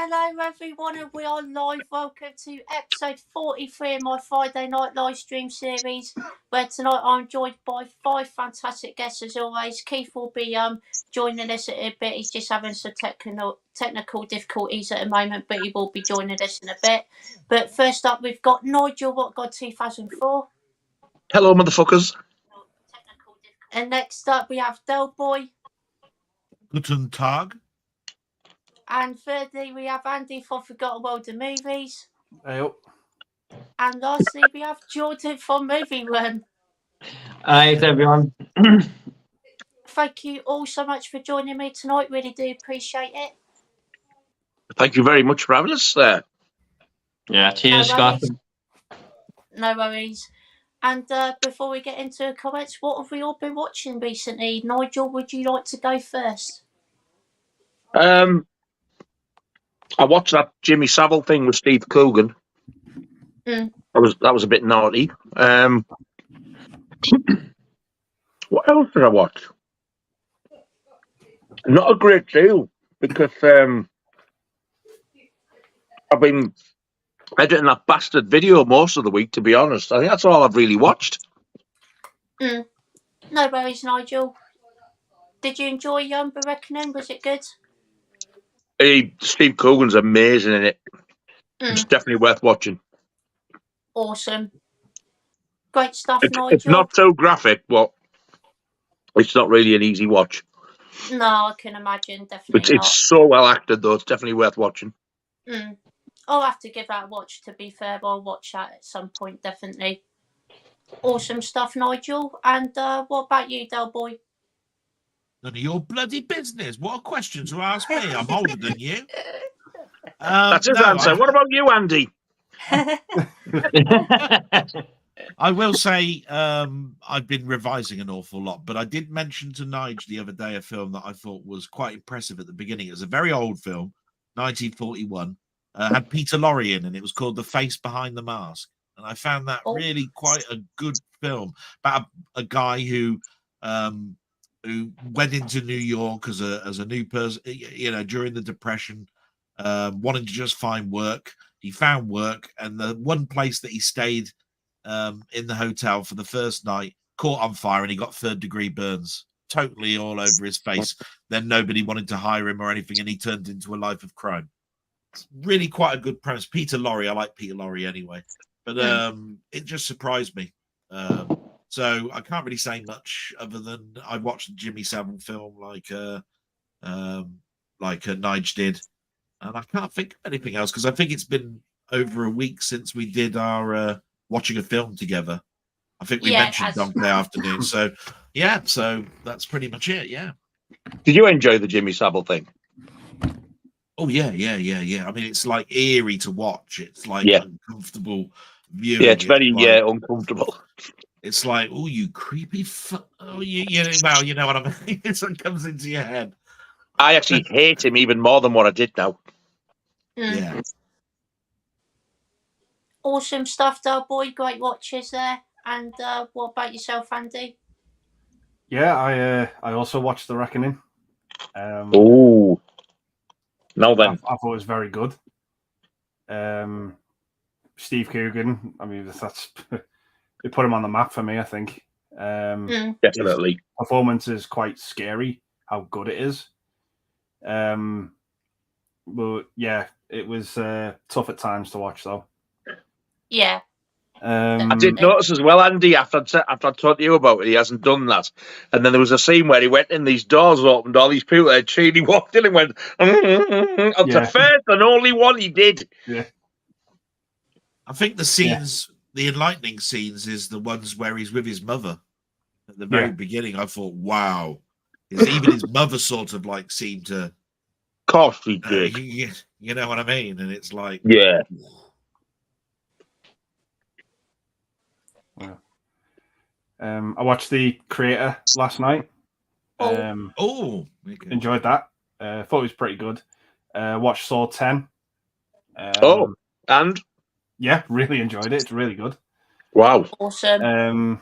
Hello everyone, and we are live. Welcome to episode 43 of my Friday night live stream series, where tonight I'm joined by 5 fantastic guests as always. Keith will be joining us in a bit. He's just having some technical difficulties at the moment, but he will be joining us in a bit. But first up, we've got Nigel, Rockgod2004. Hello, motherfuckers. And next up, we have Delboy. Guten Tag. And thirdly, we have Andy for Forgotten World of Movies. Hey up. And lastly, we have Jordan from Movie Room. Hi, everyone. Thank you all so much for joining me tonight. Really do appreciate it. Thank you very much for having us there. Yeah, cheers, Scott. No worries. And before we get into the comments, what have we all been watching recently? Nigel, would you like to go first? I watched that Jimmy Savile thing with Steve Coogan. That was a bit naughty. What else did I watch? Not a great deal, because I've been editing that bastard video most of the week, to be honest. I think that's all I've really watched. No worries, Nigel. Did you enjoy The Reckoning? Was it good? Steve Coogan's amazing in it. It's definitely worth watching. Awesome. Great stuff, Nigel. It's not so graphic, but it's not really an easy watch. No, I can imagine. Definitely not. It's so well acted, though. It's definitely worth watching. I'll have to give that a watch, to be fair. I'll watch that at some point, definitely. Awesome stuff, Nigel. And what about you, Delboy? None of your bloody business. What questions to ask me? I'm older than you. That's his answer. What about you, Andy? I will say I've been revising an awful lot, but I did mention to Nigel the other day a film that I thought was quite impressive at the beginning. It was a very old film, 1941. Had Peter Lorre in, and it was called The Face Behind the Mask. And I found that really quite a good film about a guy who went into New York as a new person, during the Depression, wanting to just find work. He found work, and the one place that he stayed in the hotel for the first night caught on fire, and he got third-degree burns totally all over his face. Then nobody wanted to hire him or anything, and he turned into a life of crime. It's really quite a good premise. Peter Lorre, I like Peter Lorre anyway, but it just surprised me. So I can't really say much other than I watched the Jimmy Savile film like Nigel did, and I can't think of anything else because I think it's been over a week since we did our watching a film together. I think we mentioned Donkey Afternoon. So so that's pretty much it. Yeah. Did you enjoy the Jimmy Savile thing? Oh yeah. I mean, it's like eerie to watch. It's like uncomfortable viewing. Yeah, it's very uncomfortable. It's like, oh, you creepy well, you know what I mean. It's what comes into your head. I actually hate him even more than what I did now. Yeah. Awesome stuff, Delboy. Great watches there. And what about yourself, Andy? Yeah, I also watched The Reckoning. Now then, I thought it was very good. Steve Coogan, I mean, that's it put him on the map for me, I think. definitely. His performance is quite scary, how good it is. But yeah, it was tough at times to watch, though. Yeah. I did notice as well, Andy, after I talked to you about it, he hasn't done that. And then there was a scene where he went in, these doors opened, all these people had cheered, he walked in and went, It's the first and only one he did. Yeah. I think the scenes, the enlightening scenes, is the ones where he's with his mother. At the very beginning, I thought, wow. Even his mother sort of like seemed to... Of course he did. You know what I mean? And it's like... Yeah. I watched The Creator last night. Enjoyed that. Thought it was pretty good. Watched Saw 10. And? Yeah, really enjoyed it. It's really good. Wow. Awesome.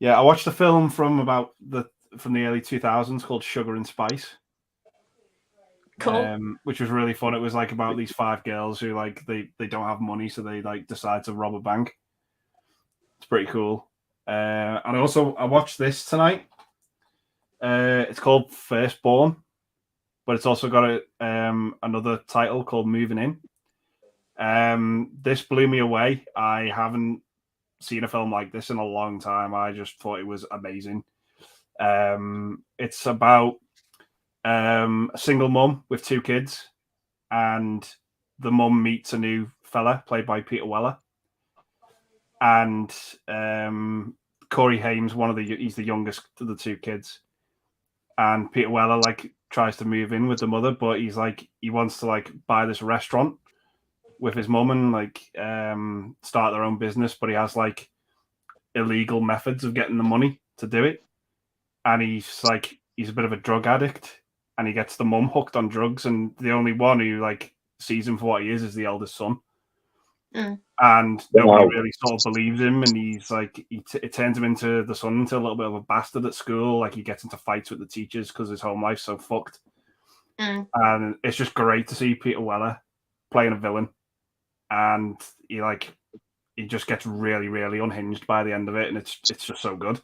I watched a film from the early 2000s called Sugar and Spice. Cool. which was really fun. It was like about these 5 girls who like they don't have money, so they like decide to rob a bank. It's pretty cool. And I watched this tonight. It's called Firstborn, but it's also got another title called Moving In. This blew me away. I haven't seen a film like this in a long time. I just thought it was amazing. It's about a single mum with 2 kids, and the mum meets a new fella played by Peter Weller, and Corey Haim's he's the youngest of the 2 kids, and Peter Weller like tries to move in with the mother, but he's like he wants to like buy this restaurant with his mum and like start their own business, but he has like illegal methods of getting the money to do it, and he's a bit of a drug addict, and he gets the mum hooked on drugs, and the only one who like sees him for what he is the eldest son. And nobody really sort of believes him, and he's like it turns him into the son into a little bit of a bastard at school. Like he gets into fights with the teachers because his home life's so fucked. And it's just great to see Peter Weller playing a villain, and he just gets really, really unhinged by the end of it, and it's just so good.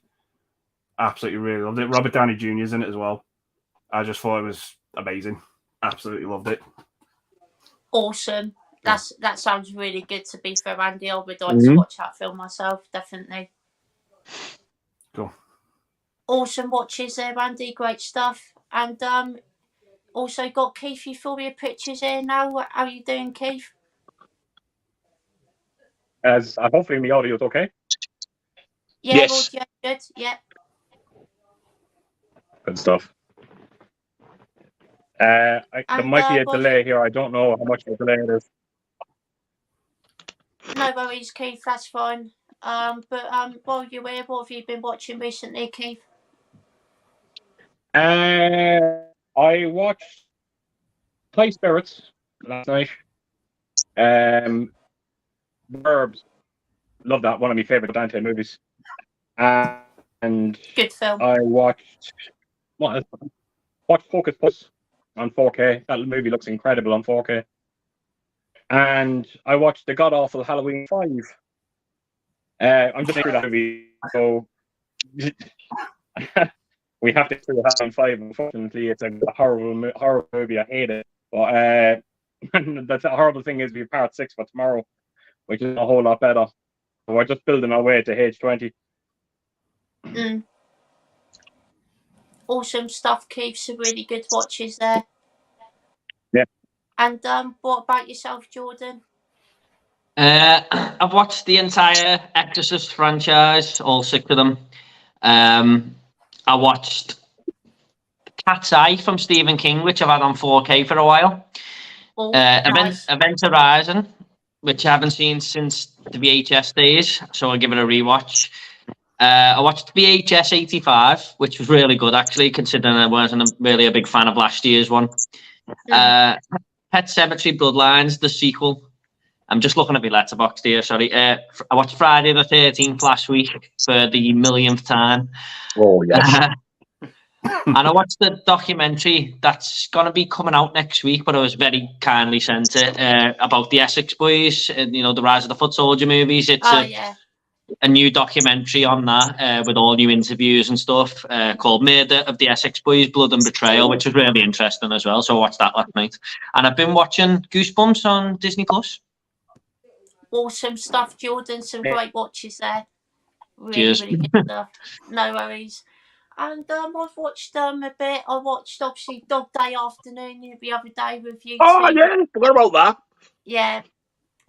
Absolutely really loved it. Robert Downey Jr. is in it as well. I just thought it was amazing. Absolutely loved it. Awesome. That sounds really good, to be fair, Andy. I would like to watch that film myself, definitely. Cool. Awesome watches there, Andy. Great stuff. And also got Keith Euphoria Pictures here now. How are you doing, Keith? As hopefully the audio is okay. Yeah, yes. audio good. Yeah. Good stuff. There might be a delay here. I don't know how much of a delay it is. No worries, Keith. That's fine. But while you're here, what have you been watching recently, Keith? I watched High Spirits last night. Verbs. Love that. One of my favorite Dante movies. And good film. I watched Focus Puss on 4K. That movie looks incredible on 4K. And I watched the god awful Halloween 5. I'm just through that movie, so we have to get through Halloween 5. Unfortunately, it's a horrible movie. I hate it. But the horrible thing is we have part 6 for tomorrow, which is a whole lot better. So we're just building our way to age 20. Awesome stuff, Keith. Some really good watches there. Yeah. And what about yourself, Jordan? I've watched the entire Exorcist franchise, all 6 of them. I watched Cat's Eye from Stephen King, which I've had on 4K for a while. Nice. Event Horizon, which I haven't seen since the VHS days, so I'll give it a rewatch. I watched VHS 85, which was really good, actually, considering I wasn't really a big fan of last year's one. Pet Sematary Bloodlines, the sequel. I'm just looking at my letterbox here, sorry. I watched Friday the 13th last week for the millionth time. Oh, yes. And I watched the documentary that's going to be coming out next week, but I was very kindly sent it, about the Essex Boys, the Rise of the Foot Soldier movies. It's a new documentary on that with all new interviews and stuff called Murder of the Essex Boys, Blood and Betrayal, which was really interesting as well. So I watched that last night. And I've been watching Goosebumps on Disney+. Awesome stuff, Jordan. Some great watches there. Cheers. Really good stuff. No worries. And I've watched a bit. I watched, obviously, Dog Day Afternoon the other day with you. Oh, yeah. Forgot about that. Yeah.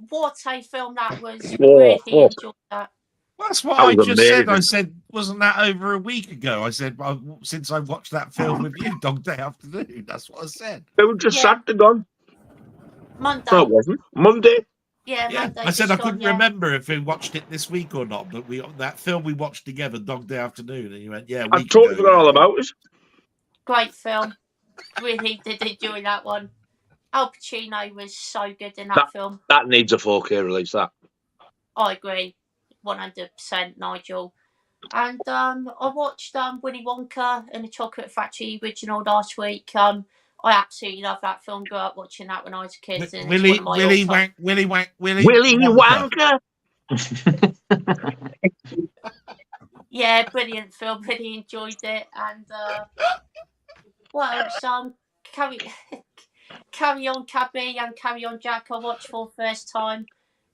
What a film that was. Really enjoyed that. That's what I just said. I said, wasn't that over a week ago? I said, since I watched that film with you, Dog Day Afternoon. That's what I said. It was just Saturday gone. Monday. No, it wasn't. Monday. Yeah, Monday. I said I couldn't remember if we watched it this week or not, but that film we watched together, Dog Day Afternoon, and you went, yeah. I totally forgot all about it. Great film. Really did enjoy that one. Al Pacino was so good in that film. That needs a 4K release, that. I agree. 100%, Nigel. And I watched Willy Wonka and the Chocolate Factory original last week. I I absolutely love that film. Grew up watching that when I was a kid. And Willy it's one of my Willy Wonka. Yeah, brilliant film. Really enjoyed it. And what else? Carry On Cabby and Carry On Jack I watched for the first time.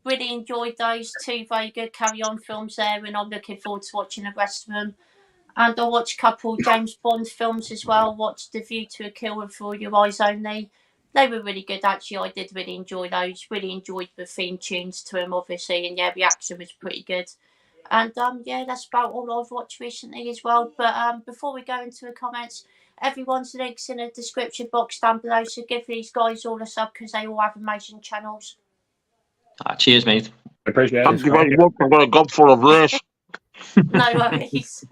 Really enjoyed those two very good Carry On films there, and I'm looking forward to watching the rest of them. And I watched a couple James Bond films as well. Watched The View to a Kill and For Your Eyes Only. They were really good, actually. I did really enjoy those. Really enjoyed the theme tunes to them, obviously. And yeah, the action was pretty good. And yeah, that's about all I've watched recently as well. But before we go into the comments, everyone's links in the description box down below. So give these guys all a sub because they all have amazing channels. Cheers, mate. Appreciate it. Thank you very much. I've got a gob full of this. No worries.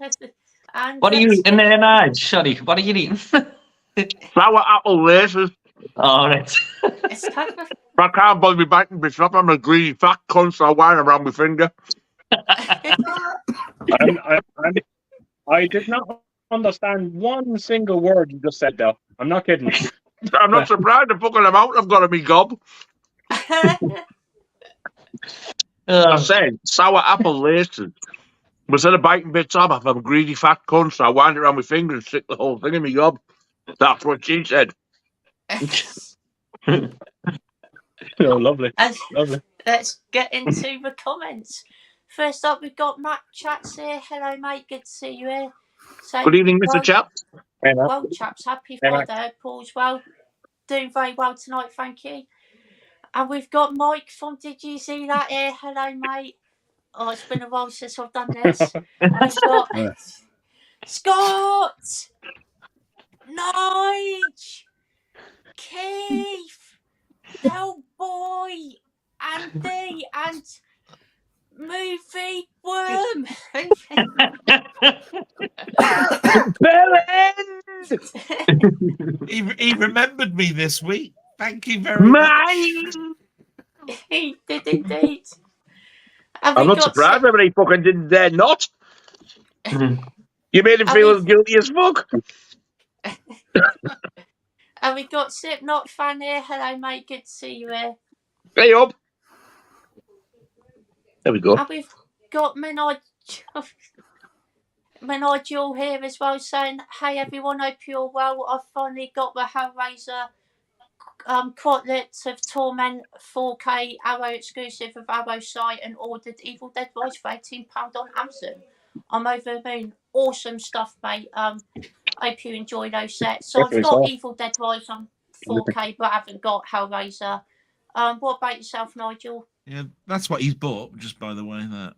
And What are you eating there, Nige? Sorry, what are you eating? Sour apple laces. All right. I can't bother me biting bits up. I'm a greedy fat cunt, so I wind around my finger. I did not understand one single word you just said, though. I'm not kidding. I'm not surprised the fucking amount I've got in me gob. I said sour apple laces. Instead of biting bits off, I'm a greedy fat cunt, so I wind it around my finger and stick the whole thing in me gob. That's what she said. Oh, lovely. Lovely. Let's get into the comments. First up, we've got Matt Chats here. Hello, mate. Good to see you here. So, Good evening, Mr. Chap. Well, chaps, happy Friday. Paul's well. Doing very well tonight, thank you. And we've got Mike from Did You See That here? Hello, mate. Oh, it's been a while since I've done this. We've got Scott, Nige, Keith, Delboy, Andy, and Movie Worm. He remembered me this week. Thank you very much. He did indeed. I'm not surprised everybody fucking didn't dare not. You made him feel as guilty as fuck. And we got Slipknot fan here. Hello, mate. Good to see you here. Hey up. There we go. And we've got Nigel here as well, saying, "Hey everyone, hope you're well. I've finally got the Hellraiser Quadrant of Torment 4K Arrow exclusive of Arrow site and ordered Evil Dead Rise for £18 on Amazon. I'm over the moon. Awesome stuff, mate. Hope you enjoy those sets. So I've got Evil Dead Rise on 4K, but I haven't got Hellraiser. What about yourself, Nigel? Yeah, that's what he's bought, just by the way, that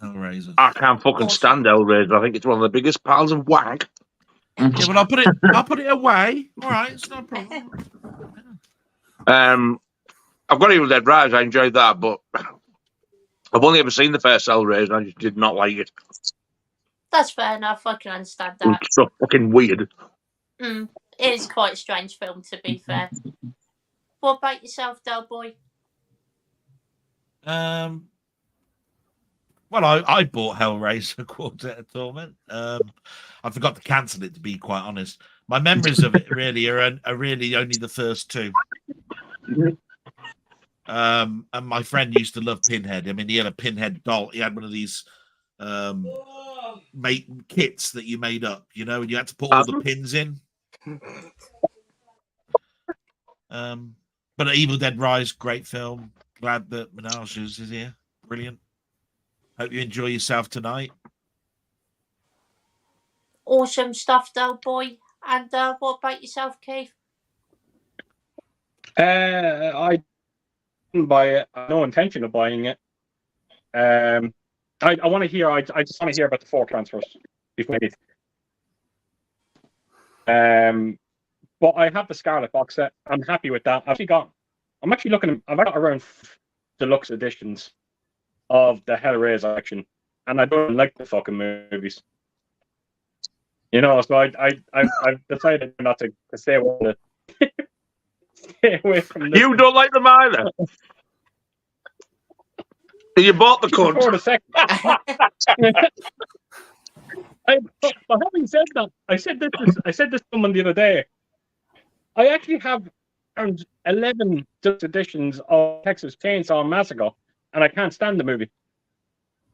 Hellraiser. I can't fucking stand Hellraiser. I think it's one of the biggest piles of wank. Yeah, but I'll put it away. All right, it's no problem. I've got Evil Dead Rise. I enjoyed that, but I've only ever seen the first Hellraiser. I just did not like it. That's fair enough. I can understand that. It's so fucking weird. It is quite a strange film, to be fair. What about yourself, Delboy? Well, I bought Hellraiser Quartet of Torment. I forgot to cancel it, to be quite honest. My memories of it really are really only the first two. And my friend used to love Pinhead. I mean, he had a Pinhead doll. He had one of these kits that you made up, you know, and you had to put all the pins in. But Evil Dead Rise, great film. Glad that Minaj is here. Brilliant. Hope you enjoy yourself tonight. Awesome stuff, Delboy. And what about yourself, Keith? I didn't buy it. I have no intention of buying it. I want to hear. I just want to hear about the 4 transfers before it. But I have the Scarlet box set. I'm happy with that. I'm actually looking. I've got around deluxe editions of the Hellraiser action, and I don't like the fucking movies. You know, so I've decided not to stay away from this. You don't like them either. You bought the cunt. But having said that, I said this to someone the other day. I actually have around 11 just editions of Texas Chainsaw Massacre, and I can't stand the movie.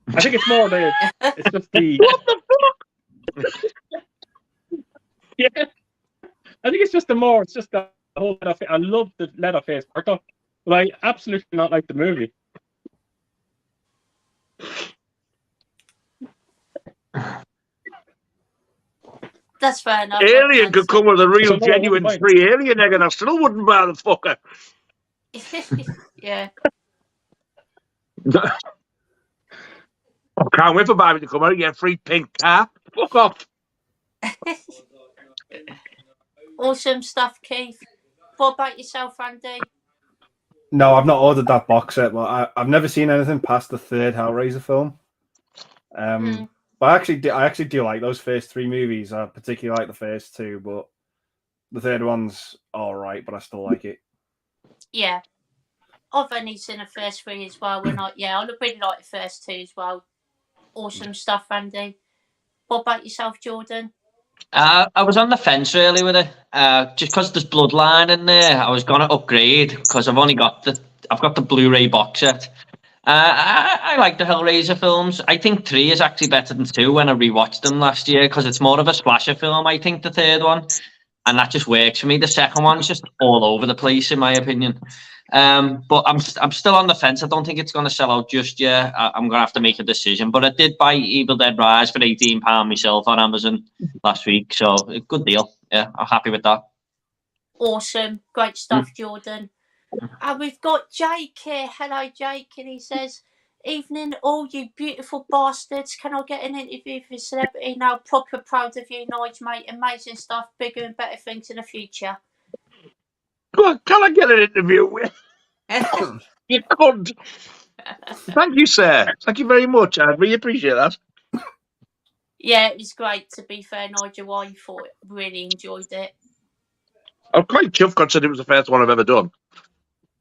I think it's more the, it's just the. What the fuck? Yeah, I think it's just the whole Leatherface. I love the Leatherface character, but I absolutely not like the movie. That's fair enough. Alien could come with a real, So, no, I wouldn't genuine mind. free alien egg, and I still wouldn't buy the fucker. Yeah. I can't wait for Barbie to come out and get a free pink car. Fuck off. Awesome stuff, Keith. What about yourself, Andy? No, I've not ordered that box set, but I've never seen anything past the third Hellraiser film. But I actually do like those first three movies. I particularly like the first two, but the third one's all right, but I still like it. Yeah. I've only seen the first three as well. I really like the first two as well. Awesome stuff, Andy. What about yourself, Jordan? I was on the fence really with it. Just because there's Bloodline in there, I was gonna upgrade because I've got the Blu-ray box set. I like the Hellraiser films. I think 3 is actually better than 2 when I rewatched them last year because it's more of a slasher film. I think the third one, and that just works for me. The second one's just all over the place, in my opinion. But I'm still on the fence. I don't think it's going to sell out just yet. I'm going to have to make a decision. But I did buy Evil Dead Rise for £18 myself on Amazon last week, so a good deal. Yeah, I'm happy with that. Awesome, great stuff, Jordan. And we've got Jake here. Hello, Jake, and he says, "Evening, all you beautiful bastards. Can I get an interview for a celebrity now? Proper proud of you, Nigel, mate. Amazing stuff. Bigger and better things in the future." Can I get an interview with you? Could. Thank you, sir. Thank you very much. I really appreciate that. Yeah, it was great, to be fair, Nigel. I thought really enjoyed it. I'm quite chuffed considering it was the first one I've ever done.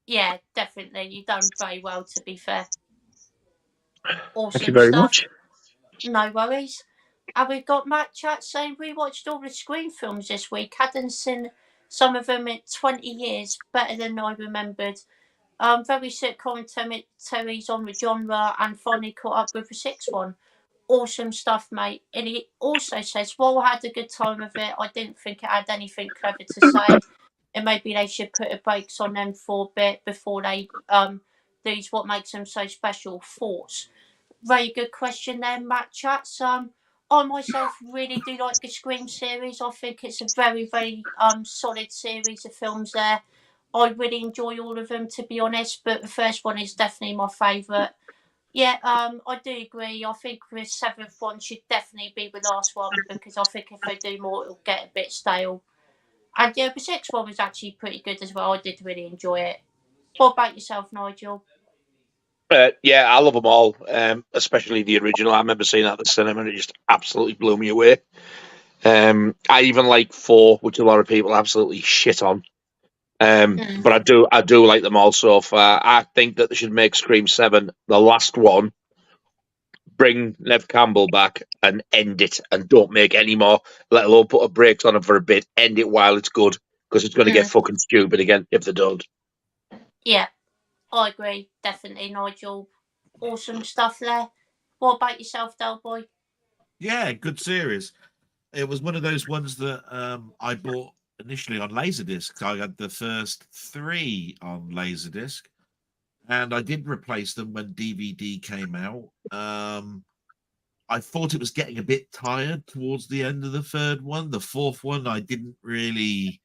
Yeah, definitely. You've done very well, to be fair. Awesome Thank you very stuff. much. No worries. And we've got Matt Chat saying, "We watched all the Scream films this week. Hadn't seen some of them in 20 years. Better than I remembered. Very sick commentaries on the genre and finally caught up with the 6th one. Awesome stuff, mate." And he also says, "While I had a good time with it, I didn't think it had anything clever to say. And maybe they should put a brakes on them for a bit before they lose what makes them so special. Thoughts?" Very good question there, Matt Chats. I myself really do like the Scream series. I think it's a very, very solid series of films there. I really enjoy all of them, to be honest, but the first one is definitely my favourite. Yeah, I do agree. I think the 7th one should definitely be the last one because I think if they do more, it'll get a bit stale. And yeah, the 6th one was actually pretty good as well. I did really enjoy it. What about yourself, Nigel? Yeah, I love them all, especially the original. I remember seeing that at the cinema and it just absolutely blew me away. I even like 4, which a lot of people absolutely shit on. But I do like them all so far. I think that they should make Scream 7 the last one, bring Nev Campbell back and end it, and don't make any more, let alone put a brakes on it for a bit. End it while it's good, because it's going to get fucking stupid again if they don't. Yeah, I agree. Definitely, Nigel. Awesome stuff there. What about yourself, Delboy? Yeah, good series. It was one of those ones that I bought initially on Laserdisc. I had the first 3 on Laserdisc, and I did replace them when DVD came out. I thought it was getting a bit tired towards the end of the 3rd one. The 4th one I didn't really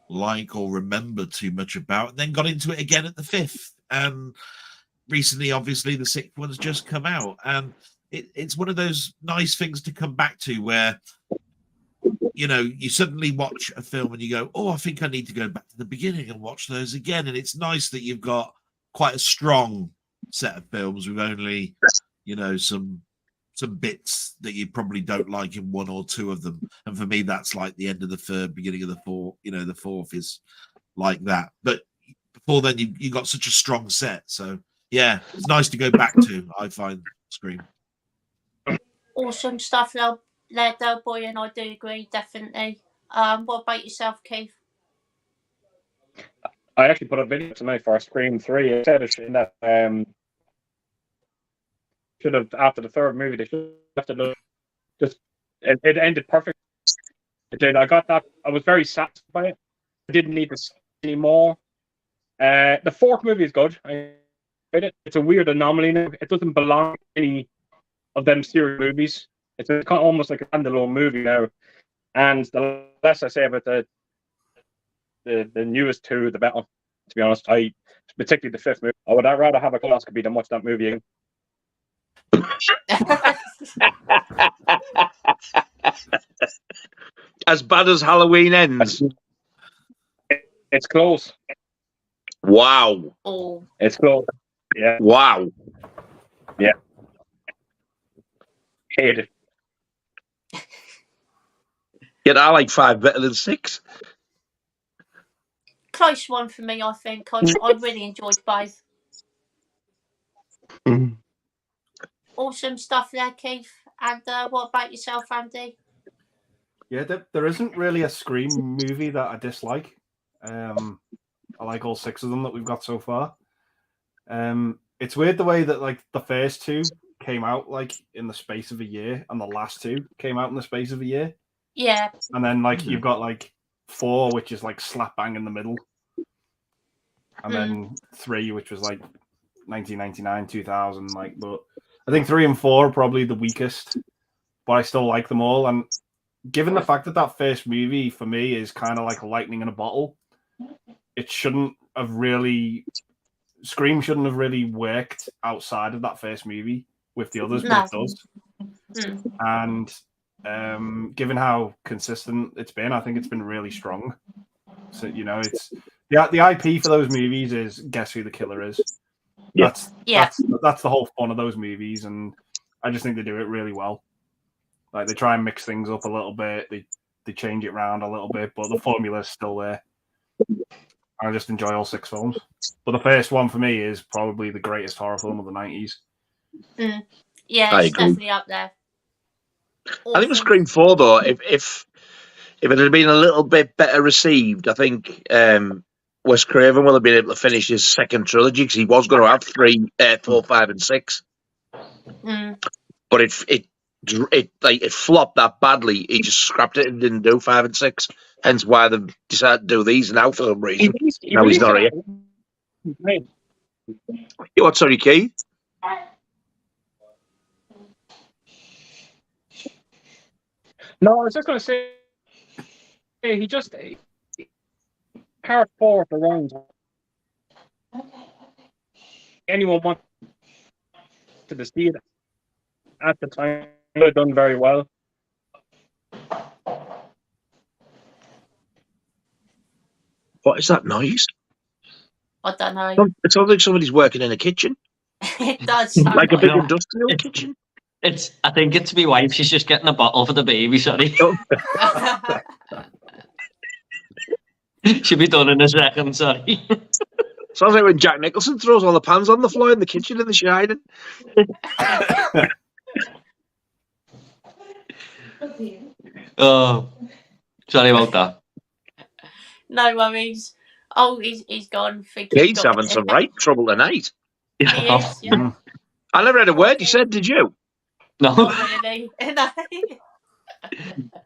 like or remember too much about, and then got into it again at the 5th. And recently, obviously, the 6th one's just come out, and it's one of those nice things to come back to where, you know, you suddenly watch a film and you go, "Oh, I think I need to go back to the beginning and watch those again." And it's nice that you've got quite a strong set of films with only, you know, some bits that you probably don't like in 1 or 2 of them. And for me, that's like the end of the 3rd, beginning of the 4th. You know, the 4th is like that. But before then, you got such a strong set. So yeah, it's nice to go back to. I find Scream. Awesome stuff, Delboy, and I do agree, definitely. What about yourself, Keith? I actually put a video tonight for Scream 3. I said it in that should have, after the third movie, they should have to look. Just it ended perfect. It did. I got that. I was very satisfied by it. I didn't need to see any more. The fourth movie is good. I enjoyed it. It's a weird anomaly now. It doesn't belong to any of them series movies. It's kind of almost like a standalone movie now. And the less I say about the newest two, the better. To be honest, particularly the fifth movie, I would rather have a colonoscopy than watch that movie again. As bad as Halloween ends. It's close. Wow. Oh. It's close. Yeah. Wow. Yeah. Hate it. Yeah, I like 5 better than 6. Close one for me, I think. I really enjoyed both. Mm. Awesome stuff there, Keith. And what about yourself, Andy? Yeah, there isn't really a Scream movie that I dislike. I like all 6 of them that we've got so far. It's weird the way that like the first 2 came out like in the space of a year, and the last 2 came out in the space of a year. Yeah. And then like you've got like 4, which is like slap bang in the middle, and then 3, which was like 1999, 2000. Like, but I think 3 and 4 are probably the weakest, but I still like them all. And given the fact that that first movie for me is kind of like lightning in a bottle, it shouldn't have really. Scream shouldn't have really worked outside of that first movie with the others, but it does. And given how consistent it's been, I think it's been really strong. So, you know, it's the IP for those movies is guess who the killer is. Yeah. That's the whole fun of those movies, and I just think they do it really well. Like they try and mix things up a little bit, they change it around a little bit, but the formula's still there. I just enjoy all 6 films. But the first one for me is probably the greatest horror film of the 90s. Yeah, it's definitely up there. Awesome. I think with Scream 4, though, if it had been a little bit better received, I think Wes Craven will have been able to finish his second trilogy, because he was going to have 3, 4, 5, and 6. But it flopped that badly. He just scrapped it and didn't do 5 and 6. Hence why they decided to do these now for some reason. Now he's not here. You what? Sorry, Keith? No, I was just going to say, he just part 4 of the round. Anyone wanted to see it at the time, would have done very well. What is that noise? I don't know. It sounds like somebody's working in a kitchen. It does sound like a big industrial kitchen. I think it's my wife. She's just getting a bottle for the baby. Sorry. She'll be done in a second. Sorry. Sounds like when Jack Nicholson throws all the pans on the floor in the kitchen in The Shining. Oh, sorry about that. No worries. Oh, he's gone. He's having some right trouble tonight. He is, yeah. I never heard a word he said, did you? No. Not really. No.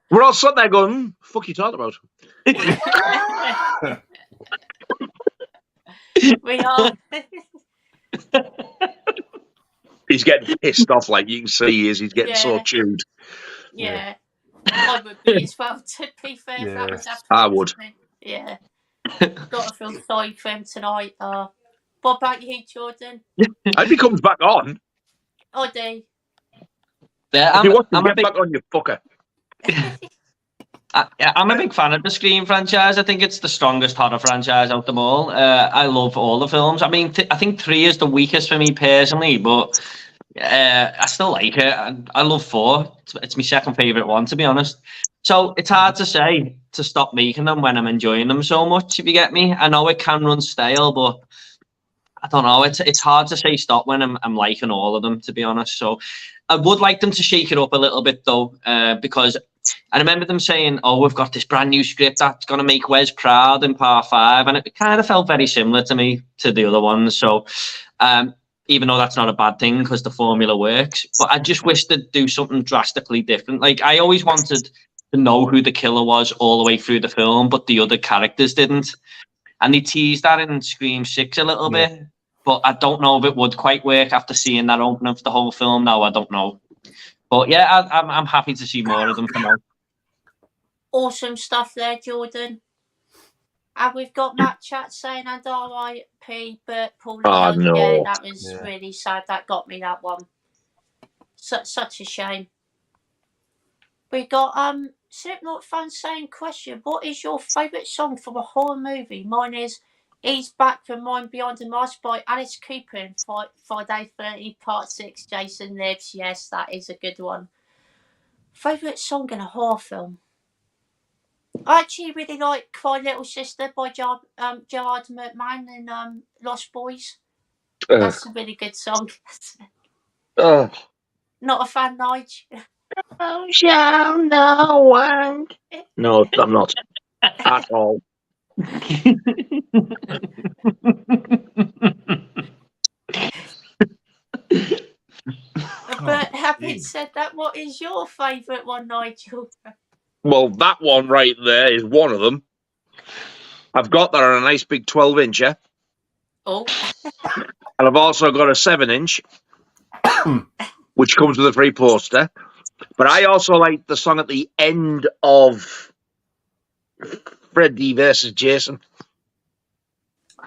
We're all sitting there going, fuck you talking about? We are. He's getting pissed off, like you can see he is. He's getting so chewed. Yeah. I would be as well, to be fair. Yeah. That was I would. Yeah. Got to feel sorry for him tonight. What about you, Jordan? I hope he comes back on. Oh, do. Yeah, if you want to get back on, you fucker. I'm a big fan of the Scream franchise. I think it's the strongest horror franchise out of them all. I love all the films. I mean, I think 3 is the weakest for me personally, but I still like it. I love 4. It's my second favourite one, to be honest. So it's hard to say to stop making them when I'm enjoying them so much, if you get me. I know it can run stale, but I don't know. It's hard to say stop when I'm liking all of them, to be honest. So I would like them to shake it up a little bit, though, because I remember them saying, "Oh, we've got this brand new script that's going to make Wes proud in part 5," and it kind of felt very similar to me to the other ones. So, even though that's not a bad thing because the formula works, but I just wish they'd do something drastically different. Like, I always wanted to know who the killer was all the way through the film, but the other characters didn't. And they teased that in Scream 6 a little bit, but I don't know if it would quite work after seeing that opening for the whole film. Now I don't know. But yeah, I'm happy to see more of them for now. Awesome stuff there, Jordan. And we've got Matt Chat saying, and R.I.P. Bert Paul. Oh, no. Yeah, that was really sad. That got me, that one. Such a shame. We got Slipknot fans saying, question, what is your favourite song from a horror movie? Mine is He's Back from Mind Beyond the Mask by Alice Cooper in Friday 30 Part 6. Jason Lives. Yes, that is a good one. Favourite song in a horror film? I actually really like Cry Little Sister by Gerard McMahon in Lost Boys. That's a really good song. Not a fan, Nigel? No, I'm not. At all. But having said that, what is your favourite one, Nigel? Well, that one right there is one of them. I've got that on a nice big 12-incher. Oh. And I've also got a 7-inch, which comes with a free poster. But I also like the song at the end of Freddy versus Jason.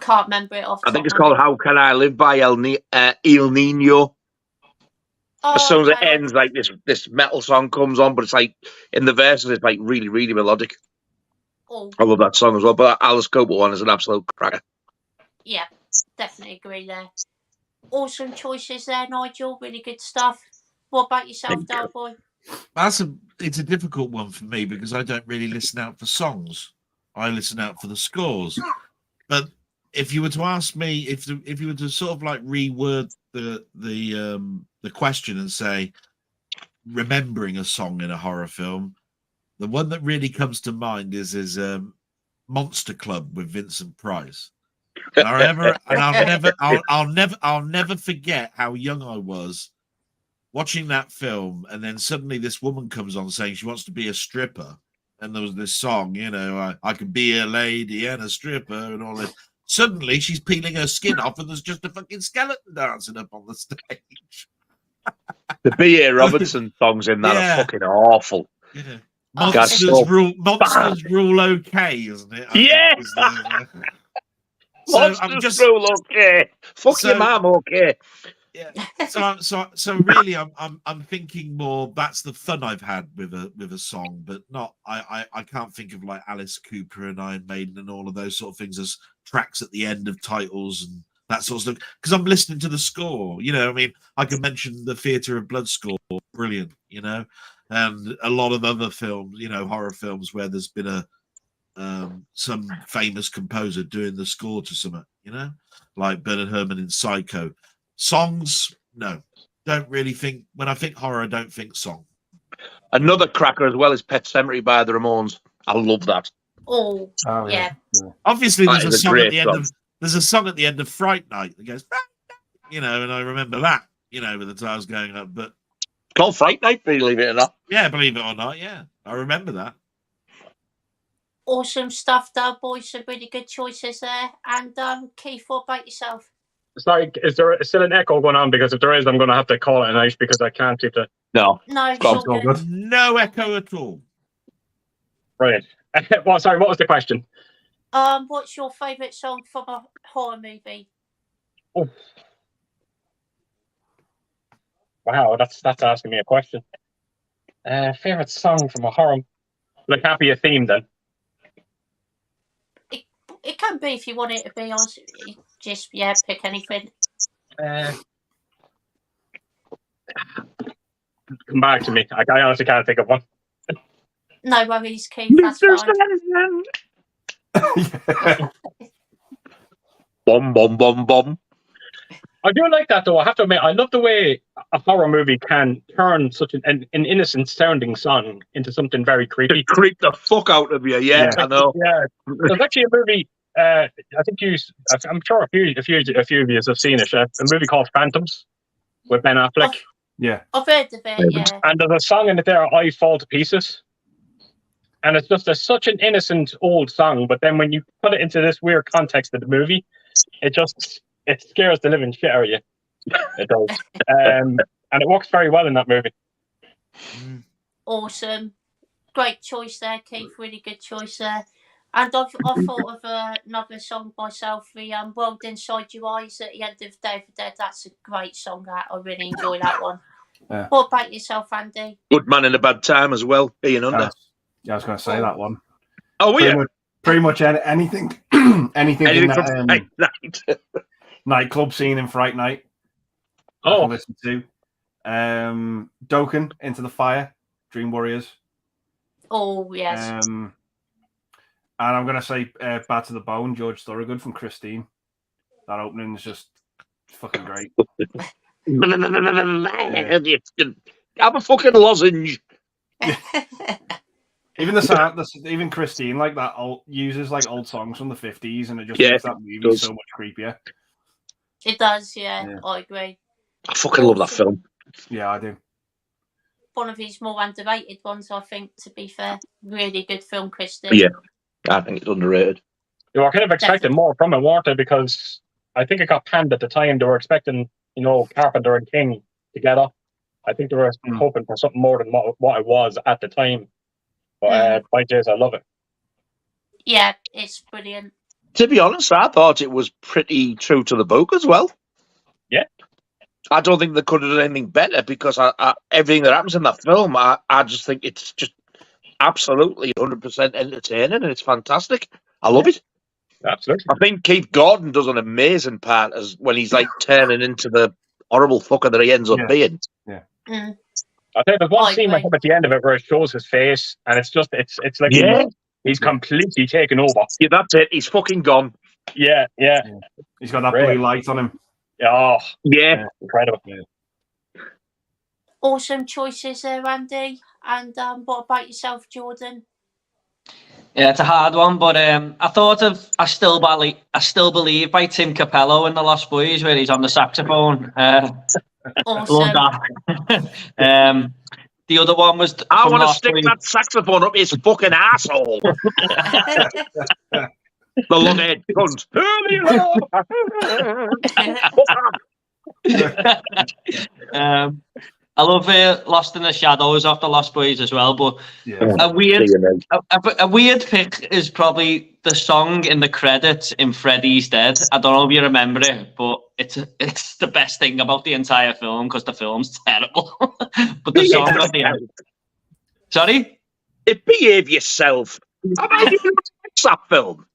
Can't remember it off. I think it's called How Can I Live by El Nino. As soon as it ends, like this metal song comes on, but it's like in the verses, it's like really, really melodic. Oh. I love that song as well. But that Alice Cooper one is an absolute cracker. Yeah, definitely agree there. Awesome choices there, Nigel. Really good stuff. What about yourself, Delboy? It's a difficult one for me because I don't really listen out for songs. I listen out for the scores. But if you were to ask me, if you were to sort of like reword the question and say, remembering a song in a horror film, the one that really comes to mind is Monster Club with Vincent Price. And I'll never forget how young I was watching that film, and then suddenly this woman comes on saying she wants to be a stripper, and there was this song, you know, I could be a lady and a stripper and all this. Suddenly she's peeling her skin off and there's just a fucking skeleton dancing up on the stage. The B.A. Robertson songs in that are fucking awful. Yeah. Monsters rule okay, isn't it? Monsters rule okay. Fuck your mum, okay. Yeah. So really, I'm thinking more. That's the fun I've had with a song, but not. I can't think of like Alice Cooper and Iron Maiden and all of those sort of things as tracks at the end of titles and that sort of stuff. Because I'm listening to the score. You know, I mean, I can mention the Theatre of Blood score, brilliant. You know, and a lot of other films, you know, horror films where there's been some famous composer doing the score to something. You know, like Bernard Herrmann in Psycho. Songs, no. Don't really think, when I think horror, I don't think song. Another cracker as well is Pet Sematary by the Ramones. I love that. Oh yeah. Obviously, there's a song at the end of Fright Night that goes, you know, and I remember that, you know, with the tires going up. But it's called Fright Night, believe it or not. Yeah, believe it or not, yeah. I remember that. Awesome stuff, Delboy. Some really good choices there. And Keith, what about yourself? Sorry, is there still an echo going on? Because if there is, I'm going to have to call it a night because I can't keep it. No, it's all good. No echo at all. Right. Well, sorry, what was the question? What's your favourite song from a horror movie? Oh. Wow, that's asking me a question. Favorite song from a horror? Like, can't be a theme then. It can be if you want it to be. Just pick anything. Come back to me. I honestly can't think of one. No worries, Keith. That's fine. Bum bum bum bum. I do like that though. I have to admit, I love the way a horror movie can turn such an innocent sounding song into something very creepy. Creep the fuck out of you, yeah. I know. Yeah, there's actually a movie. I think I'm sure a few of you have seen it. A movie called Phantoms with Ben Affleck. Yeah, I've heard of it. Yeah. And there's a song in it there, "I Fall to Pieces," and it's just such an innocent old song. But then when you put it into this weird context of the movie, it scares the living shit out of you. It does, and it works very well in that movie. Awesome, great choice there, Keith. Really good choice there. And I thought of another song myself, the World Inside Your Eyes at the end of Day of the Dead. That's a great song. That I really enjoy that one. Yeah. What about yourself, Andy? Good Man in a Bad Time as well, Ian Under. Yeah, I was going to say that one. Oh, yeah. Pretty much anything anything in that nightclub scene in Fright Night. I can listen to. Dokken, Into the Fire, Dream Warriors. Oh, yes. And I'm going to say Bad to the Bone, George Thorogood from Christine. That opening is just fucking great. Have a fucking lozenge. Even the sound, even Christine, like that, uses like old songs from the 50s, and it just makes that movie so much creepier. It does, yeah. I agree. I fucking love that film. Yeah, I do. One of his more underrated ones, I think, to be fair. Really good film, Christine. Yeah, I think it's underrated. You were kind of expecting more from it, weren't they? Because I think it got panned at the time. They were expecting, Carpenter and King together. I think they were hoping for something more than what it was at the time. But by days, I love it. Yeah, it's brilliant. To be honest, I thought it was pretty true to the book as well. Yeah. I don't think they could have done anything better because everything that happens in that film, I just think it's just absolutely 100% entertaining and it's fantastic. I love it. Absolutely. I think Keith Gordon does an amazing part as when he's like turning into the horrible fucker that he ends up being. Yeah. I think there's one scene at the end of it where it shows his face, and it's like he's completely taken over. Yeah, that's it. He's fucking gone. Yeah. He's got that blue light on him. Oh, yeah, incredible. Yeah. Awesome choices there, Andy. And what about yourself, Jordan? Yeah, it's a hard one, but I thought of I Still Believe by Tim Capello in The Lost Boys, where he's on the saxophone. Awesome. Love that. The other one was I want to stick that saxophone up his fucking asshole. The long-haired cunt. I love Lost in the Shadows of The Lost Boys as well, but a weird pick is probably the song in the credits in Freddy's Dead. I don't know if you remember it, but it's the best thing about the entire film because the film's terrible. But the song at the end. Sorry? Behave yourself. How about you watch that film?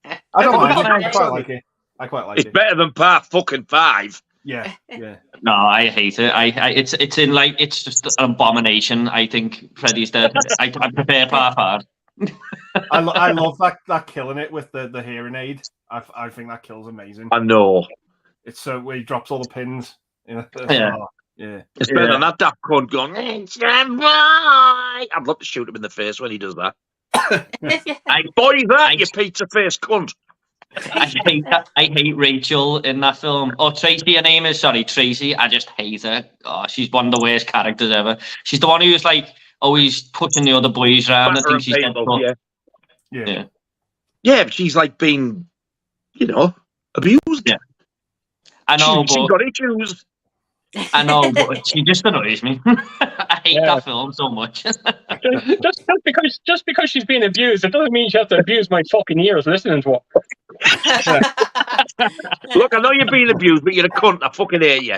I don't mind. I quite like it. It's better than Part fucking 5. Yeah. No, I hate it. It's just an abomination. I think Freddy's Dead. I prefer Part 5. I love that killing it with the hearing aid. I think that kill's amazing. I know. It's so where he drops all the pins. It's better than that daft cunt going. I'd love to shoot him in the face when he does that. Boy, you pizza face cunt. I hate Rachel in that film. Oh, Tracy, her name is. Sorry, Tracy. I just hate her. Oh, she's one of the worst characters ever. She's the one who's like always pushing the other boys around. I think she's yeah, but she's like being, abused. Yeah, I know. She's got issues. I know, but she just annoys me. I hate that film so much. just because she's being abused, it doesn't mean she has to abuse my fucking ears listening to her. Look, I know you're being abused, but you're a cunt. I fucking hate you.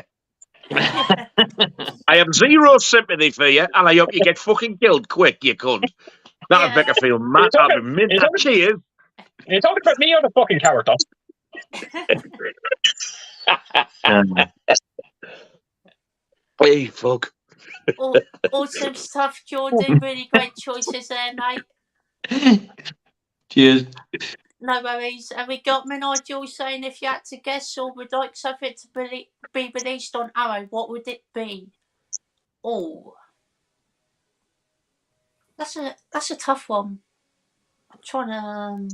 I have zero sympathy for you, and I hope you get fucking killed quick, you cunt. That'd make her feel mad. Cheers. You're talking about me or the fucking character? Hey, fuck. Awesome stuff, Jordan. Really great choices there, mate. Cheers. No worries. Have we got me, Nigel, saying if you had to guess or would like something to be released on Arrow, what would it be? Oh, that's a tough one. I'm trying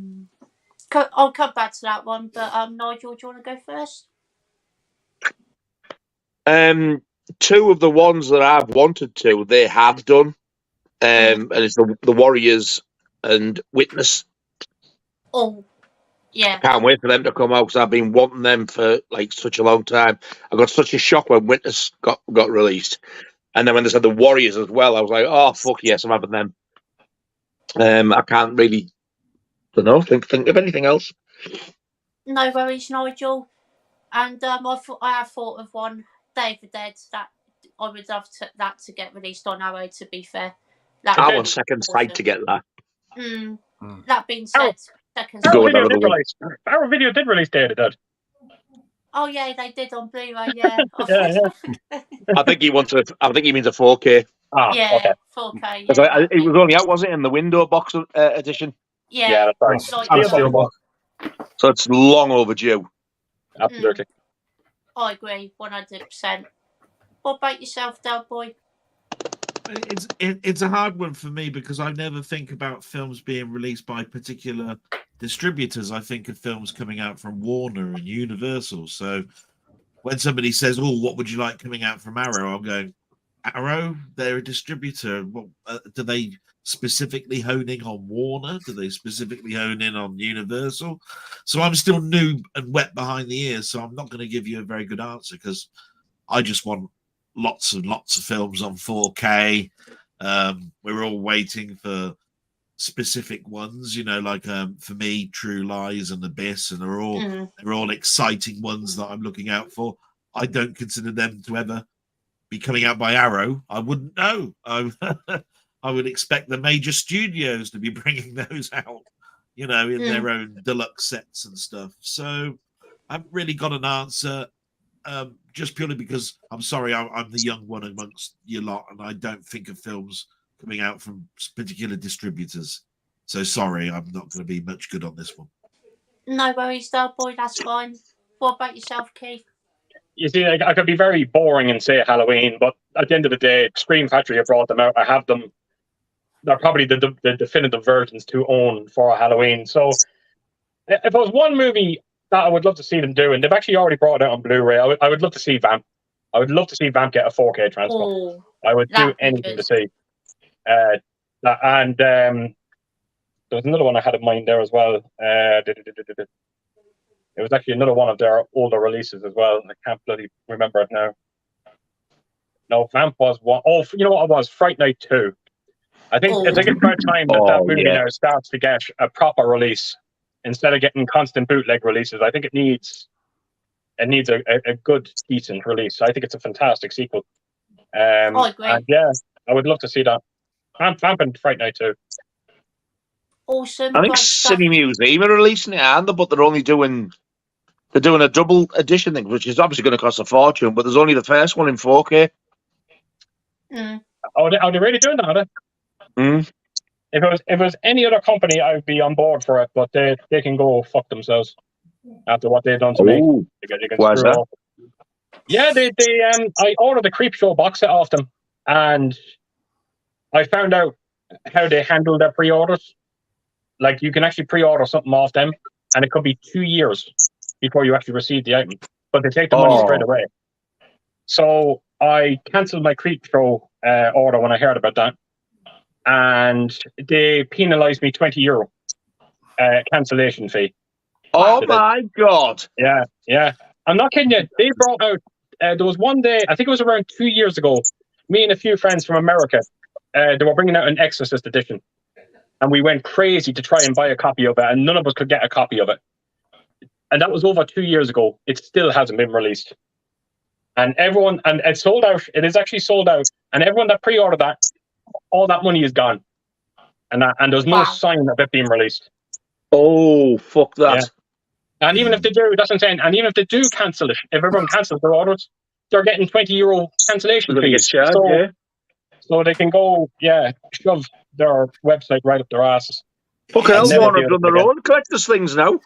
to. I'll come back to that one, but Nigel, do you want to go first? Two of the ones that I've wanted to, they have done, and it's the Warriors and Witness. Oh, yeah. Can't wait for them to come out because I've been wanting them for like such a long time. I got such a shock when Witness got released, and then when they said the Warriors as well, I was like, oh fuck yes, I'm having them. I can't really, think of anything else. No worries, Nigel. And I have thought of one, Day of the Dead, that I would love that to get released on Arrow. To be fair, I want Second Sight to get that. That being said, Second Sight. Arrow Video did release Day of the Dead. Oh yeah, they did on Blu-ray. Yeah. I think he means a 4K. Yeah, okay. 4K. Yeah, it was only out, was it, in the window box edition? Yeah, that's right. Steelbook. So it's long overdue. Absolutely. I agree, 100%. What about yourself, Delboy? It's a hard one for me because I never think about films being released by particular distributors. I think of films coming out from Warner and Universal. So when somebody says, "Oh, what would you like coming out from Arrow?" I'm going, "Arrow? They're a distributor. What do they specifically hone in on Warner? Do they specifically hone in on Universal?" So I'm still new and wet behind the ears. So I'm not going to give you a very good answer because I just want lots and lots of films on 4K. We're all waiting for specific ones, like for me, True Lies and Abyss, and they're all exciting ones that I'm looking out for. I don't consider them to ever be coming out by Arrow. I wouldn't know. I would expect the major studios to be bringing those out, in their own deluxe sets and stuff. So I haven't really got an answer. Just purely because I'm sorry, I'm the young one amongst you lot, and I don't think of films coming out from particular distributors. So sorry, I'm not going to be much good on this one. No worries, Delboy, that's fine. What about yourself, Keith? You see, I could be very boring and say Halloween, but at the end of the day, Scream Factory have brought them out. I have them. They're probably the definitive versions to own for Halloween. So if there was one movie that I would love to see them do, and they've actually already brought it out on Blu-ray, I would love to see Vamp. I would love to see Vamp get a 4K transfer. I would do anything to see. And there was another one I had in mind there as well. It was actually another one of their older releases as well. I can't bloody remember it now. No, Vamp was one. Oh, you know what it was? Fright Night 2. I think it's about time that movie now starts to get a proper release instead of getting constant bootleg releases. I think it needs a good, decent release. I think it's a fantastic sequel. I agree. And yeah, I would love to see that. Vamp and Fright Night 2. Awesome. I think Cine Museum are releasing it, but they're doing a double edition thing, which is obviously going to cost a fortune. But there's only the first one in 4K. Are they really doing that? Are they? If it was any other company, I'd be on board for it. But they can go fuck themselves after what they've done to me. They can why is that? Yeah, I ordered the Creepshow box set off them, and I found out how they handle their pre-orders. Like, you can actually pre-order something off them, and it could be 2 years before you actually receive the item. But they take the money straight away. So I cancelled my Creepshow order when I heard about that, and they penalised me €20 cancellation fee. Oh my God! Yeah. I'm not kidding you. They brought out. There was one day, I think it was around 2 years ago. Me and a few friends from America, they were bringing out an Exorcist edition, and we went crazy to try and buy a copy of it, and none of us could get a copy of it. And that was over 2 years ago. It still hasn't been released. And it's sold out. It is actually sold out. And everyone that pre-ordered that, all that money is gone. And there's no sign of it being released. Oh, fuck that. Yeah. And even if they do, that's what I'm saying. And even if they do cancel it, if everyone cancels their orders, they're getting €20 cancellation fees. So they can go, shove their website right up their asses. Fucking hell, never Warner be have able done to their forget. own collector's things now.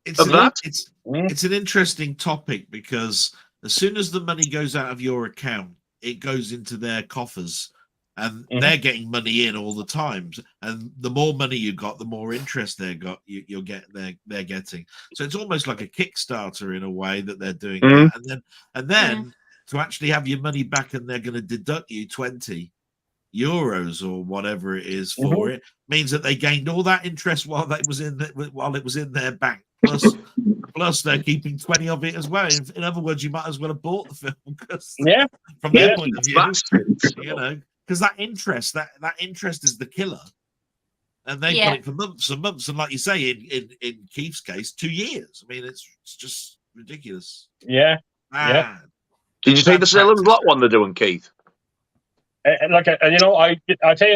It's Of that? it's an interesting topic because as soon as the money goes out of your account, it goes into their coffers, and they're getting money in all the time. And the more money you got, the more interest they're getting. So it's almost like a Kickstarter in a way that they're doing that. And then to actually have your money back, and they're going to deduct you 20 euros or whatever it is for it, means that they gained all that interest while it was in their bank. Plus they're keeping 20 of it as well. In other words, you might as well have bought the film because from their point of view, you know, because that interest is the killer, and they've got it for months and months. And like you say, in Keith's case, 2 years. I mean, it's just ridiculous. Yeah. Did you see the Salem's Lot one they're doing, Keith? I tell you,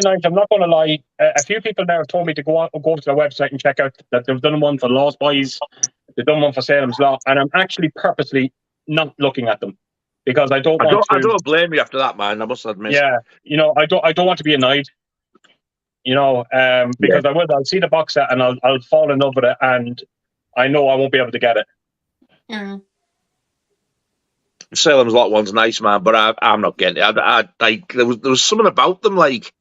Nigel, I'm not going to lie. A few people now have told me to go to their website and check out that they've done one for Lost Boys, they've done one for Salem's Lot, and I'm actually purposely not looking at them because I don't blame you after that, man. I must admit. Yeah, I don't want to be annoyed. Because I'll see the box set and I'll fall in love with it, and I know I won't be able to get it. Salem's Lot one's nice, man, but I'm not getting it. There was something about them, like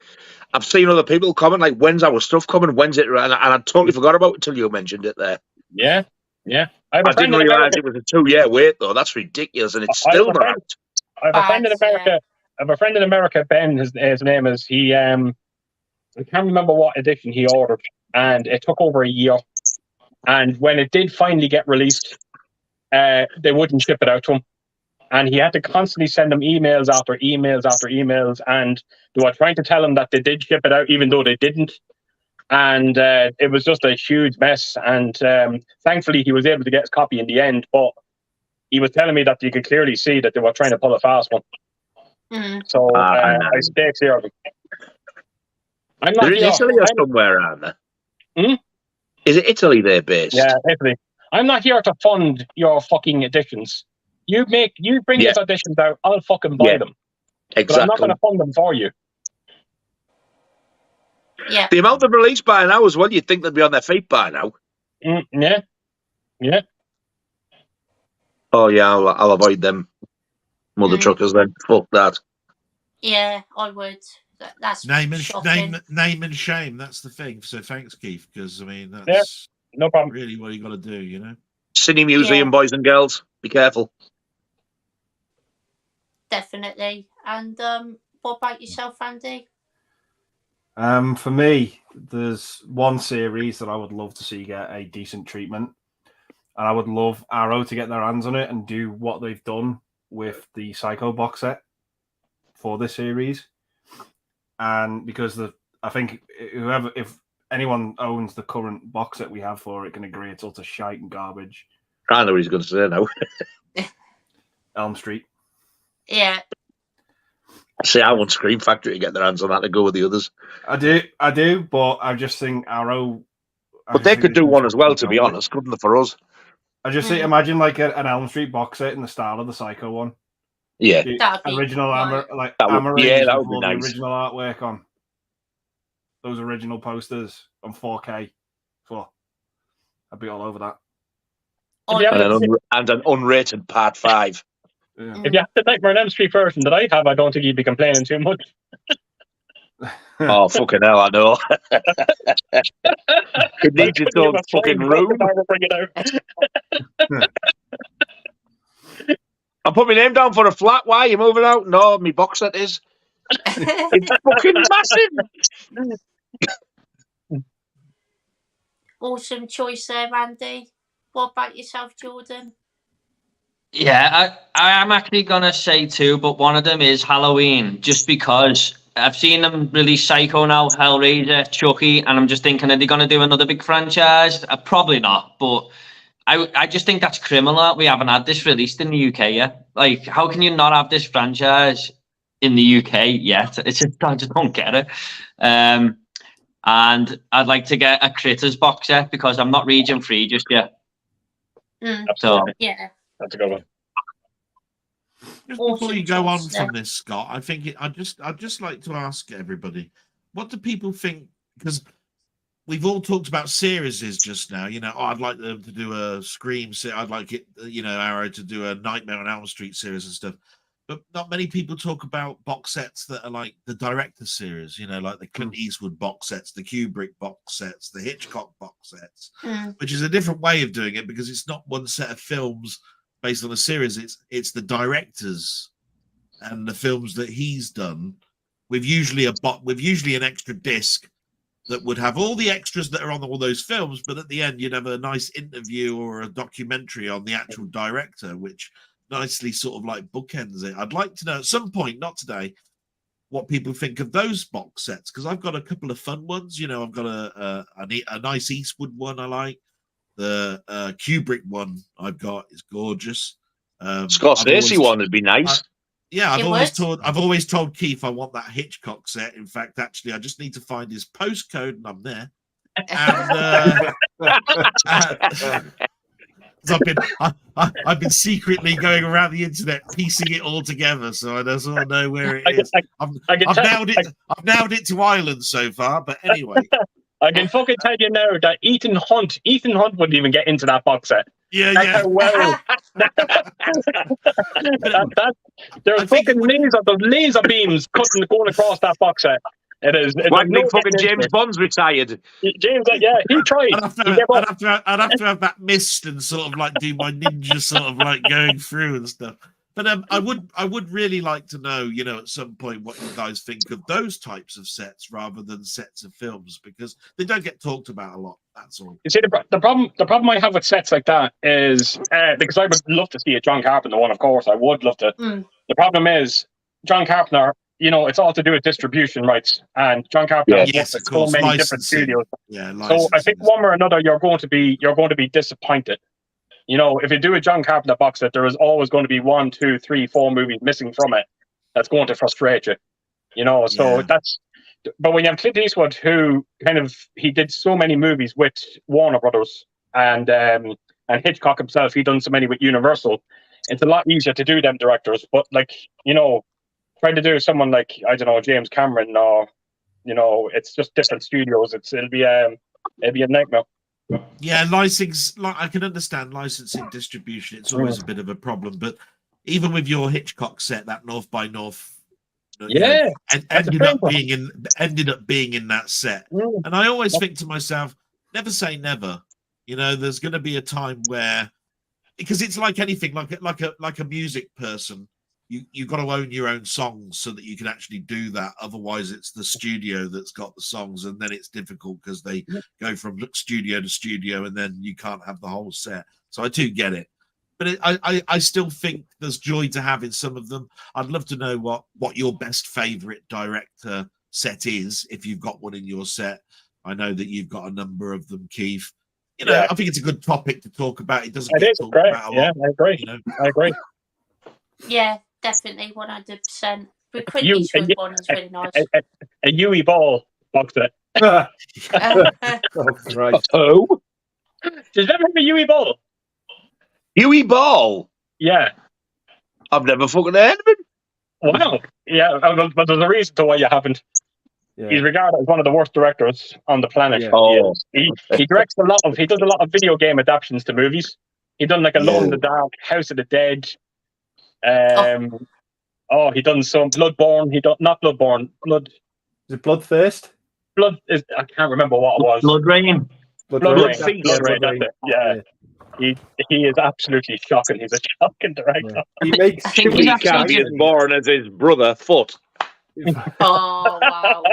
I've seen other people comment, like, when's our stuff coming? When's it? And I totally forgot about it until you mentioned it there. Yeah. I didn't realise it was a 2-year wait, though. That's ridiculous, and it's still not out. I have a friend in America. I have a friend in America, Ben. His name is. He I can't remember what edition he ordered, and it took over a year. And when it did finally get released, they wouldn't ship it out to him. And he had to constantly send them emails after emails after emails. And they were trying to tell him that they did ship it out, even though they didn't. And it was just a huge mess. And thankfully, he was able to get his copy in the end. But he was telling me that you could clearly see that they were trying to pull a fast one. So I stay clear of them. They're in Italy or somewhere, aren't they? Is it Italy they're based? Yeah, Italy. I'm not here to fund your fucking editions. You bring these editions out, I'll fucking buy them. Exactly. But I'm not going to fund them for you. Yeah. The amount they've released by now as well, you'd think they'd be on their feet by now. Yeah. Oh yeah, I'll avoid them mother truckers then. Fuck that. Yeah, I would. That's name and shame. That's the thing. So thanks, Keith, because I mean that's no problem. Really, what you got to do, you know. Cine Museum, boys and girls, be careful. Definitely. And what about yourself, Andy? For me, there's one series that I would love to see get a decent treatment, and I would love Arrow to get their hands on it and do what they've done with the Psycho box set for this series. And because I think if anyone owns the current box set we have for it, can agree it's utter shite and garbage. I know what he's going to say now. Elm Street. Yeah. See, I want Scream Factory to get their hands on that to go with the others. I do, but I just think Arrow. But they could do one as well, to be honest, couldn't they, for us? I just think, imagine like an Elm Street box set in the style of the Psycho one. Yeah. The original that would be nice. The original artwork on those original posters on 4K. I'd be all over that. And an unrated Part 5. Yeah. If you have the Nightmare on Elm Street version that I have, I don't think you'd be complaining too much. Oh, fucking hell, I know. It needs its own fucking room. Bring it out. I put my name down for a flat. Why are you moving out? No, my box set is. It's fucking massive. Awesome choice there, Andy. What about yourself, Jordan? Yeah, I am actually going to say two, but one of them is Halloween, just because I've seen them release Psycho now, Hellraiser, Chucky, and I'm just thinking, are they going to do another big franchise? Probably not, but I just think that's criminal that we haven't had this released in the UK yet. Like, how can you not have this franchise in the UK yet? I just don't get it. And I'd like to get a Critters box set because I'm not region free just yet. So yeah. That's a good one. Just before you go on from this, Scott, I think I'd just like to ask everybody, what do people think? Because we've all talked about series just now. You know, I'd like them to do a Scream series. I'd like it, Arrow to do a Nightmare on Elm Street series and stuff. But not many people talk about box sets that are like the director series, like the Clint Eastwood box sets, the Kubrick box sets, the Hitchcock box sets, which is a different way of doing it because it's not one set of films based on a series. It's the directors and the films that he's done. With usually an extra disc that would have all the extras that are on all those films, but at the end you'd have a nice interview or a documentary on the actual director, which nicely sort of like bookends it. I'd like to know at some point, not today, what people think of those box sets, because I've got a couple of fun ones. I've got a nice Eastwood one I like. The Kubrick one I've got is gorgeous. Scorsese one would be nice. I've always told Keith I want that Hitchcock set. In fact, actually, I just need to find his postcode, and I'm there. And I've been secretly going around the internet piecing it all together, so I sort of know where it is. I've nailed it to Ireland so far, but anyway. I can fucking tell you now that Ethan Hunt wouldn't even get into that box set. Yeah. Well, there's fucking laser beams going across that box set. It is. Like no fucking James Bond's retired. James, he tried. I'd have to have that mist and sort of like do my ninja sort of like going through and stuff. But I would really like to know, at some point what you guys think of those types of sets rather than sets of films, because they don't get talked about a lot. That's all. You see, the problem I have with sets like that is because I would love to see a John Carpenter one, of course. I would love to. The problem is John Carpenter. It's all to do with distribution rights, and John Carpenter has so many different studios. So I think one way or another, you're going to be disappointed. If you do a John Carpenter box set, there is always going to be 1, 2, 3, 4 movies missing from it. That's going to frustrate you. That's. But when you have Clint Eastwood, who he did so many movies with Warner Brothers and Hitchcock himself, he done so many with Universal. It's a lot easier to do them directors. But trying to do someone like, I don't know, James Cameron, or it's just different studios. It'll be a nightmare. Yeah, I can understand licensing distribution. It's always a bit of a problem. But even with your Hitchcock set, that North by North, ended up being in that set. And I always think to myself, never say never. There's going to be a time where, because it's like anything, like a music person. You've got to own your own songs so that you can actually do that. Otherwise, it's the studio that's got the songs, and then it's difficult because they go from studio to studio, and then you can't have the whole set. So I do get it. But I still think there's joy to have in some of them. I'd love to know what your best favourite director set is, if you've got one in your set. I know that you've got a number of them, Keith. I think it's a good topic to talk about. It doesn't get talked about a lot. I agree. I agree. Yeah. Definitely, 100%. But Clint Eastwood one is really nice. A Yui Ball box set. Right. Oh, Does ever have a Yui Ball? Yui Ball? Yeah. I've never fucking heard of it. Wow. Yeah, but there's a reason to why you haven't. Yeah. He's regarded as one of the worst directors on the planet. Yeah. Oh. He directs he does a lot of video game adaptations to movies. He done like Alone in the Dark, House of the Dead. He done some Bloodborne. Not Bloodborne. Is it Bloodthirst? Blood is. I can't remember what it was. Blood Rain. Blood Rain. That's it. Yeah. He is absolutely shocking. He's a shocking director. Yeah. He makes he can't be as boring as his brother Foot. Oh wow.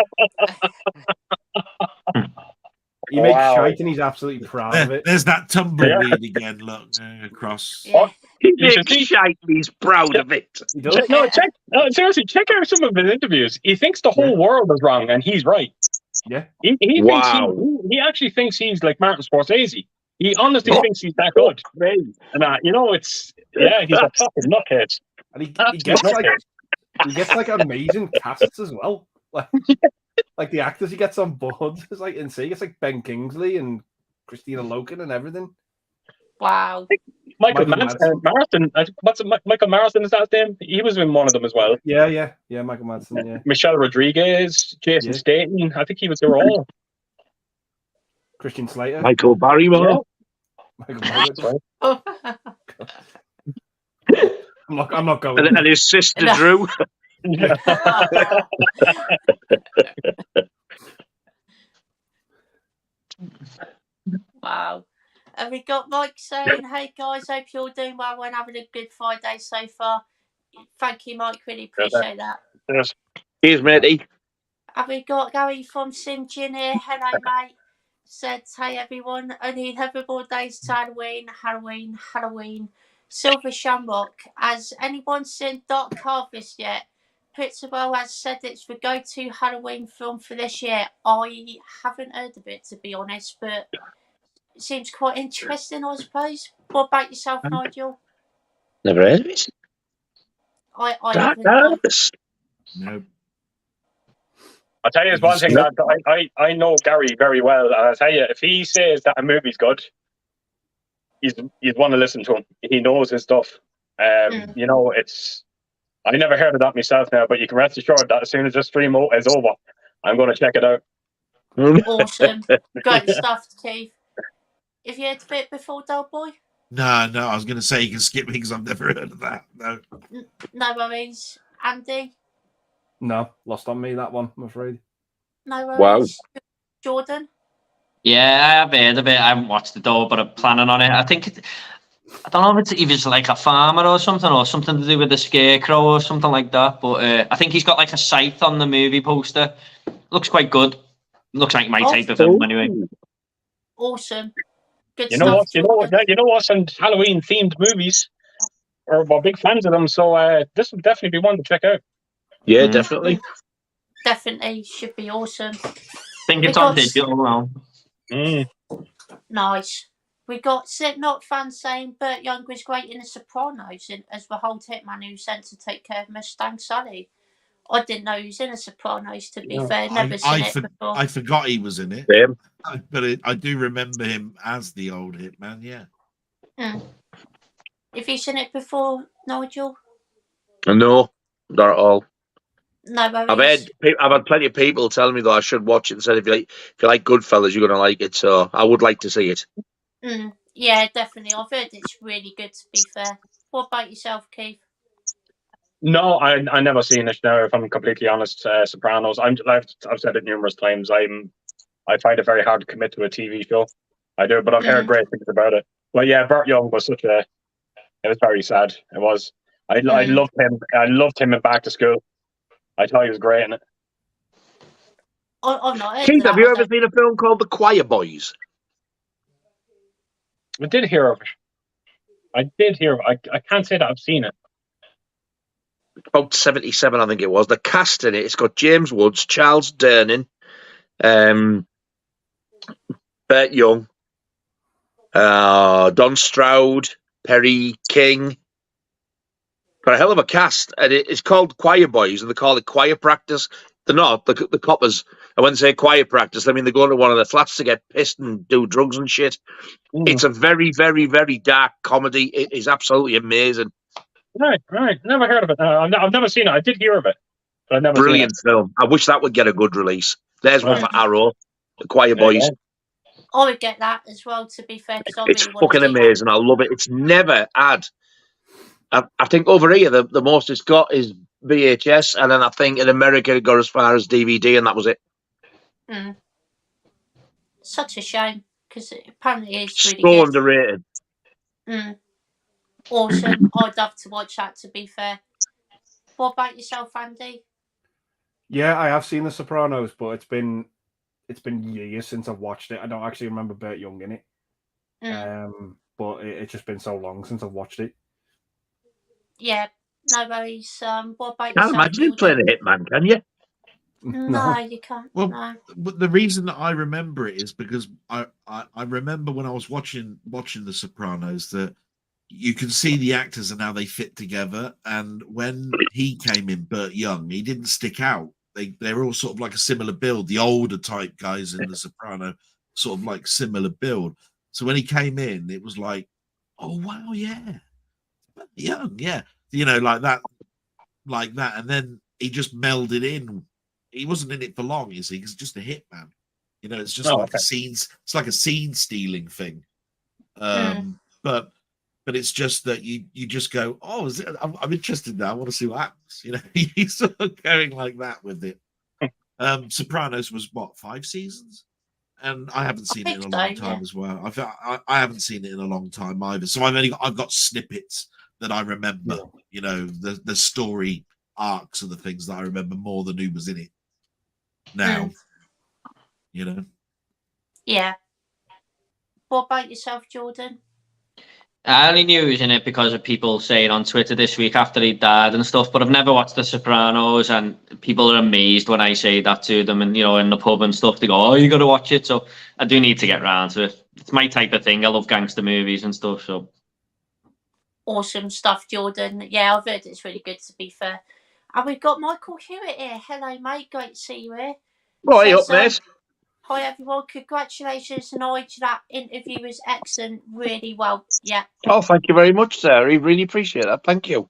He makes shite and he's absolutely proud of it. There's that tumbleweed again, look, across. Yeah. He makes shite and he's proud of it. He does. Seriously, check out some of his interviews. He thinks the whole world is wrong and he's right. Yeah. He actually thinks he's like Martin Scorsese. He honestly thinks he's that good. And he's a fucking nutcase. And he gets like amazing casts as well. Like the actors he gets on board is like insane. It's like Ben Kingsley and Christina Loken and everything. Wow. Michael Marston. Michael Marston, is that his name? He was in one of them as well. Yeah. Michael Marston. Yeah. Michelle Rodriguez, Jason Statham. I think he was there all. Christian Slater. Michael Barrymore. Michael Barrymore. Oh, I'm not going. And his sister No. Drew. wow. And we got Mike saying, "Hey guys, hope you're all doing well and having a good Friday so far." Thank you, Mike. Really appreciate that. Yes. Here's matey. And we got Gary from Sim Jin here. Hello, mate. Said, "Hey everyone, only 11 more days to Halloween, Halloween, Halloween." Silver Shamrock. Has anyone seen Dark Harvest yet? Pittsburgh has said it's the go-to Halloween film for this year. I haven't heard of it, to be honest, but it seems quite interesting, I suppose. What about yourself, Nigel? Never heard of it. I Dark haven't. Harvest. No. I'll tell you one thing that I know Gary very well, and I'll tell you, if he says that a movie's good, you'd want to listen to him. He knows his stuff. You know, I never heard of that myself now, but you can rest assured that as soon as the stream is over, I'm going to check it out. Awesome. Great stuff, Keith. Have you heard of it before, Delboy? No, I was going to say you can skip me because I've never heard of that. No. No worries. Andy? No, lost on me that one, I'm afraid. No worries. Wow. Jordan? Yeah, I've heard of it. I haven't watched it though, but I'm planning on it. I don't know if it's like a farmer or something to do with the scarecrow or something like that. But I think he's got like a scythe on the movie poster. Looks quite good. Looks like my type of film anyway. Awesome. Good You know stuff. what? You know what's in Halloween themed movies? We're big fans of them, so this would definitely be one to check out. Yeah, definitely. Definitely should be awesome. I think it's on digital now. Nice. We got Slipknot fans saying Burt Young was great in The Sopranos as the whole hitman who was sent to take care of Mustang Sally. I didn't know he was in The Sopranos, to be fair. Never seen it before. I forgot he was in it. Same. But I do remember him as the old hitman, yeah. Have you seen it before, Nigel? No, not at all. No worries. I've had plenty of people telling me that I should watch it and said if you like Goodfellas, you're going to like it. So I would like to see it. Yeah, definitely. I've heard it's really good, to be fair. What about yourself, Keith? No, I never seen it now. If I'm completely honest, Sopranos. I've said it numerous times. I find it very hard to commit to a TV show. I do, but I've heard great things about it. But yeah, Burt Young was it was very sad. It was. I loved him. I loved him in Back to School. I thought he was great in it. I've not heard Keith, of that. have you ever seen a film called The Choir Boys? I did hear of it. I can't say that I've seen it. About 77, I think it was. The cast in it, it's got James Woods, Charles Durning, Burt Young, Don Stroud, Perry King. Got a hell of a cast, and it's called Choir Boys, and they call it choir practice. They're not, the coppers. And when they say choir practice, I mean they go into one of the flats to get pissed and do drugs and shit. It's a very, very, very dark comedy. It is absolutely amazing. Right. Never heard of it. I've never seen it. I did hear of it, but I've never Brilliant seen it. film. I wish that would get a good release. There's one for Arrow, The Choir Boys. Yeah. I would get that as well, to be fair. It's fucking amazing. I love it. It's never had. I think over here the most it's got is VHS, and then I think in America it got as far as DVD, and that was it. Such a shame, because it apparently is really So good. underrated. Awesome. I'd love to watch that, to be fair. What about yourself, Andy? Yeah, I have seen The Sopranos, but it's been years since I've watched it. I don't actually remember Burt Young in it. But it's just been so long since I've watched it. Yeah, no worries. What about Can't yourself? imagine him playing a hitman, can you? No, you can't. Well, no. But the reason that I remember it is because I remember when I was watching The Sopranos that you can see the actors and how they fit together. And when he came in, Burt Young, he didn't stick out. They're all sort of like a similar build. The older type guys in The Soprano, sort of like similar build. So when he came in, it was like, oh wow, yeah, Burt Young, yeah, you know, like that. And then he just melded in. He wasn't in it for long, you see, because just a hitman. You know, it's just a scenes. It's like a scene stealing thing. But it's just that you just go, oh, I'm interested now. I want to see what happens. You know, you sort of going like that with it. Sopranos was what, 5 seasons? And I haven't seen it in a long time as well. I haven't seen it in a long time either. So I've got snippets that I remember. You know, the story arcs of the things that I remember more than who was in it now. You know. Yeah. What about yourself, Jordan? I only knew he was in it because of people saying on Twitter this week after he died and stuff, but I've never watched The Sopranos, and people are amazed when I say that to them, and, you know, in the pub and stuff, they go, oh, you got to watch it. So I do need to get round to it. It's my type of thing. I love gangster movies and stuff. So awesome stuff, Jordan. Yeah, I've heard it's really good, to be fair. And we've got Michael Hewitt here. Hello, mate. Great to see you here. Right up, mate. Hi, everyone. Congratulations, Nigel. That interview was excellent. Really well. Yeah. Oh, thank you very much, sir. I really appreciate that. Thank you.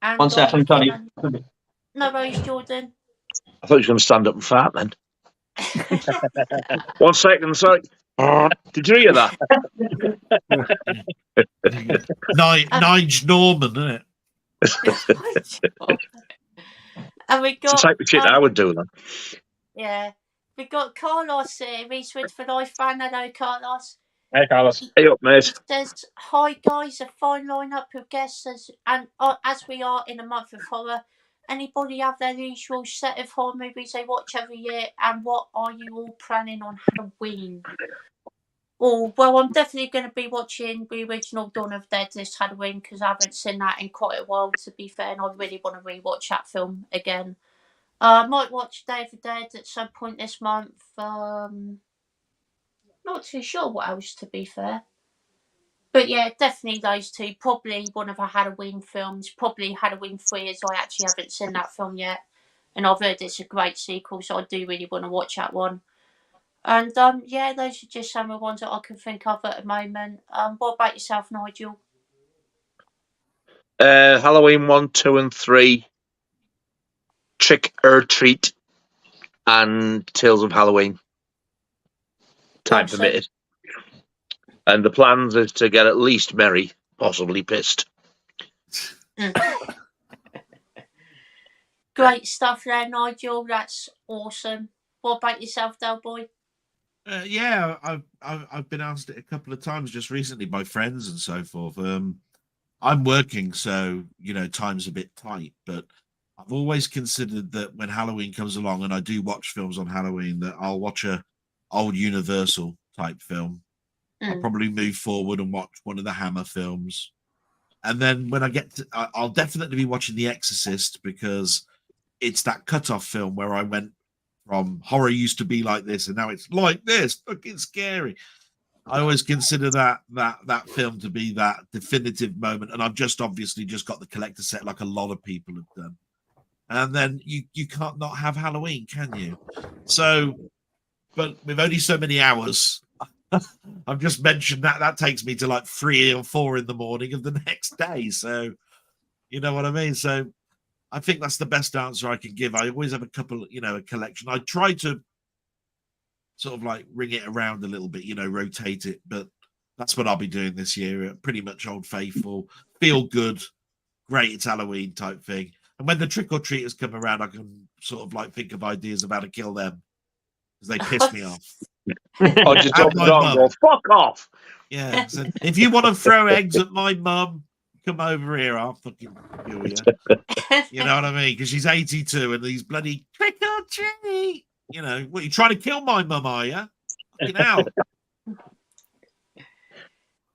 And 1 second, Tony. No worries, Jordan. I thought you were going to stand up and fart then. 1 second, sorry. Did you hear that? Nigel Norman, isn't it? And we got it's the type of shit I would do then. Yeah. We got Carlos here, Eastwood for Life fan. Hello, Carlos. Hey, Carlos. Hey up, mate. He says, hi, guys. A fine lineup of guests, as we are in a month of horror. Anybody have their usual set of horror movies they watch every year? And what are you all planning on Halloween? Oh, well, I'm definitely going to be watching the original Dawn of the Dead this Halloween, because I haven't seen that in quite a while, to be fair, and I really want to rewatch that film again. I might watch Day of the Dead at some point this month. Not too sure what else, to be fair. But yeah, definitely those two. Probably one of the Halloween films. Probably Halloween 3, as I actually haven't seen that film yet. And I've heard it's a great sequel, so I do really want to watch that one. And yeah, those are just some of the ones that I can think of at the moment. What about yourself, Nigel? Halloween 1, 2, and 3. Trick or Treat. And Tales of Halloween. Time permitted. And the plans is to get at least merry, possibly pissed. Great stuff there, Nigel. That's awesome. What about yourself, Delboy? Yeah, I've been asked it a couple of times just recently by friends and so forth. I'm working, so you know time's a bit tight, but I've always considered that when Halloween comes along, and I do watch films on Halloween, that I'll watch a old Universal type film. I'll probably move forward and watch one of the Hammer films, and then when I get to, I'll definitely be watching The Exorcist, because it's that cutoff film where I went from horror used to be like this and now it's like this, fucking scary. I always consider that film to be that definitive moment, and I've just obviously just got the collector set like a lot of people have done. And then you can't not have Halloween, can you? So, but with only so many hours, I've just mentioned that takes me to like 3 or 4 in the morning of the next day. So, you know what I mean? So I think that's the best answer I can give. I always have a couple, you know, a collection. I try to sort of like ring it around a little bit, you know, rotate it. But that's what I'll be doing this year. Pretty much Old Faithful, feel good, great, it's Halloween type thing. And when the trick or treaters come around, I can sort of like think of ideas of how to kill them, because they piss me off. Or just open the door and go, fuck off. Yeah. So if you want to throw eggs at my mum, come over here, I'll fucking kill you. You know what I mean? Because she's 82 and these bloody trick or treat. You know, what, you trying to kill my mum, are you? Fucking hell.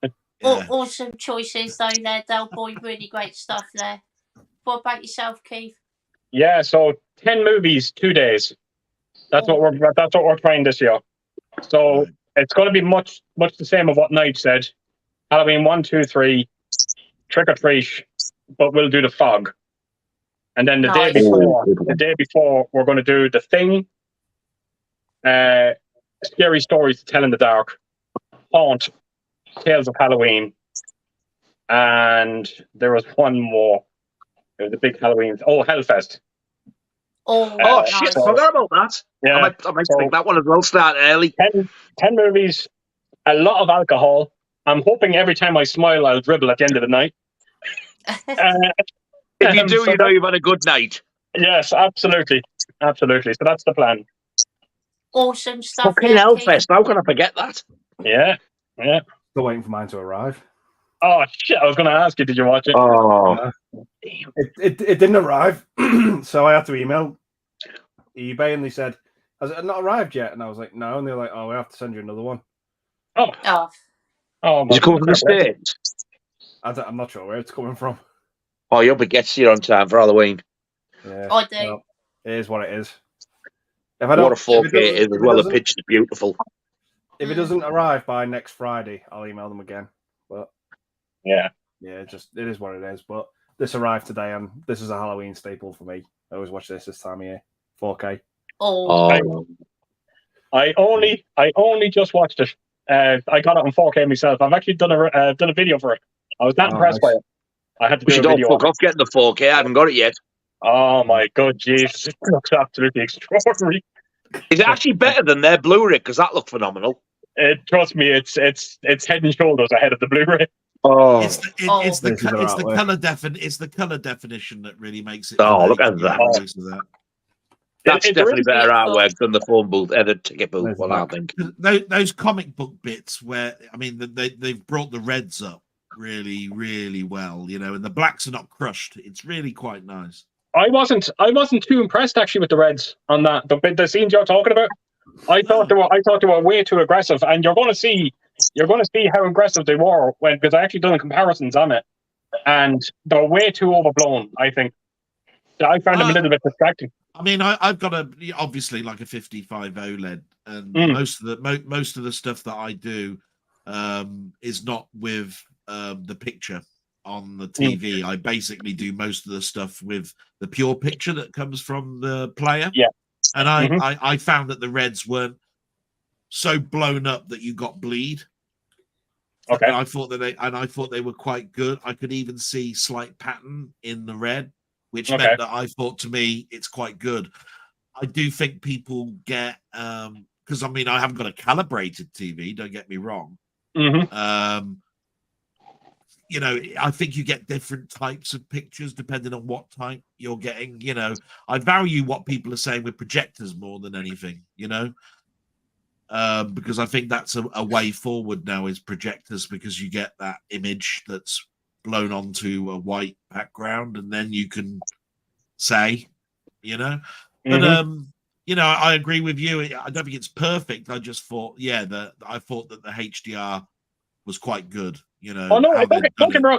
Yeah. Awesome choices, though, there, Delboy. Really great stuff there. What about yourself, Keith? Yeah, so 10 movies, 2 days. That's what we're trying this year. So it's going to be much the same of what Nigel said. Halloween 1, 2, 3, trick or treat, but we'll do the fog. And then the day before, we're going to do The Thing, Scary Stories to Tell in the Dark, Haunt, Tales of Halloween, and there was one more. It was a big Halloween. Oh, Hellfest. Oh, Oh, nice. shit, I forgot about that. Yeah. I might take that one as well, start early. 10 movies, a lot of alcohol. I'm hoping every time I smile, I'll dribble at the end of the night. If you do, so you know you've had a good night. Yes, absolutely. Absolutely. So that's the plan. Awesome stuff. Fucking there, Keith. Hellfest, how can I forget that? Yeah. Yeah. Still waiting for mine to arrive. Oh, shit. I was going to ask you, did you watch it? Oh. It didn't arrive, so I had to email eBay, and they said, "Has it not arrived yet?" And I was like, "No," and they're like, "Oh, we have to send you another one." Oh. Is it coming from the States? I'm not sure where it's coming from. Oh, you hope it gets here on time for Halloween. Yeah, I do. well, it is what it is. If What a 4K it is as well. The picture's beautiful. If it doesn't arrive by next Friday, I'll email them again. But yeah, it is what it is. But this arrived today, and this is a Halloween staple for me. I always watch this time of year. 4K. Oh. I only just watched it. I got it on 4K myself. I've actually done a video for it. I was that impressed by it. I had to do a video. Fuck off getting the 4K. I haven't got it yet. Oh my god, Jesus! It looks absolutely extraordinary. Is it actually better than their Blu-ray? Because that looked phenomenal. Trust me, it's head and shoulders ahead of the Blu-ray. Oh, it's the color definition that really makes it. Oh, look at that. That's definitely better artwork than the phone booth, the ticket booth one, I think. Those comic book bits where, I mean, they've brought the reds up really, really well, you know, and the blacks are not crushed. It's really quite nice. I wasn't too impressed actually with the reds on that. The scenes you're talking about, I thought they were way too aggressive, and you're going to see how aggressive they were because I actually done comparisons on it, and they're way too overblown. I think I found them a little bit distracting. I mean, I've got obviously like a 55 OLED, and most of the stuff that I do is not with the picture on the TV. I basically do most of the stuff with the pure picture that comes from the player. Yeah, and I found that the reds weren't so blown up that you got bleed. Okay, and I thought they were quite good. I could even see slight pattern in the red, which meant that I thought, to me, it's quite good. I do think people get because I mean I haven't got a calibrated TV. Don't get me wrong. You know, I think you get different types of pictures depending on what type you're getting. You know, I value what people are saying with projectors more than anything. You know, because I think that's a way forward now is projectors, because you get that image that's blown onto a white background, and then you can say, you know, but you know, I agree with you. I don't think it's perfect. I just thought, I thought that the HDR was quite good. You know, don't get me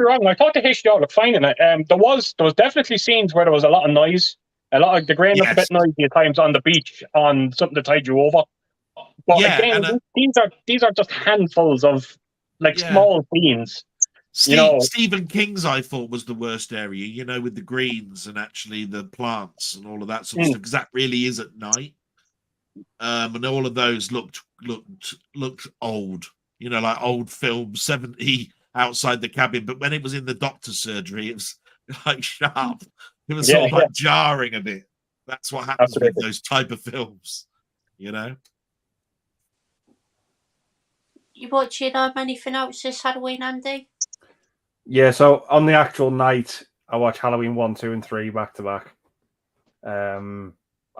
wrong. I thought the HDR looked fine in it. There was definitely scenes where there was a lot of noise, a lot of the grain looked a bit noisy at times on the beach on something to tide you over. But again, these are just handfuls of small scenes. Stephen King's, I thought, was the worst area, you know, with the greens and actually the plants and all of that sort of stuff, because that really is at night. And all of those looked old, you know, like old film 70 outside the cabin. But when it was in the doctor's surgery, it was like sharp. It was sort of like jarring a bit. That's what happens with those type of films, you know. You watching anything else this Halloween, Andy? Yeah, so on the actual night, I watch Halloween 1, 2, and 3 back to back. I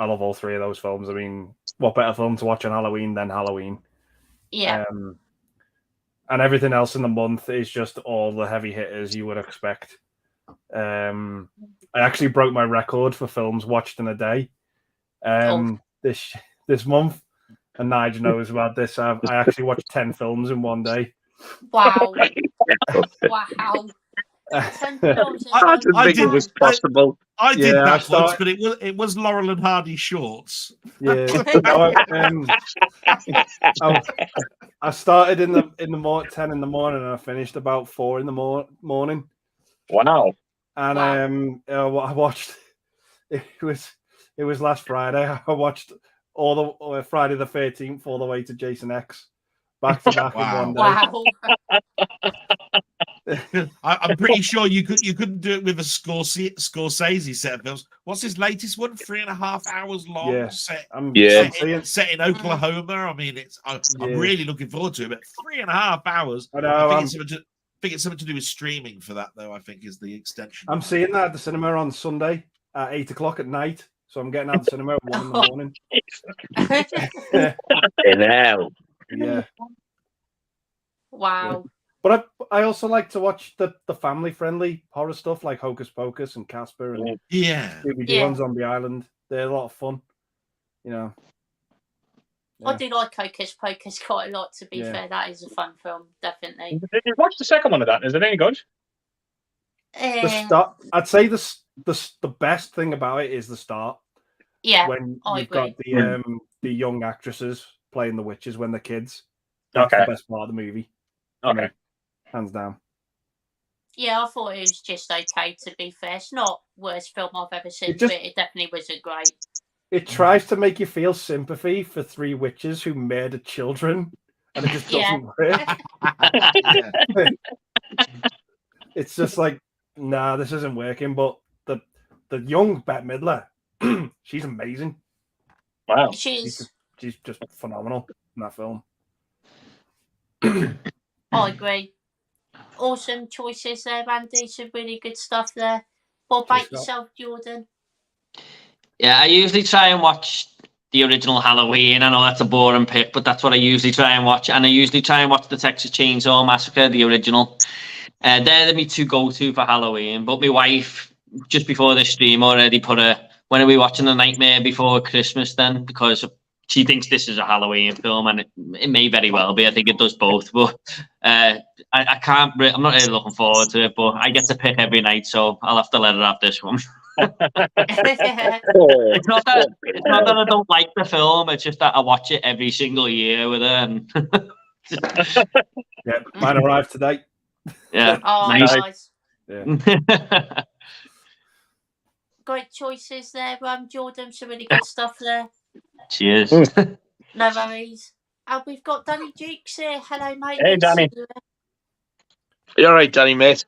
love all three of those films. I mean, what better film to watch on Halloween than Halloween? Yeah. And everything else in the month is just all the heavy hitters you would expect. I actually broke my record for films watched in a day this month. And Nigel knows about this. I actually watched 10 films in one day. Wow. Wow. 10 films I didn't think it was possible. I did that once, but it was Laurel and Hardy shorts. Yeah. I started in the 10 in the morning, and I finished about 4 in the morning. Wow. And I watched. It was last Friday. I watched all the Friday the 13th all the way to Jason X, back to back in one day. Wow. I'm pretty sure you couldn't do it with a Scorsese set of films. What's his latest one? 3.5 hours long. Yeah. Set in Oklahoma. I mean, I'm really looking forward to it. But 3.5 hours. I know. I think it's something to do with streaming for that, though. I think is the extension. I'm seeing that at the cinema on Sunday at 8:00 at night. So I'm getting out of the cinema at 1 in the morning. Yeah. Wow. But I also like to watch the family-friendly horror stuff like Hocus Pocus and Casper and Scooby-Doo on Zombie Island. They're a lot of fun, you know. Yeah. I do like Hocus Pocus quite a lot, to be fair. That is a fun film, definitely. Did you watch the second one of that? Is it any good? The start, I'd say the best thing about it is the start. Yeah, when you've got the young actresses playing the witches when they're kids. That's the best part of the movie. Okay. Hands down. Yeah, I thought it was just okay, to be fair. It's not worst film I've ever seen, but it definitely wasn't great. It tries to make you feel sympathy for three witches who murdered children, and it just doesn't work. It's just like, nah, this isn't working. But the young Bette Midler, she's amazing. Wow. She's just phenomenal in that film. I agree. Awesome choices there, Andy. Some really good stuff there. What about yourself, Jordan? Yeah, I usually try and watch the original Halloween. I know that's a boring pick, but that's what I usually try and watch. And I usually try and watch the Texas Chainsaw Massacre, the original. They're the two go-to for Halloween. But my wife, just before this stream, already put when are we watching The Nightmare Before Christmas then? Because she thinks this is a Halloween film, and it may very well be. I think it does both. But I can't. I'm not really looking forward to it, but I get to pick every night, so I'll have to let her have this one. It's not that I don't like the film. It's just that I watch it every single year with her. And yeah, mine arrived today. Yeah. Oh, nice. Yeah. Great choices there, Jordan. Some really good stuff there. Cheers. No worries. And we've got Danny Dukes here. Hello, mate. Hey, Danny. You all right, Danny, mate?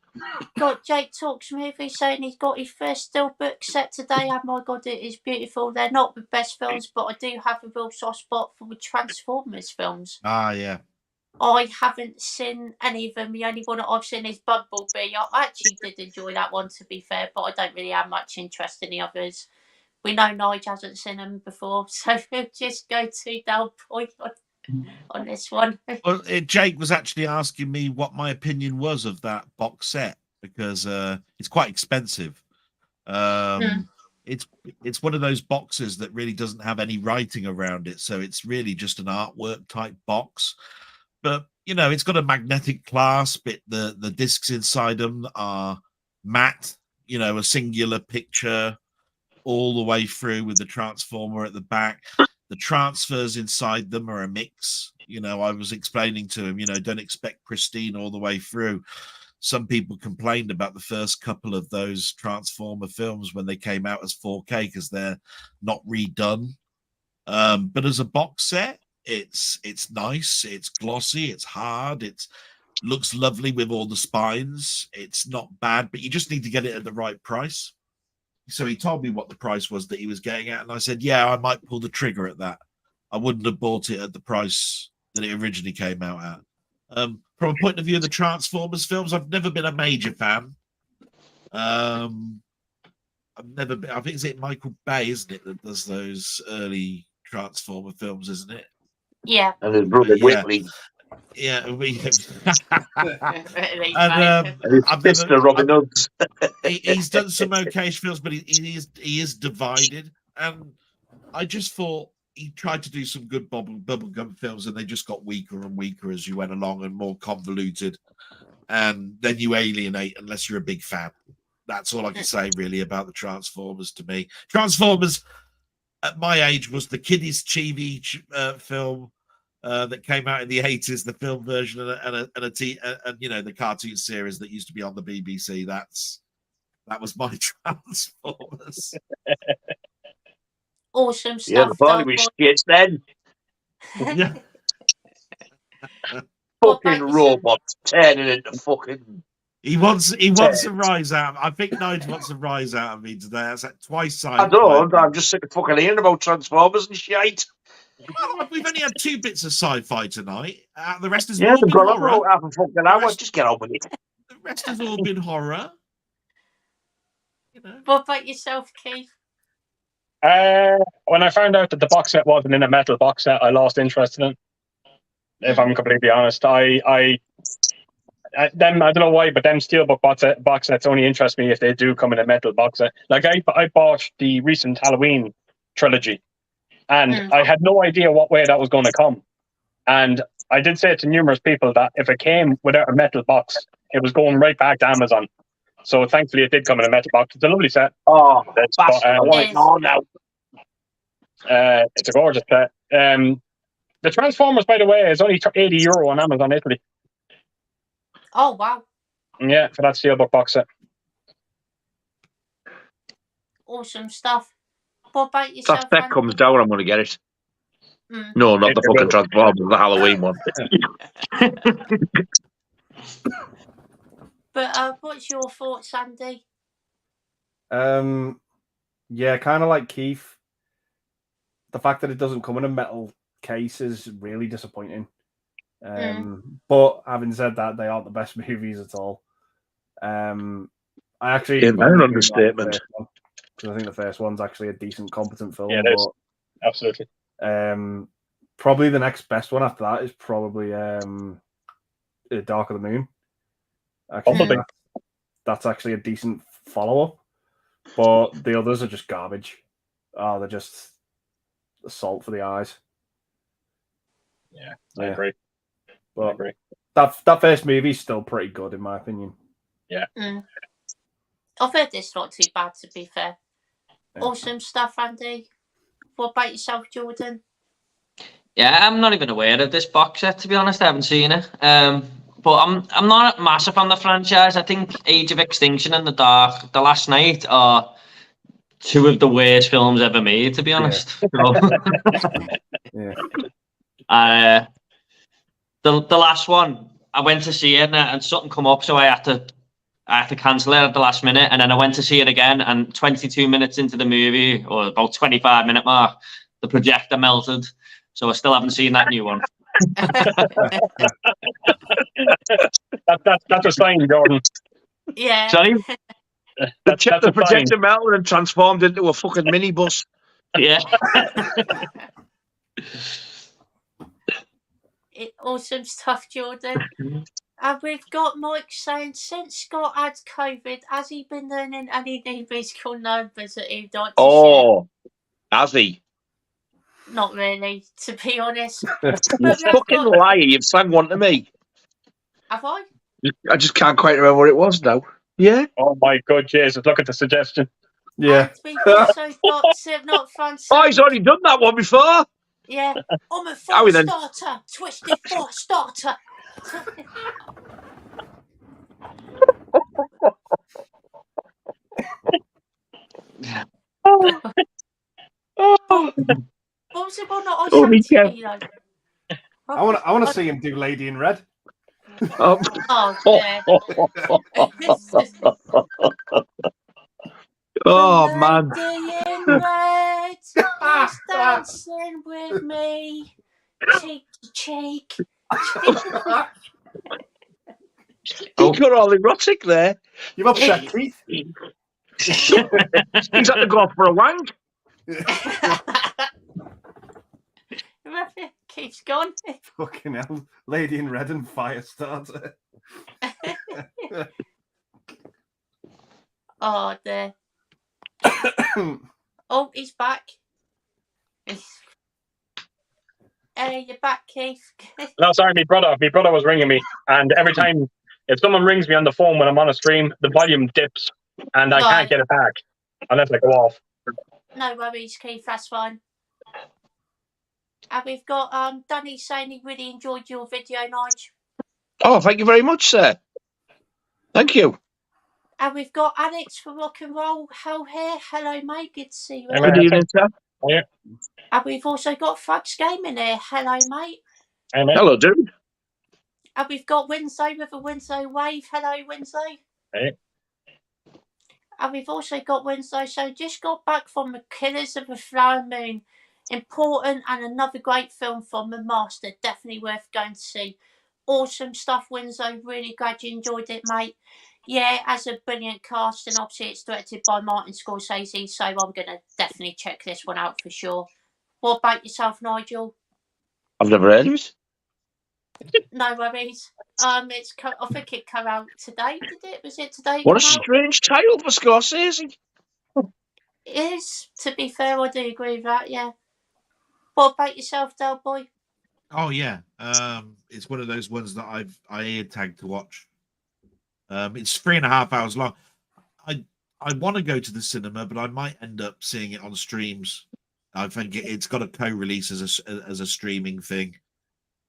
Got Jake Talks Movies saying he's got his first still book set today. Oh my God, it is beautiful. They're not the best films, but I do have a real soft spot for the Transformers films. Ah, yeah. I haven't seen any of them. The only one that I've seen is Bumblebee. I actually did enjoy that one, to be fair, but I don't really have much interest in the others. We know Nigel hasn't seen them before, so we'll just go to Delboy on this one. Well, Jake was actually asking me what my opinion was of that box set, because it's quite expensive. It's one of those boxes that really doesn't have any writing around it, so it's really just an artwork type box. But you know, it's got a magnetic clasp. The discs inside them are matte. You know, a singular picture all the way through with the transformer at the back. The transfers inside them are a mix. You know, I was explaining to him, you know, don't expect pristine all the way through. Some people complained about the first couple of those Transformer films when they came out as 4K because they're not redone. But as a box set, it's nice, it's glossy, it's hard, it looks lovely with all the spines. It's not bad, but you just need to get it at the right price. So he told me what the price was that he was getting at, and I said, yeah, I might pull the trigger at that. I wouldn't have bought it at the price that it originally came out at. From a point of view of the Transformers films, I've never been a major fan. I've never been. I think it's Michael Bay, isn't it, that does those early Transformer films, isn't it? Yeah. And his brother Whitley. Yeah, and Mr. Robin Hoods. He's done some okay films, but he is divided. And I just thought he tried to do some good bubblegum films, and they just got weaker and weaker as you went along and more convoluted. And then you alienate unless you're a big fan. That's all I can say really about the Transformers to me. Transformers at my age was the kiddies TV film that came out in the 80s, the film version, and you know, the cartoon series that used to be on the BBC. That was my Transformers. Awesome stuff. Yeah, the party was shit then. Yeah. Fucking robots turning into fucking He wants a rise out. I think Nigel wants a rise out of me today. That's twice. I don't. I'm just sick of fucking hearing about Transformers and shit. We've only had 2 bits of sci-fi tonight. The rest has Yeah, all they've been got up horror. about half a fucking hour. Just get on with it. The rest has all been horror. You know. What about yourself, Keith? When I found out that the box set wasn't in a metal box set, I lost interest in it. If I'm completely honest, I don't know why, but them steelbook box sets only interest me if they do come in a metal box set. Like I bought the recent Halloween trilogy, and I had no idea what way that was going to come. And I did say to numerous people that if it came without a metal box, it was going right back to Amazon. So thankfully, it did come in a metal box. It's a lovely set. Oh, I want it now. It's a gorgeous set. The Transformers, by the way, is only €80 on Amazon Italy. Oh, wow. Yeah, for that steelbook box set. Awesome stuff. What about yourself? If that comes down, I'm going to get it. Mm. No, not the fucking Transformers, the Halloween one. But what's your thoughts, Andy? Yeah, kind of like Keith. The fact that it doesn't come in a metal case is really disappointing. But having said that, they aren't the best movies at all. I actually an understatement. Because I think the first one's actually a decent, competent film. Yeah, it is. Absolutely. Probably the next best one after that is probably Dark of the Moon. Actually, that's actually a decent follow-up. But the others are just garbage. Oh, they're just salt for the eyes. Yeah, I agree. But I agree. That first movie's still pretty good, in my opinion. Yeah. I've heard it's not too bad, to be fair. Yeah. Awesome stuff, Andy. What about yourself, Jordan? Yeah, I'm not even aware of this box set, to be honest. I haven't seen it. But I'm not massive on the franchise. I think Age of Extinction and The Last Night are 2 of the worst films ever made, to be honest. Yeah. The last one, I went to see it and something come up, so I had to cancel it at the last minute, and then I went to see it again, and 22 minutes into the movie, or about 25-minute mark, the projector melted, so I still haven't seen that new one. That's a sign, Jordan. Yeah. Sorry? The projector melted and transformed into a fucking minibus. Yeah. Awesome stuff, Jordan. And we've got Mike saying, since Scott had COVID, has he been learning any new musical numbers that he'd like to share? Has he? Not really, to be honest. You fucking liar, you've sang one to me. Have I? I just can't quite remember what it was now. Yeah? Oh my God, Jesus, look at the suggestion. Yeah. And we've also got Not Fun. Oh, he's already done that one before. Yeah. I'm a How four then? starter. Twisted four starter. What was it one that I sang to you, though? I want to see him do Lady in Red. Oh, yeah. Oh, man. Lady in red is dancing with me, cheek to cheek. He got all erotic there. You've upset Keith. He's had to go off for a wank. Keith's gone. Fucking hell. Lady in Red and Firestarter. Oh, there. Oh, he's back. Hey, you're back, Keith. No, sorry, my brother was ringing me, and every time if someone rings me on the phone when I'm on a stream, the volume dips, and I can't get it back unless I go off. No worries, Keith. That's fine. And we've got Danny saying he really enjoyed your video, Nigel. Oh, thank you very much, sir. Thank you. And we've got Alex for Rock and Roll Hell here. Hello, mate. Good to see you. Good evening, sir. Yeah. And we've also got Thugs Gaming here. Hello, mate. Hey, mate. Hello, dude. And we've got Winslow with a Winslow wave. Hello, Winslow. Hey. And we've also got Winslow. So just got back from The Killers of the Flower Moon. Important and another great film from the master. Definitely worth going to see. Awesome stuff, Winslow. Really glad you enjoyed it, mate. Yeah, as a brilliant cast, and obviously it's directed by Martin Scorsese, so I'm going to definitely check this one out for sure. What about yourself, Nigel? I've never heard of it. No worries. I think it came out today, did it? Was it today? What a strange title for Scorsese. It is, to be fair, I do agree with that, yeah. What about yourself, Delboy? Oh yeah, it's one of those ones that I ear tagged to watch. It's 3.5 hours long. I want to go to the cinema, but I might end up seeing it on streams. I think it's got a co-release as a streaming thing,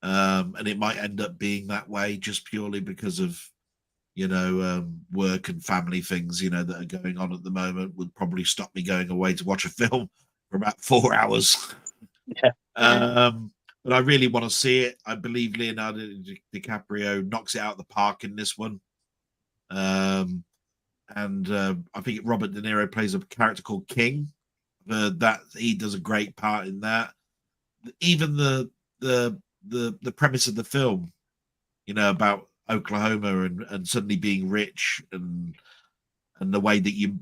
and it might end up being that way just purely because of work and family things that are going on at the moment. Would probably stop me going away to watch a film for about 4 hours. Yeah. But I really want to see it. I believe Leonardo DiCaprio knocks it out of the park in this one. And I think Robert De Niro plays a character called King. That he does a great part in that. Even the premise of the film, about Oklahoma and suddenly being rich and the way that you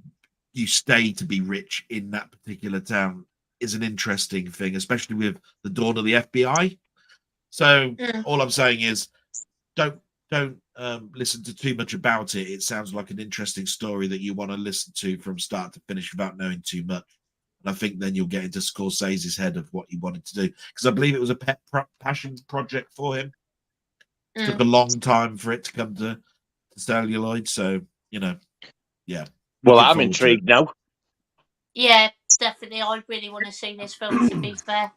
stay to be rich in that particular town is an interesting thing, especially with the dawn of the FBI. So all I'm saying is don't listen to too much about it. It sounds like an interesting story that you want to listen to from start to finish without knowing too much. And I think then you'll get into Scorsese's head of what he wanted to do, because I believe it was a pet passion project for him. It took a long time for it to come to celluloid. So, yeah. Well, I'm intrigued now. Yeah, definitely. I really want to see this film, to be fair.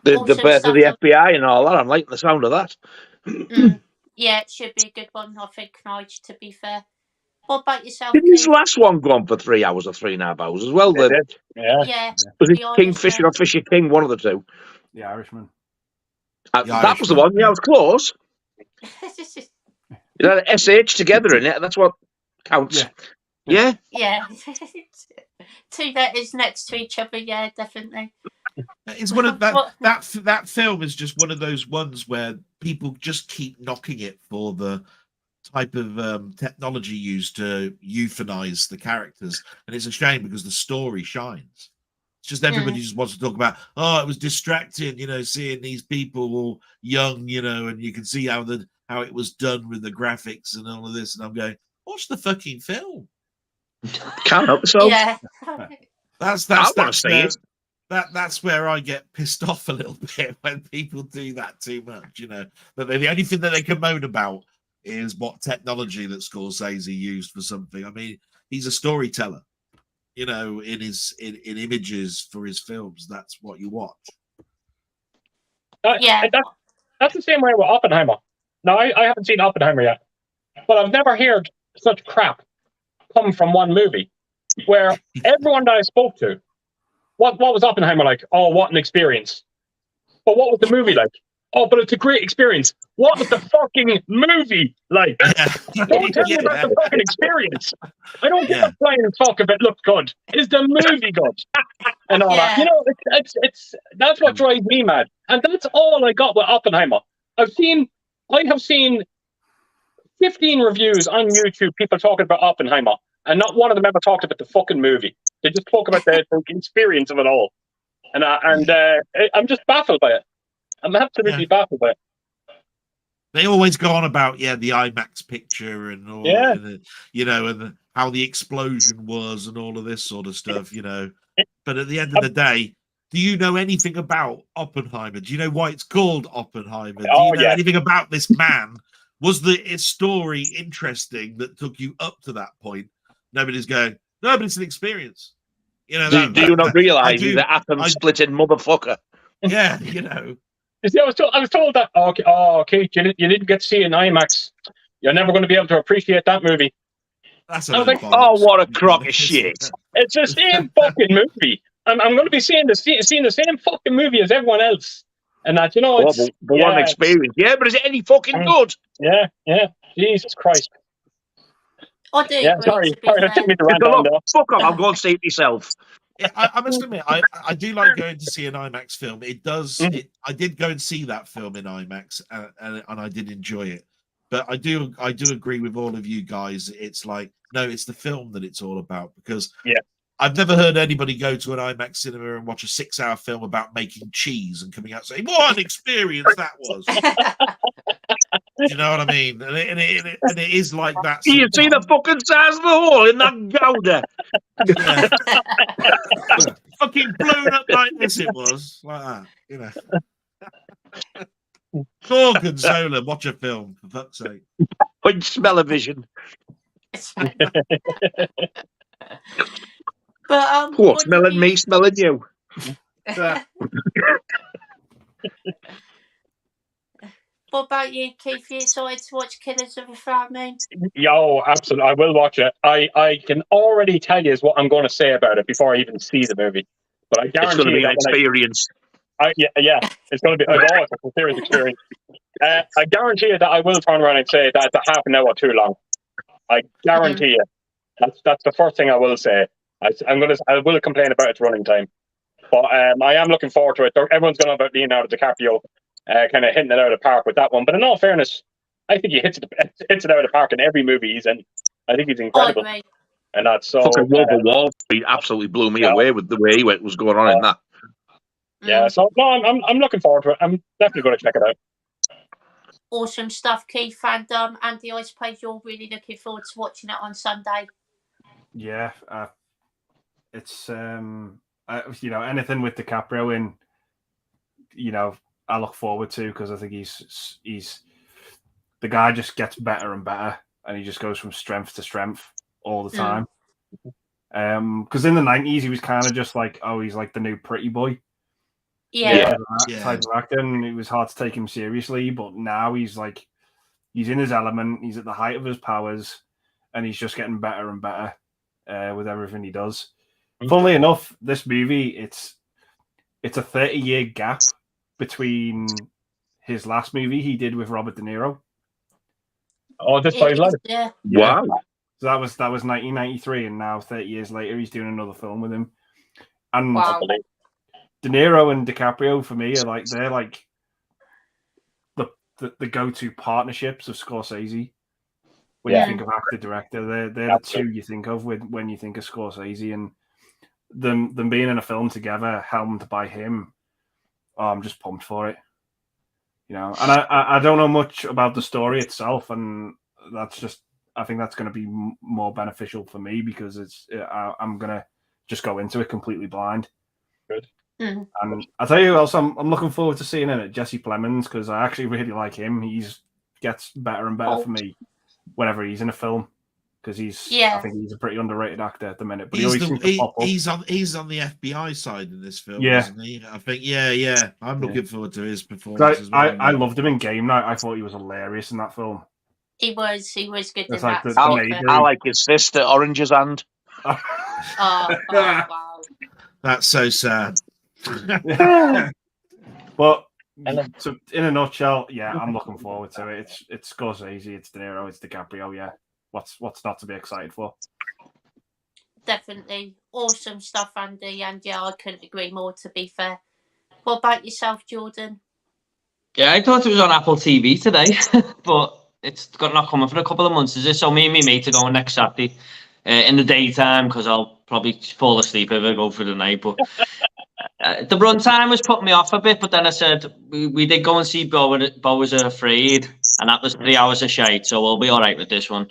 The Awesome birth of the stuff. FBI and all that. I'm liking the sound of that. Yeah, it should be a good one, I think, Nigel, to be fair. What about yourself, Did his Keith? last one go on for 3 hours or 3.5 hours as well? Yeah. Was it The Kingfisher or Fisher King? One of the two. The Irishman. That was the one. Yeah, I was close. You had SH together in it. That's what counts. Yeah. Yeah. Two letters next to each other. Yeah, definitely. It's one of that film is just one of those ones where people just keep knocking it for the type of technology used to euphanize the characters, and it's a shame because the story shines. It's just everybody just wants to talk about, it was distracting, seeing these people all young, and you can see how it was done with the graphics and all of this, and I'm going, watch the fucking film. Can't help myself. Yeah. That's where I get pissed off a little bit when people do that too much, But the only thing that they can moan about is what technology that Scorsese used for something. I mean, he's a storyteller, in images for his films. That's what you watch. That's the same way with Oppenheimer. Now, I haven't seen Oppenheimer yet, but I've never heard such crap come from one movie where everyone that I spoke to, what was Oppenheimer like? Oh, what an experience. But what was the movie like? Oh, but it's a great experience. What was the fucking movie like? Don't tell me about the fucking experience. I don't give a flying fuck if it looks good. Is the movie good? And all that. It's that's what drives me mad. And that's all I got with Oppenheimer. I have seen 15 reviews on YouTube, people talking about Oppenheimer, and not one of them ever talked about the fucking movie. They just talk about the experience of it all. And I'm just baffled by it. I'm absolutely baffled by it. They always go on about the IMAX picture and all, and how the explosion was and all of this sort of stuff, But at the end of the day, do you know anything about Oppenheimer? Do you know why it's called Oppenheimer? Do you know anything about this man? Was his story interesting that took you up to that point? Nobody's going, no, but it's an experience. Do you not realise he's an atom-splitting motherfucker? Yeah, You see, I was told that. Keith, you didn't get to see it in IMAX. You're never going to be able to appreciate that movie. I was like, what a crock of shit! It's the same fucking movie. I'm going to be seeing the same fucking movie as everyone else. And that, you know, it's but what an experience. Yeah, but is it any fucking good? Yeah. Jesus Christ. I do Yeah, agree. sorry, To be fair. I didn't mean to rant on though. Fuck off, I'll go and see it myself. Yeah, I must admit, I do like going to see an IMAX film. It does. I did go and see that film in IMAX, and I did enjoy it. But I do agree with all of you guys. It's like, no, it's the film that it's all about, because I've never heard anybody go to an IMAX cinema and watch a 6-hour film about making cheese and coming out saying, "What an experience that was." Do you know what I mean? And it is like that. You see the fucking size of the hole in that gouda? Yeah. Fucking blown up like this, it was like that, you know. Gorgonzola, watch a film for fuck's sake. Point smell-o-vision. But what smelling me, smelling you. What about you, Keith? You decided to watch Killers of the Flower Moon? Yo, absolutely. I will watch it. I can already tell you what I'm going to say about it before I even see the movie. But I guarantee it's going to be an experience. Yeah, it's going to be. It's a serious experience. I guarantee you that I will turn around and say that it's a half an hour too long. I guarantee you. That's the first thing I will say. I will complain about its running time, but I am looking forward to it. Everyone's going on about Leonardo DiCaprio. Kind of hitting it out of the park with that one. But in all fairness, I think he hits it out of the park in every movie he's in. I think he's incredible. And that's so. Fucking Wall Street absolutely blew me away with the way he was going on in that. Yeah, so no, I'm looking forward to it. I'm definitely going to check it out. Awesome stuff, Keith. And Andy, I suppose you're really looking forward to watching it on Sunday. Yeah, it's anything with DiCaprio in, I look forward to, because I think he's the guy just gets better and better, and he just goes from strength to strength all the time. Because in the 90s he was kind of just like, he's like the new pretty boy, type of actor, and it was hard to take him seriously. But now he's in his element, he's at the height of his powers, and he's just getting better and better with everything he does. Funnily enough, this movie, it's a 30-year gap between his last movie he did with Robert De Niro. Oh, this guy's life. Yeah. Wow. So that was 1993, and now 30 years later he's doing another film with him. And De Niro and DiCaprio for me are they're like the go-to partnerships of Scorsese. When you think of actor director, they're the two you think of when you think of Scorsese, and them being in a film together, helmed by him. I'm just pumped for it, And I don't know much about the story itself, and I think that's going to be more beneficial for me, because I'm going to just go into it completely blind. Good. Mm-hmm. And I'll tell you who else I'm looking forward to seeing in it, Jesse Plemons, because I actually really like him. He gets better and better for me whenever he's in a film, because I think he's a pretty underrated actor at the minute. But he's on the FBI side in this film, isn't he? I think, I'm looking forward to his performance as well. I loved him in Game Night. I thought he was hilarious in that film. He was good in like that. I like his sister, Orange's Hand. Wow. That's so sad. But so in a nutshell, I'm looking forward to it. It's Scorsese, it's De Niro, it's DiCaprio. Yeah, what's not to be excited for? Definitely awesome stuff, Andy. And I couldn't agree more. To be fair, what about yourself, Jordan? Yeah, I thought it was on Apple TV today, but it's got not coming for a couple of months. Is it? So me and my mate are going next Saturday in the daytime, because I'll probably fall asleep if I go for the night. But the run time was putting me off a bit. But then I said we did go and see Beau Was Afraid, and that was 3 hours of shite. So we'll be all right with this one.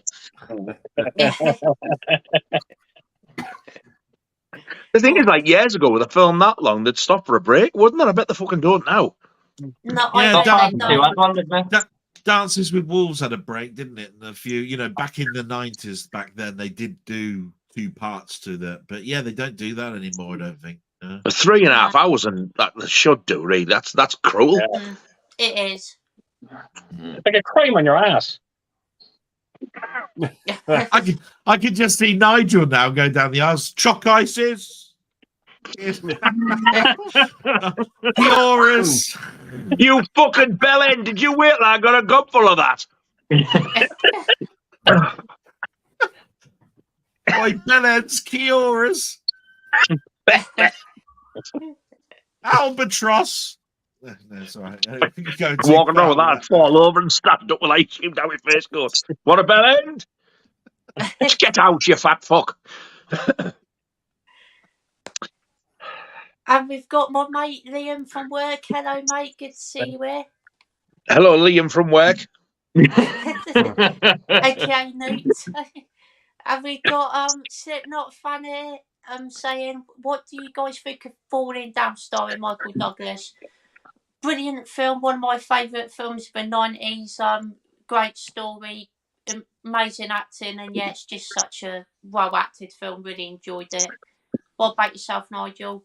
The thing is, years ago, with a film that long, they'd stop for a break, wouldn't it? I bet they fucking don't now. No, Dances with Wolves had a break, didn't it? And a few, back in the 90s, back then, they did do 2 parts to that. But yeah, they don't do that anymore, I don't think. 3.5 hours, and that they should do, really. That's cruel. Yeah. It is. It's like a crime on your ass. I could just see Nigel now go down the aisles. Chalk ices. Flores. You fucking bellend! Did you wait till I got a gob full of that? Oi, bellends, Kioras, albatross. No, it's all right. You go too Walking far around with that, fall over and stand up with ice cream down my face. Goes, what a bellend! Get out, you fat fuck! And we've got my mate Liam from work. Hello, mate. Good to see you here. Hello, Liam from work. AKA Newt. And we've got Slipknot fan here saying, what do you guys think of Falling Down starring Michael Douglas? Brilliant film, one of my favourite films of the 90s. Great story, amazing acting, and yeah, it's just such a well acted film. Really enjoyed it. What about yourself, Nigel?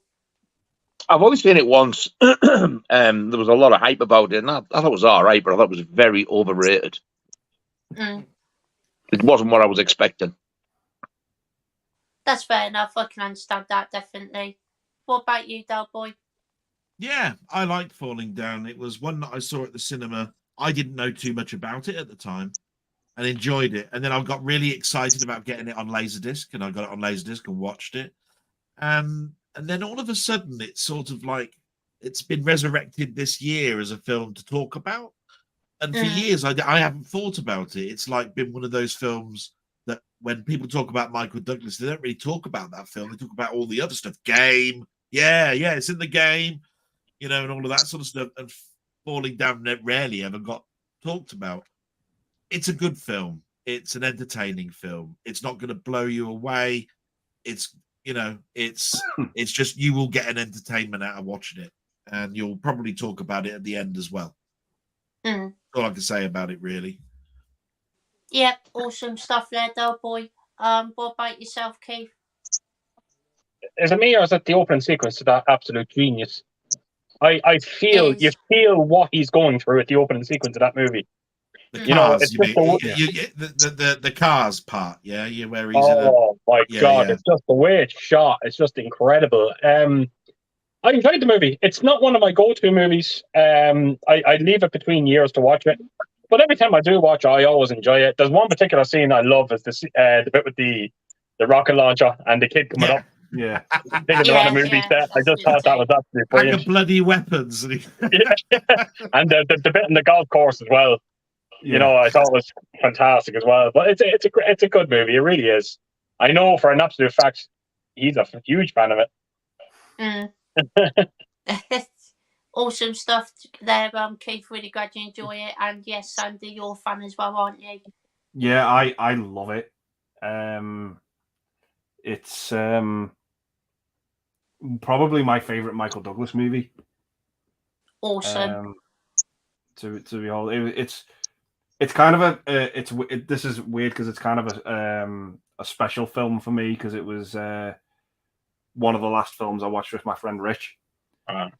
I've only seen it once. There was a lot of hype about it, and I thought it was all right, but I thought it was very overrated. Mm. It wasn't what I was expecting. That's fair enough. I can understand that, definitely. What about you, Delboy? Yeah, I liked Falling Down. It was one that I saw at the cinema. I didn't know too much about it at the time and enjoyed it. And then I got really excited about getting it on Laserdisc, and I got it on Laserdisc and watched it. And then all of a sudden, it's sort of like it's been resurrected this year as a film to talk about. And for years, I haven't thought about it. It's like been one of those films that when people talk about Michael Douglas, they don't really talk about that film. They talk about all the other stuff. Game. Yeah, it's in the Game, you know, and all of that sort of stuff. And Falling Down rarely ever got talked about. It's a good film. It's an entertaining film. It's not going to blow you away. It's, you know, it's just you will get an entertainment out of watching it. And you'll probably talk about it at the end as well. Mm. All I can say about it, really. Yep, awesome stuff there, Delboy. What about yourself, Keith? Is it me or is it the opening sequence to that absolute genius? I feel you feel what he's going through at the opening sequence of that movie. The You know, cars, it's you just mean, the cars part, yeah, where he's my God, it's just the way it's shot. It's just incredible. I enjoyed the movie. It's not one of my go-to movies. I leave it between years to watch it, but every time I do watch it, I always enjoy it. There's one particular scene I love is the bit with the rocket launcher and the kid coming up. Yeah, Taking around the movie set. I just thought that was absolutely brilliant. And the bloody weapons. And the bit in the golf course as well. yeah. You know, I thought it was fantastic as well. But it's a good movie. It really is. I know for an absolute fact he's a huge fan of it. Awesome stuff there, Keith. Really glad you enjoy it. And yes, Sandy, you're a fan as well, aren't you? Yeah, I love it. It's probably my favorite Michael Douglas movie. Awesome. To behold, it's kind of this is weird because it's kind of a special film for me because it was one of the last films I watched with my friend Rich, and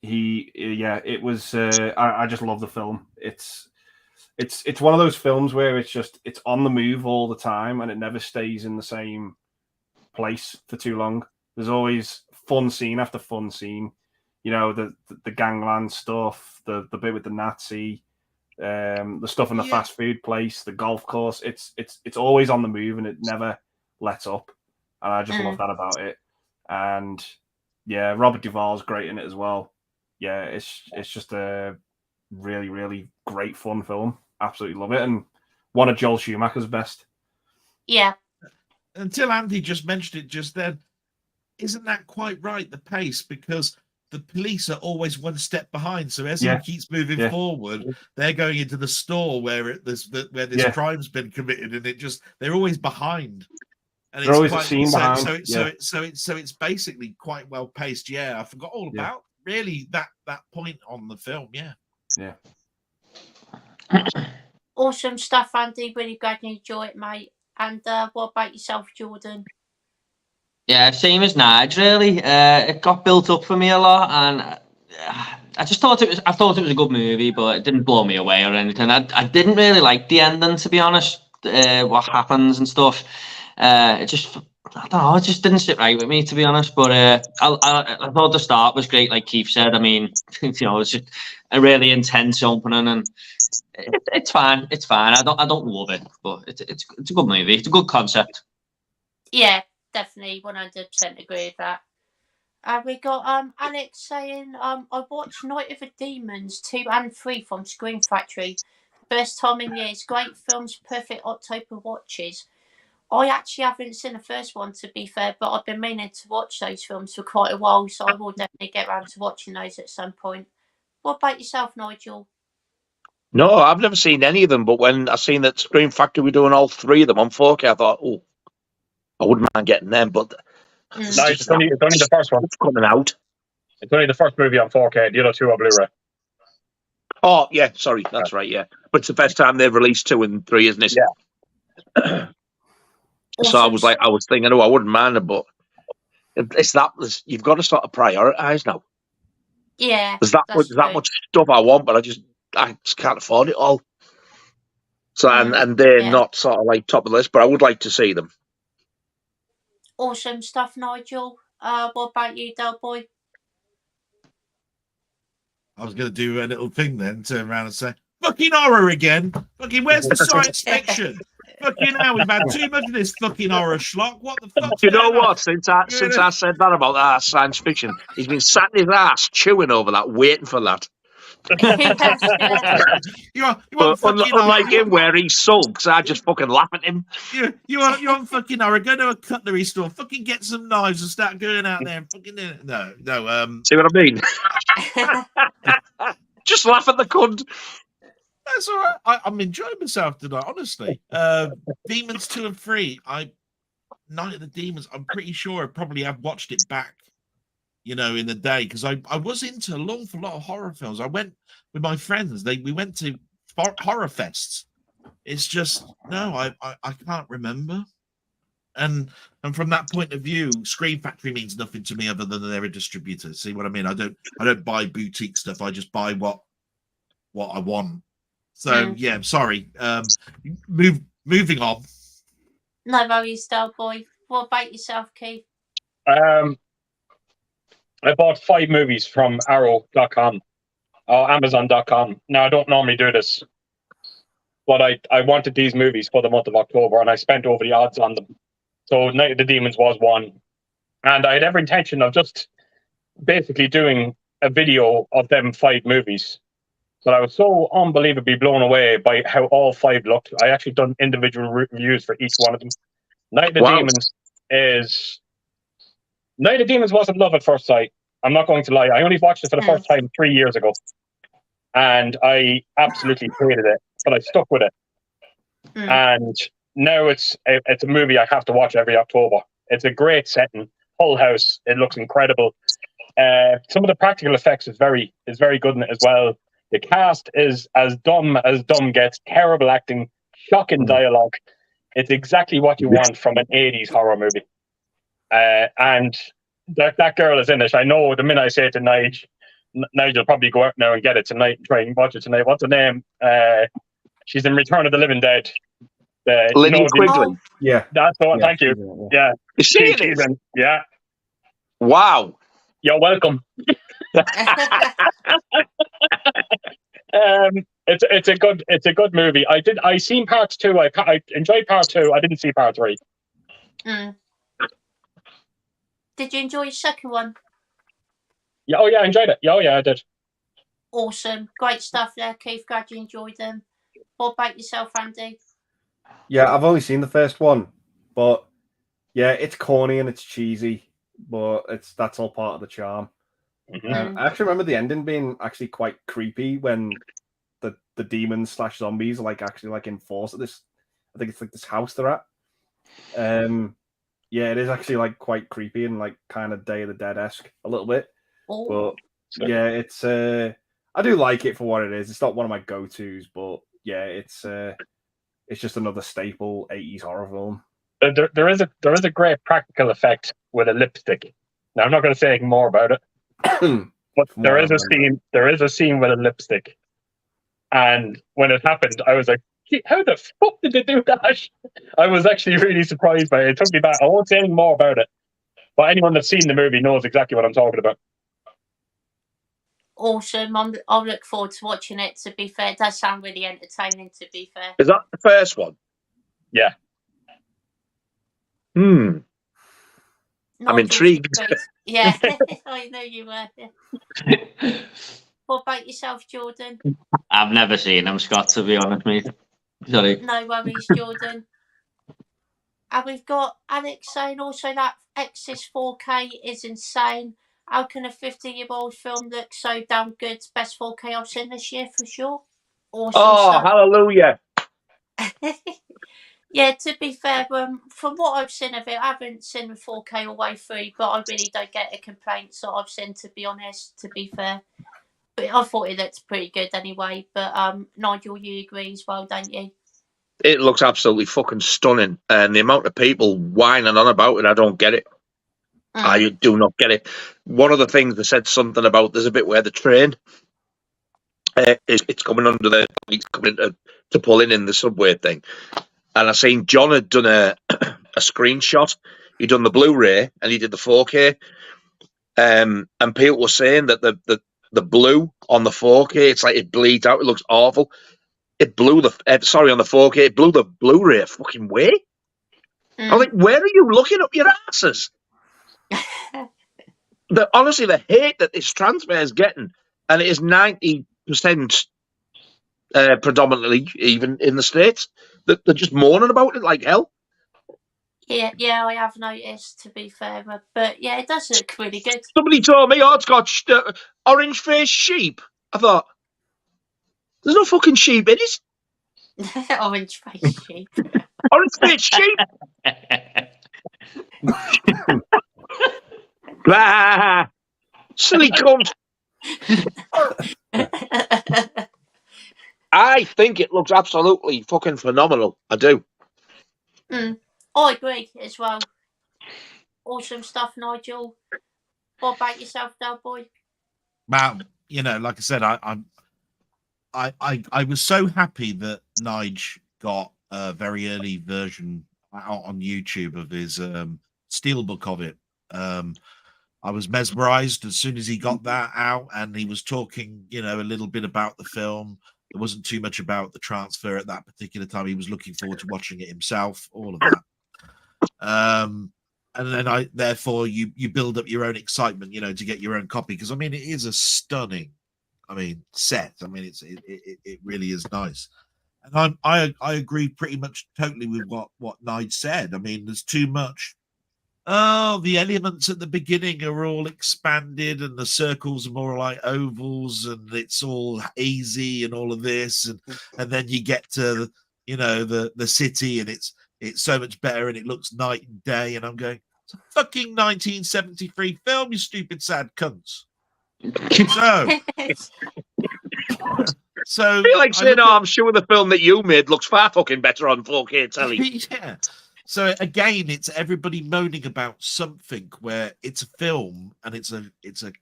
it was I just love the film. It's one of those films where it's on the move all the time and it never stays in the same place for too long. There's always fun scene after fun scene. You know, the gangland stuff, the bit with the Nazi, the stuff in the fast food place, the golf course. It's always on the move and it never lets up. And I just love that about it. And yeah, Robert Duvall's great in it as well. Yeah, it's just a really, really great fun film. Absolutely love it. And one of Joel Schumacher's best. Yeah. Until Andy just mentioned it just then, isn't that quite right, the pace? Because the police are always one step behind. So as he keeps moving forward, they're going into the store where this crime's been committed, and they're always behind. And they're always a scene behind. So it's basically quite well paced. Yeah, I forgot all about really that point on the film. Yeah. Awesome stuff, Andy. Really glad you enjoy it, mate. And what about yourself, Jordan? Yeah, same as Nigel, really. It got built up for me a lot, and I just thought I thought it was a good movie, but it didn't blow me away or anything. I didn't really like the ending, to be honest. What happens and stuff. It just I don't know, it just didn't sit right with me, to be honest. But I thought the start was great, like Keith said. I mean, it's just a really intense opening, and it's fine. It's fine. I don't love it, but it's a good movie. It's a good concept. Yeah, definitely 100% agree with that. We got Alex saying I watched Night of the Demons 2 and 3 from Screen Factory. First time in years. Great films, perfect October watches. I actually haven't seen the first one, to be fair, but I've been meaning to watch those films for quite a while, so I will definitely get around to watching those at some point. What about yourself, Nigel? No, I've never seen any of them, but when I seen that Scream Factory were doing all 3 of them on 4K, I thought, oh, I wouldn't mind getting them, but No, it's only the first one. It's coming out. It's only the first movie on 4K. The other 2 are Blu-ray. Oh, yeah, sorry, that's right, yeah. But it's the first time they've released 2 and 3, isn't it? Yeah. So I was thinking, oh, I wouldn't mind it, but you've got to sort of prioritise now. Yeah. There's that much stuff I want, but I just can't afford it all. So and they're not sort of like top of the list, but I would like to see them. Awesome stuff, Nigel. What about you, Delboy? I was going to do a little thing then, turn around and say, fucking horror again. Fucking, where's the science fiction? Fucking hell, we've had too much of this fucking horror schlock. What the fuck? You know what? Since I said that about that science fiction, he's been sat in his ass chewing over that, waiting for that. Unlike him, where he sulks, I just fucking laugh at him. You want fucking horror? Go to a cutlery store, fucking get some knives and start going out there and fucking no. See what I mean? Just laugh at the cunt. That's all right. I'm enjoying myself tonight, honestly. Demons 2 and 3. Night of the Demons. I'm pretty sure I probably have watched it back, in the day, because I was into an awful lot of horror films. I went with my friends. We went to horror fests. It's just I can't remember. And from that point of view, Screen Factory means nothing to me other than they're a distributor. See what I mean? I don't buy boutique stuff. I just buy what I want. So yeah, sorry. Moving on. No worries, Delboy. What about yourself, Keith? I bought 5 movies from Arrow.com or Amazon.com. Now, I don't normally do this, but I wanted these movies for the month of October, and I spent over the odds on them. So Night of the Demons was one. And I had every intention of just basically doing a video of them 5 movies. But I was so unbelievably blown away by how all 5 looked. I actually done individual reviews for each one of them. Night of the Demons wasn't love at first sight. I'm not going to lie. I only watched it for the first time 3 years ago. And I absolutely hated it. But I stuck with it. And now it's a movie I have to watch every October. It's a great setting. Whole house. It looks incredible. Some of the practical effects is very good in it as well. The cast is as dumb gets. Terrible acting, shocking dialogue. It's exactly what you want from an 80s horror movie. And that girl is in it. I know the minute I say it to Nigel will probably go out now and get it tonight and try and watch it tonight. What's her name? She's in Return of the Living Dead. Lynn Quigley. Yeah. That's the one. Thank you. Yeah. Is she in it? Yeah. Wow. You're welcome. It's a good movie. I seen part 2. I enjoyed part 2. I didn't see part 3. Did you enjoy your second one? Yeah. Oh yeah, I enjoyed it. Yeah. Oh yeah, I did. Awesome, great stuff there, Keith. Glad you enjoyed them. What about yourself, Andy? Yeah, I've only seen the first one, but yeah, it's corny and it's cheesy, but that's all part of the charm. I actually remember the ending being actually quite creepy when the demons / zombies are actually enforced at this. I think it's this house they're at. Yeah, it is actually quite creepy and kind of Day of the Dead-esque a little bit. But yeah, it's I do like it for what it is. It's not one of my go-tos, but yeah, it's just another staple 80s horror film. There is a great practical effect with a lipstick. Now I'm not going to say anything more about it. But there is a scene with a lipstick, and when it happened, I was like, how the fuck did they do that? I was actually really surprised by it. It took me back. I won't say anything more about it, but anyone that's seen the movie knows exactly what I'm talking about. Awesome. I'll look forward to watching it, to be fair. It does sound really entertaining, to be fair. Is that the first one? Yeah. I'm intrigued. Yeah, I know you were. What about yourself, Jordan? I've never seen him, Scott, to be honest, mate. Sorry. No worries, Jordan. And we've got Alex saying also that X's 4K is insane. How can a 50-year-old film look so damn good? Best 4K I've seen this year for sure. Awesome stuff. Hallelujah. Yeah, to be fair, from what I've seen of it, I haven't seen the 4K all the way through, but I really don't get the complaints that I've seen, to be honest, to be fair. But I thought it looked pretty good anyway. But Nigel, you agree as well, don't you? It looks absolutely fucking stunning. And the amount of people whining on about it, I don't get it. I do not get it. One of the things they said something about, there's a bit where the train, it's coming under the, it's coming to pull in the subway thing. And I seen John had done a screenshot. He'd done the Blu-ray and he did the 4K. And people were saying that the blue on the 4K, it's like it bleeds out. It looks awful. It blew on the 4K, it blew the Blu-ray fucking way. I was like, where are you looking up your asses? Honestly, the hate that this transfer is getting, and it is 90% predominantly, even in the States, that they're just moaning about it like hell. Yeah, I have noticed, to be fair, but yeah, it does look really good. Somebody told me, it's got orange-faced sheep. I thought, there's no fucking sheep in it. Orange-faced sheep. Orange-faced sheep. Blah. Silly cunt. I think it looks absolutely fucking phenomenal. I do. I agree as well. Awesome stuff, Nigel. What about yourself, Delboy? Well, like I said, I was so happy that Nigel got a very early version out on YouTube of his steelbook of it. I was mesmerized as soon as he got that out, and he was talking, a little bit about the film. There wasn't too much about the transfer at that particular time. He was looking forward to watching it himself, all of that. And then therefore you build up your own excitement, to get your own copy. Because it is a stunning, set. It really is nice. And I agree pretty much totally with what Nigel said. There's too much. Oh, the elements at the beginning are all expanded, and the circles are more like ovals, and it's all hazy and all of this, and then you get to the city, and it's so much better, and it looks night and day, and I'm going, it's a fucking 1973 film, you stupid sad cunts. So I feel like saying, I'm sure the film that you made looks far fucking better on 4K telly. Yeah. So again, it's everybody moaning about something where it's a film, and it's a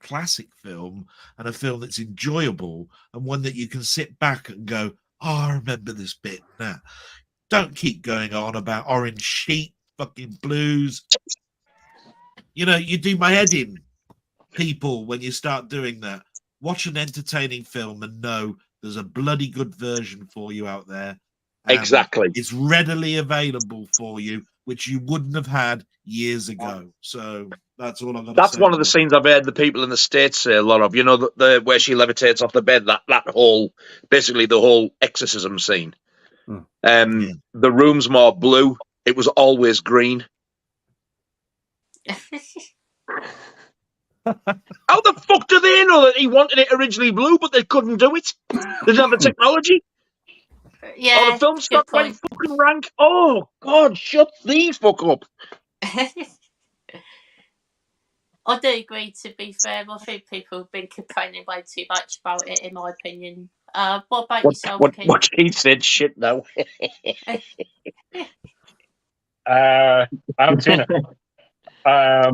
classic film, and a film that's enjoyable, and one that you can sit back and go, I remember this bit now. Don't keep going on about orange sheep, fucking blues. You do my head in, people, when you start doing that. Watch an entertaining film and know there's a bloody good version for you out there. Exactly. It's readily available for you, which you wouldn't have had years ago. So that's all I'm going to say. That's one of the scenes I've heard the people in the States say a lot of. The where she levitates off the bed, that whole, basically the whole exorcism scene. The room's more blue. It was always green. How the fuck do they know that he wanted it originally blue, but they couldn't do it? They didn't have the technology. Yeah, the film stock went fucking rank. Oh God, shut the fuck up. I do agree, to be fair. I think people have been complaining way too much about it, in my opinion. What about yourself, Keith? What he said shit now. I haven't seen it. I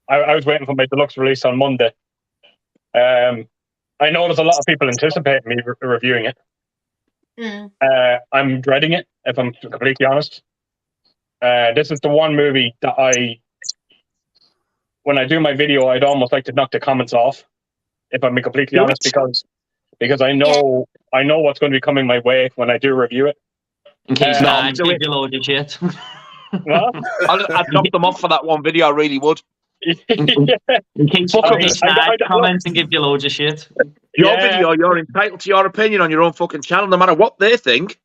was waiting for my deluxe release on Monday. I know there's a lot of people anticipating me reviewing it. I'm dreading it, if I'm completely honest. This is the one movie that when I do my video, I'd almost like to knock the comments off, if I'm being completely honest, because I know what's going to be coming my way when I do review it. In case Nigel gives you loads of shit. Well, I'd knock them off for that one video. I really would. In case Nigel comments and give you loads of shit. Your video, you're entitled to your opinion on your own fucking channel, no matter what they think.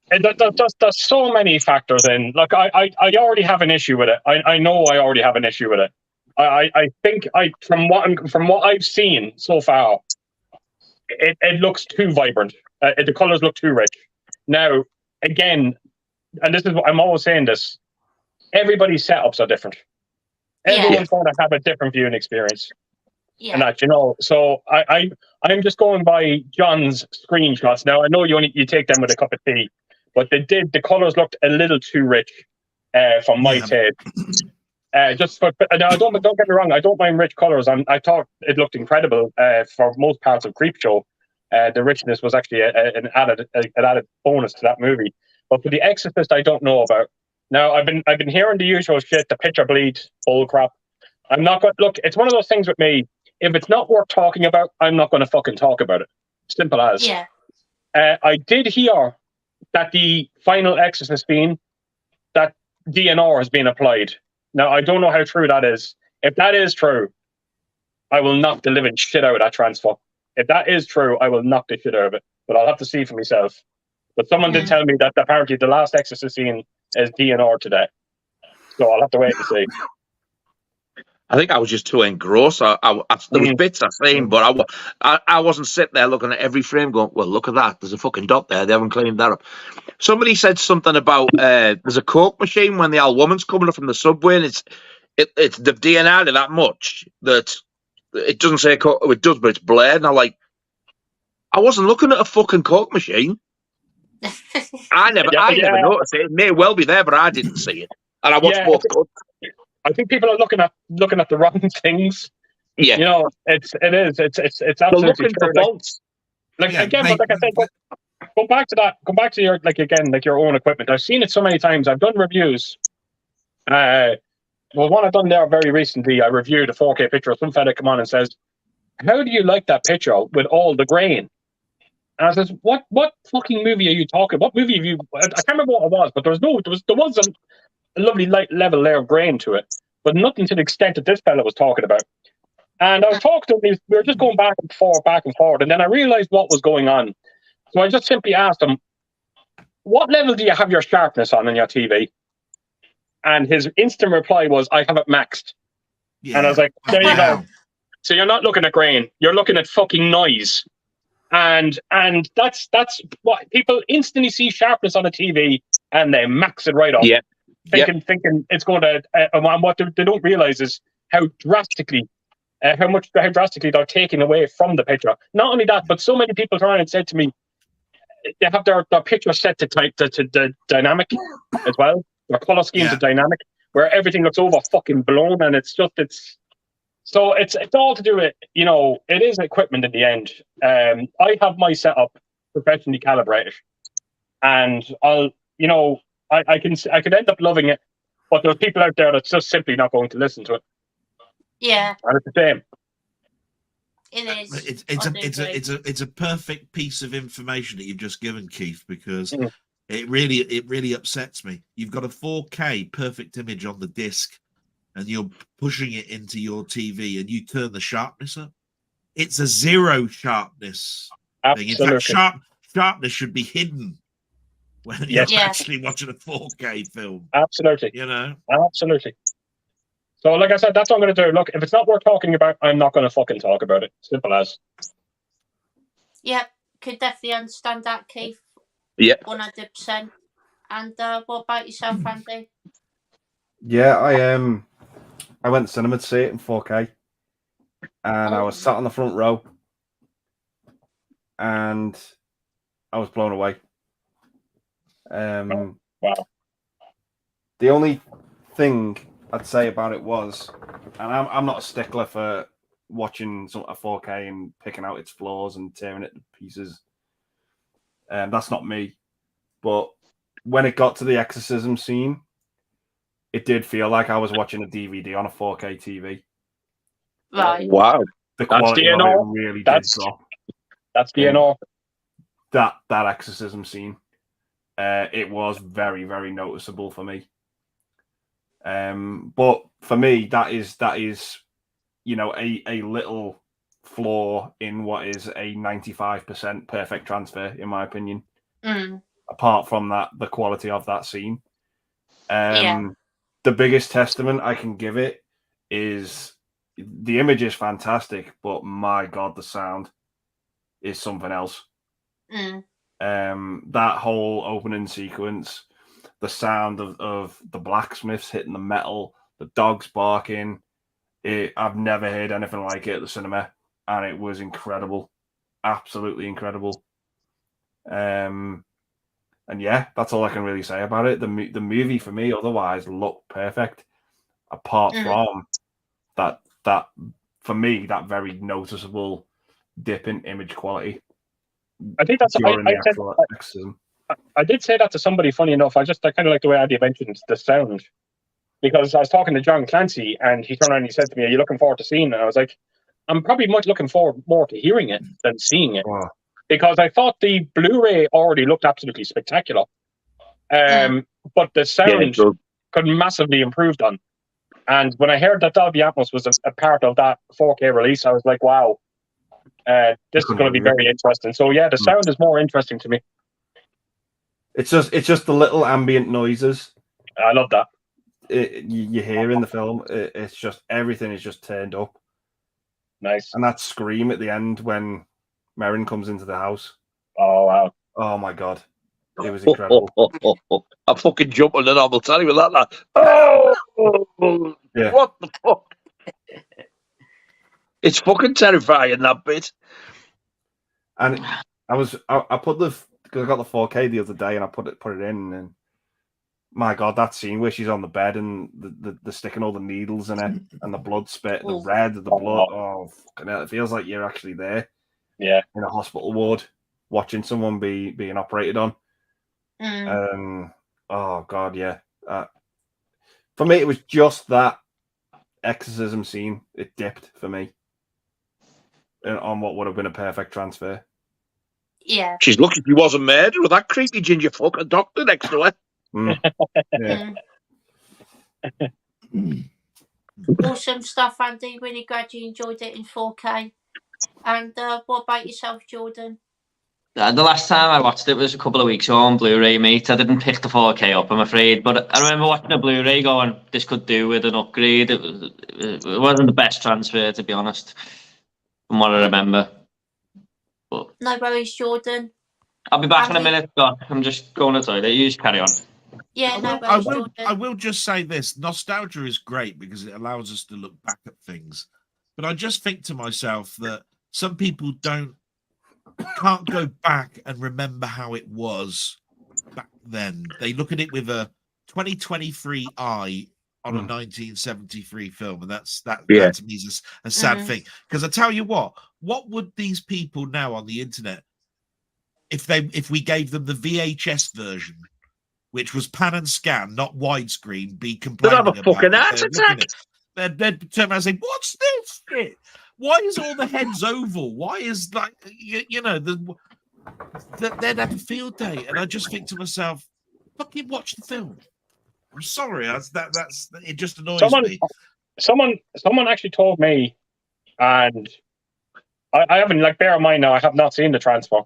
There's so many factors in. Look, I already have an issue with it. I know I already have an issue with it. I think from what I've seen so far, it looks too vibrant. The colors look too rich. Now, again, and this is what I'm always saying this, everybody's setups are different. Everyone's going to have a different viewing experience. Yeah. And that, so I'm just going by John's screenshots. Now, I know you take them with a cup of tea, but the colors looked a little too rich from my taste. Don't get me wrong, I don't mind rich colors. I thought it looked incredible for most parts of Creepshow. The richness was actually an added bonus to that movie. But for The Exorcist, I don't know about. Now, I've been hearing the usual shit, the picture bleed, bull crap. I'm not going to look. It's one of those things with me. If it's not worth talking about, I'm not going to fucking talk about it. Simple as. Yeah. I did hear that the final Exorcist scene, that DNR has been applied. Now, I don't know how true that is. If that is true, I will knock the living shit out of that transfer. If that is true, I will knock the shit out of it. But I'll have to see for myself. But someone did tell me that apparently the last Exorcist scene is DNR today. So I'll have to wait and see. I think I was just too engrossed. There was bits I seen, but I wasn't sitting there looking at every frame going, well, look at that. There's a fucking dot there. They haven't cleaned that up. Somebody said something about there's a Coke machine when the old woman's coming up from the subway, and it's the DNR that much that it doesn't say Coke. It does, but it's blurred. And I wasn't looking at a fucking Coke machine. I never noticed it. It may well be there, but I didn't see it. And I watched both cuts. I think people are looking at the wrong things. Yeah, it's absolutely true. Like I said, go back to that. Go back to your own equipment. I've seen it so many times. I've done reviews. One I've done there very recently. I reviewed a 4K picture. Some fella come on and says, "How do you like that picture with all the grain?" And I says, "What fucking movie are you talking? What movie have you?" I can't remember what it was, but there was a lovely light level layer of grain to it, but nothing to the extent that this fella was talking about. And I was talking to him, we were just going back and forward, and then I realized what was going on. So I just simply asked him, what level do you have your sharpness on your TV? And his instant reply was, I have it maxed. Yeah. And I was like, there you go. So you're not looking at grain, you're looking at fucking noise. And that's what people instantly see sharpness on a TV and they max it right up. Yeah. Thinking it's going to, and what they don't realize is how drastically they're taking away from the picture. Not only that, but so many people turn and said to me, they have their picture set to dynamic as well. Their color schemes are dynamic, where everything looks over fucking blown, and it's all to do with, it is equipment in the end. I have my setup professionally calibrated, and I can end up loving it, but there's people out there that's just simply not going to listen to it. Yeah, and it's the same. It is. It's a perfect piece of information that you've just given, Keith, because it really upsets me. You've got a 4K perfect image on the disc, and you're pushing it into your TV, and you turn the sharpness up. It's a zero sharpness thing. In fact, sharpness should be hidden when you're actually watching a 4K film. Absolutely. Absolutely. So, like I said, that's what I'm going to do. Look, if it's not worth talking about, I'm not going to fucking talk about it. Simple as. Yep, could definitely understand that, Keith. Yeah. 100%. And what about yourself, Andy? Yeah, I went to cinema to see it in 4K. And I was sat on the front row. And I was blown away. Wow. The only thing I'd say about it was, and I'm not a stickler for watching a 4K and picking out its flaws and tearing it to pieces. That's not me. But when it got to the exorcism scene, it did feel like I was watching a DVD on a 4K TV. Right. Wow. The quality of it really did drop. That's DNR. That exorcism scene. It was very, very noticeable for me. But for me, that is a little flaw in what is a 95% perfect transfer, in my opinion. Apart from that, the quality of that scene. The biggest testament I can give it is the image is fantastic, but my God, the sound is something else. That whole opening sequence, the sound of the blacksmiths hitting the metal, the dogs barking, I've never heard anything like it at the cinema, and it was incredible, absolutely incredible. And yeah, that's all I can really say about it. The movie for me otherwise looked perfect, apart from that for me, that very noticeable dip in image quality. I think that's I did say that to somebody, funny enough. I kind of like the way Andy mentioned the sound, because I was talking to John Clancy and he turned around and he said to me, "Are you looking forward to seeing it?" And I was like, "I'm probably much looking forward more to hearing it than seeing it." Wow. Because I thought the Blu-ray already looked absolutely spectacular. But the sound could massively improved on. And when I heard that Dolby Atmos was a part of that 4K release, I was like, wow, this is going to be very interesting. So yeah, the sound is more interesting to me. It's just the little ambient noises. I love that. You hear in the film. It's just everything is just turned up. Nice. And that scream at the end when Merrin comes into the house. Oh wow! Oh my God, it was incredible. I'm fucking jumping the knob. I'll tell you with that. Oh, yeah. What the fuck? It's fucking terrifying, that bit. And I put because I got the 4K the other day and I put it in, and my God, that scene where she's on the bed and the sticking all the needles in it and the blood spit, the red of the blood. Oh, fucking hell, it feels like you're actually there. Yeah, in a hospital ward watching someone being operated on. Oh God, yeah. For me, it was just that exorcism scene. It dipped for me on what would have been a perfect transfer. Yeah. She's lucky she wasn't murdered with that creepy ginger fucking doctor next to her. Yeah. Awesome stuff, Andy. Really glad you enjoyed it in 4K. And what about yourself, Jordan? The last time I watched it was a couple of weeks ago on Blu-ray, mate. I didn't pick the 4K up, I'm afraid. But I remember watching the Blu-ray going, this could do with an upgrade. It wasn't the best transfer, to be honest, from what I remember. But no worries, Jordan. I'll be back in a minute, Scott. I'm just going to the toilet. You just carry on. Yeah, no worries, Jordan. I will just say this. Nostalgia is great because it allows us to look back at things. But I just think to myself that some people can't go back and remember how it was back then. They look at it with a 2023 eye on a 1973 film, and that to me is a sad thing. Because I tell you what would these people now on the internet, if we gave them the VHS version, which was pan and scan, not widescreen, be complaining about? They'd have a fucking heart attack. They'd turn around and say, "What's this shit? Why is all the heads oval? Why is they'd have a field day?" And I just think to myself, fucking watch the film. I'm sorry, that's it just annoys me. Someone actually told me, and I haven't, like, bear in mind now, I have not seen the transfer.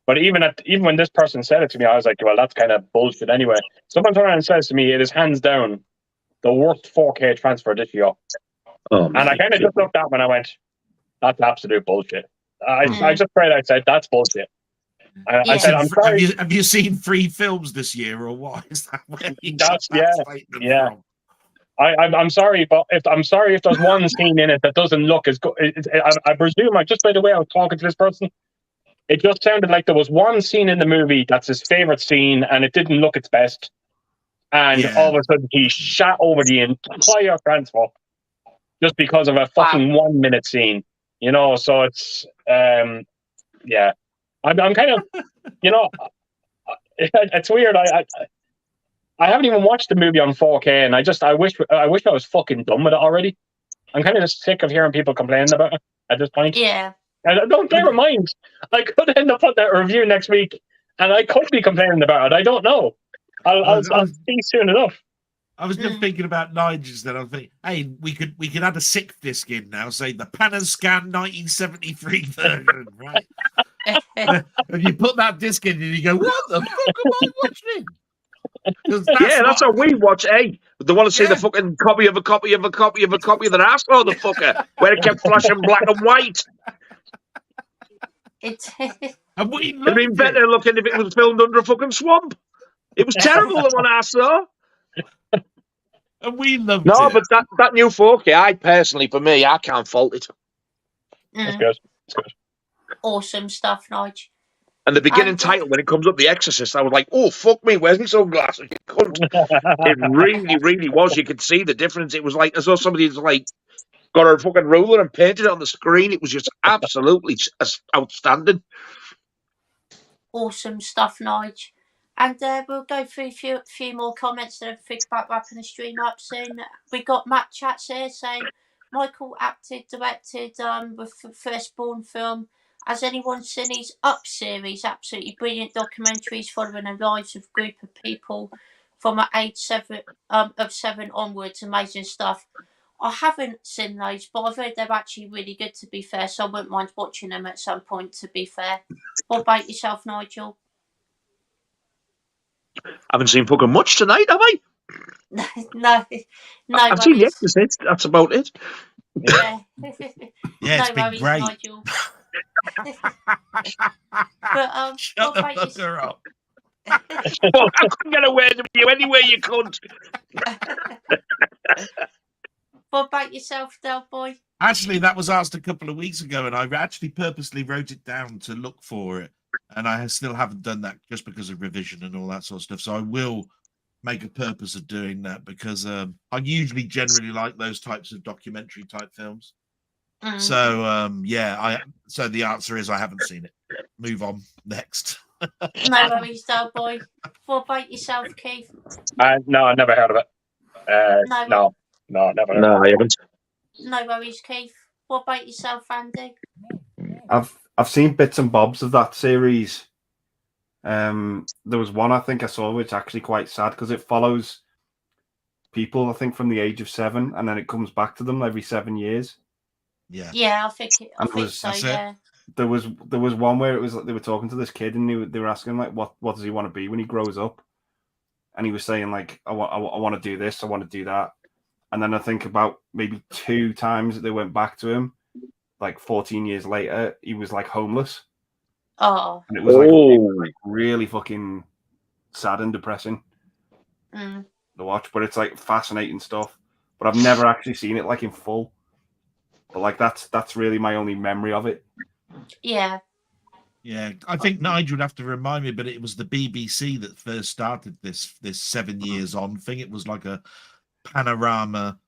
But even when this person said it to me, I was like, well, that's kind of bullshit anyway. Someone turned around and says to me, it is hands down the worst 4K transfer this year. And I kind of just looked at him and I went, that's absolute bullshit. I just prayed, I said, that's bullshit. I said, I'm sorry. Have you seen 3 films this year or what? Is that where you yeah. I'm sorry, but if there's one scene in it that doesn't look as good, I presume, just by the way I was talking to this person, it just sounded like there was one scene in the movie that's his favorite scene and it didn't look its best. And all of a sudden he shot over the entire transfer just because of a fucking 1 minute scene. So it's, yeah. I'm kind of, you know, it's weird. I haven't even watched the movie on 4K, and I wish I was fucking done with it already. I'm kind of just sick of hearing people complaining about it at this point. Yeah. And don't bear in mind, I could end up putting a review next week, and I could be complaining about it. I don't know. I'll see soon enough. I was just thinking about Nigel's. Then I was thinking, hey, we could add a 6th disc in now, say the Pan and Scan 1973 version, right? And you put that disc in, and you go, "What the fuck am I watching?" That's how we watch. Hey, they want to see the fucking copy of a copy of a copy of a copy of the asshole, the fucker, where it kept flashing black and white. It'd been better looking if it was filmed under a fucking swamp. It was terrible, the one I saw. And we loved it. But that new 4K, for me, I can't fault it. It's good. It's good. Awesome stuff, Nigel. And the beginning title, when it comes up, The Exorcist, I was like, oh, fuck me, where's my sunglasses? It really, really was. You could see the difference. It was like as though somebody's like got a fucking ruler and painted it on the screen. It was just absolutely outstanding. Awesome stuff, Nigel. And we'll go through a few more comments and think about wrapping the stream up soon. We got Matt Chats here saying, Michael acted, directed with the Firstborn film. Has anyone seen his Up series? Absolutely brilliant documentaries following the lives of a group of people from age 7 onwards. Amazing stuff. I haven't seen those, but I've heard they're actually really good, to be fair, so I wouldn't mind watching them at some point, to be fair. What about yourself, Nigel? I haven't seen fucking much tonight, have I? No. I've seen The Exorcist. That's about it. Yeah. It's been great. Nigel. But shut the fucker up. I couldn't get away with you anyway, you cunt. What about yourself, Delboy? Actually, that was asked a couple of weeks ago, and I actually purposely wrote it down to look for it. And I still haven't done that just because of revision and all that sort of stuff. So I will make a purpose of doing that because I usually generally like those types of documentary type films. So so the answer is I haven't seen it. Move on. Next. No worries, Delboy. What about yourself, Keith? No, I never heard of it. No, never. No, I haven't. No worries, Keith. What about yourself, Andy? I've seen bits and bobs of that series. There was one I think I saw which actually quite sad because it follows people, I think, from the age of 7, and then it comes back to them every 7 years. Yeah, I think so. Yeah. There was one where it was like they were talking to this kid and they were asking like what does he want to be when he grows up, and he was saying like I want to do this, I want to do that, and then I think about maybe 2 times that they went back to him, like 14 years later, he was like homeless. Oh, and it was like really fucking sad and depressing to watch, but it's like fascinating stuff. But I've never actually seen it like in full. But like that's really my only memory of it. Yeah. Yeah, I think Nigel would have to remind me, but it was the BBC that first started this 7 years on thing. It was like a panorama,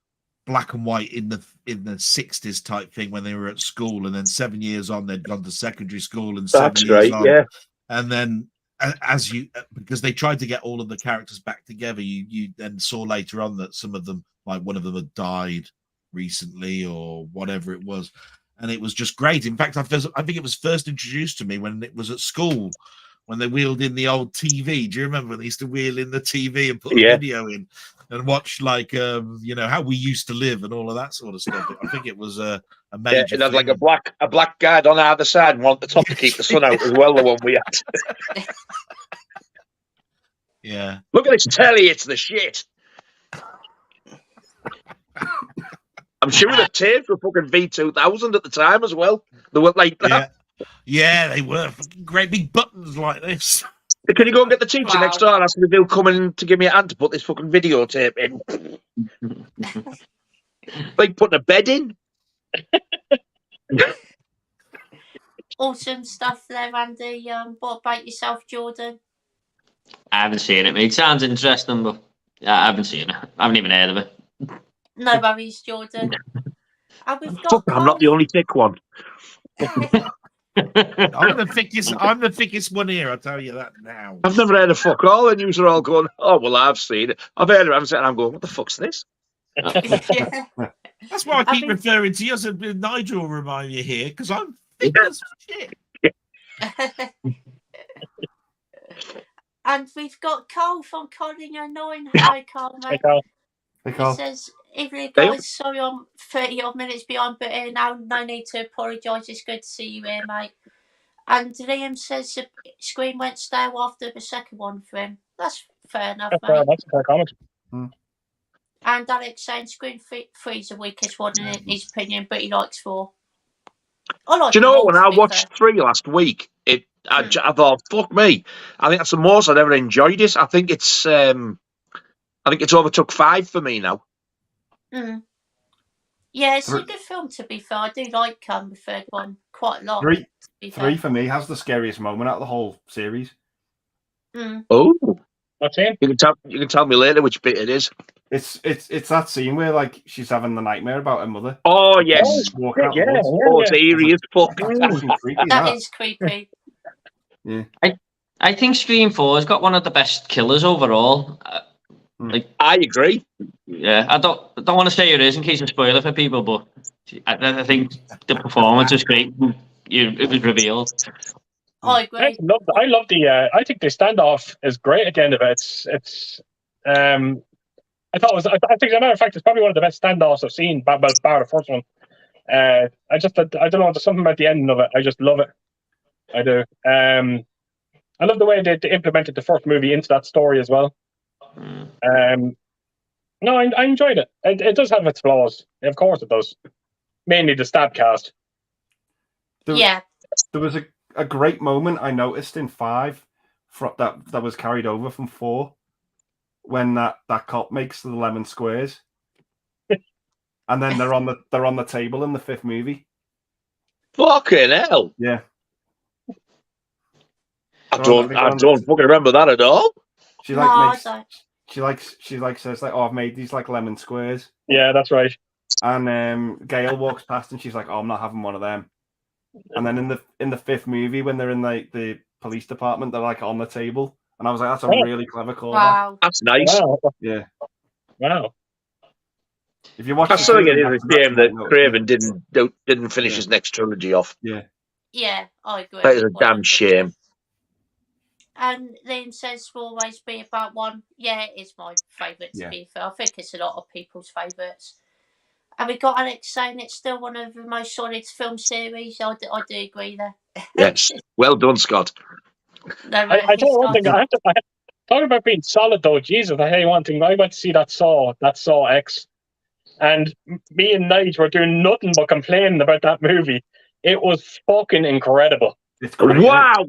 black and white in the 60s type thing when they were at school, and then 7 years on they'd gone to secondary school, and 7 years on, and then because they tried to get all of the characters back together, you then saw later on that some of them, like one of them had died recently or whatever it was, and it was just great. In fact, I think it was first introduced to me when it was at school, when they wheeled in the old TV. Do you remember when they used to wheel in the TV and put a video in and watch like how we used to live and all of that sort of stuff? I think it was a major it had like a black guard on either side and one at the top to keep the sun out as well, the one we had. Yeah, look at this telly, it's the shit. I'm sure the tapes were fucking V2000 at the time as well. They were like that. Yeah, they were great big buttons like this. Can you go and get the teacher next door and ask him if he'll come in to give me a hand to put this fucking videotape in? Like putting a bed in. Awesome stuff there, Andy. What about yourself, Jordan? I haven't seen it, mate. Sounds interesting, but I haven't seen it. I haven't even heard of it. No worries, Jordan. And we've got I'm not the only thick one. I'm the thickest one here. I'll tell you that now. I've never heard of fuck all, and you are all going, "Oh well, I've seen it. I've heard of it." And I'm going, "What the fuck's this?" Yeah. That's why I keep mean- referring to you. So Nigel will remind you here because I'm thick as shit. And we've got Carl from Colin09. Hi, Carl, mate. Hey, Carl. Hey, He Carl. says, evening, guys. Sorry I'm 30 odd minutes behind, but now no need to apologise. It's good to see you here, mate. And Liam says the screen went stale after the second one for him. That's fair enough, mate. That's a fair comment. And Alex saying screen 3 is the weakest one in his opinion, but he likes 4. I like Do you them know all, when to I be watched 3 last week? I thought, fuck me. I think that's the most I've ever enjoyed it. I think it's overtook 5 for me now. fair. Yeah, it's a good film, to be fair. I do like the third one quite a lot. 3 for me has the scariest moment out of the whole series. Oh, What's in? you can tell me later which bit it is. It's that scene where like she's having the nightmare about her mother. Oh yes, Walking out the Yeah, woods. oh, it's eerie as fuck. That's fucking creepy. That is creepy. Yeah. I think Scream 4 has got one of the best killers overall. I agree. Yeah, I don't want to say it is in case of spoiler for people, but I think the performance is great. It was revealed. I agree. I love the. I think the standoff is great at the end of it. It's. I thought it was. I think, as a matter of fact, it's probably one of the best standoffs I've seen. Bar the first one. I don't know. There's something about the ending of it. I just love it. I do. I love the way they implemented the first movie into that story as well. No, I enjoyed it. It does have its flaws. Of course, it does. Mainly the stab cast. Yeah. There was a great moment I noticed in 5 that was carried over from 4 when that cop makes the lemon squares, and then they're on the table in the 5th movie. Fucking hell! Yeah. I don't fucking remember that at all. She No, like I makes, don't. she says like, "Oh, I've made these like lemon squares," Yeah, that's right. and Gail walks past and she's like, "Oh, I'm not having one of them." And then in the 5th movie, when they're in the police department, they're like on the table, and I was like, "That's a really clever callback." Wow. That's nice. Wow. Yeah. Wow. If you watch, I still think it is a shame that that's Craven didn't finish his next trilogy off. Yeah. Yeah, I agree. That is a damn shame. And Liam says will always be about one. Yeah, it is my favourite, to be fair. I think it's a lot of people's favourites. And we got Alex saying it's still one of the most solid film series. I do agree there. Yes. Well done, Scott. No, I tell you one thing. Talking about being solid though, Jesus, I tell you one thing. I went to see that Saw X, and me and Nigel were doing nothing but complaining about that movie. It was fucking incredible. It's great, wow!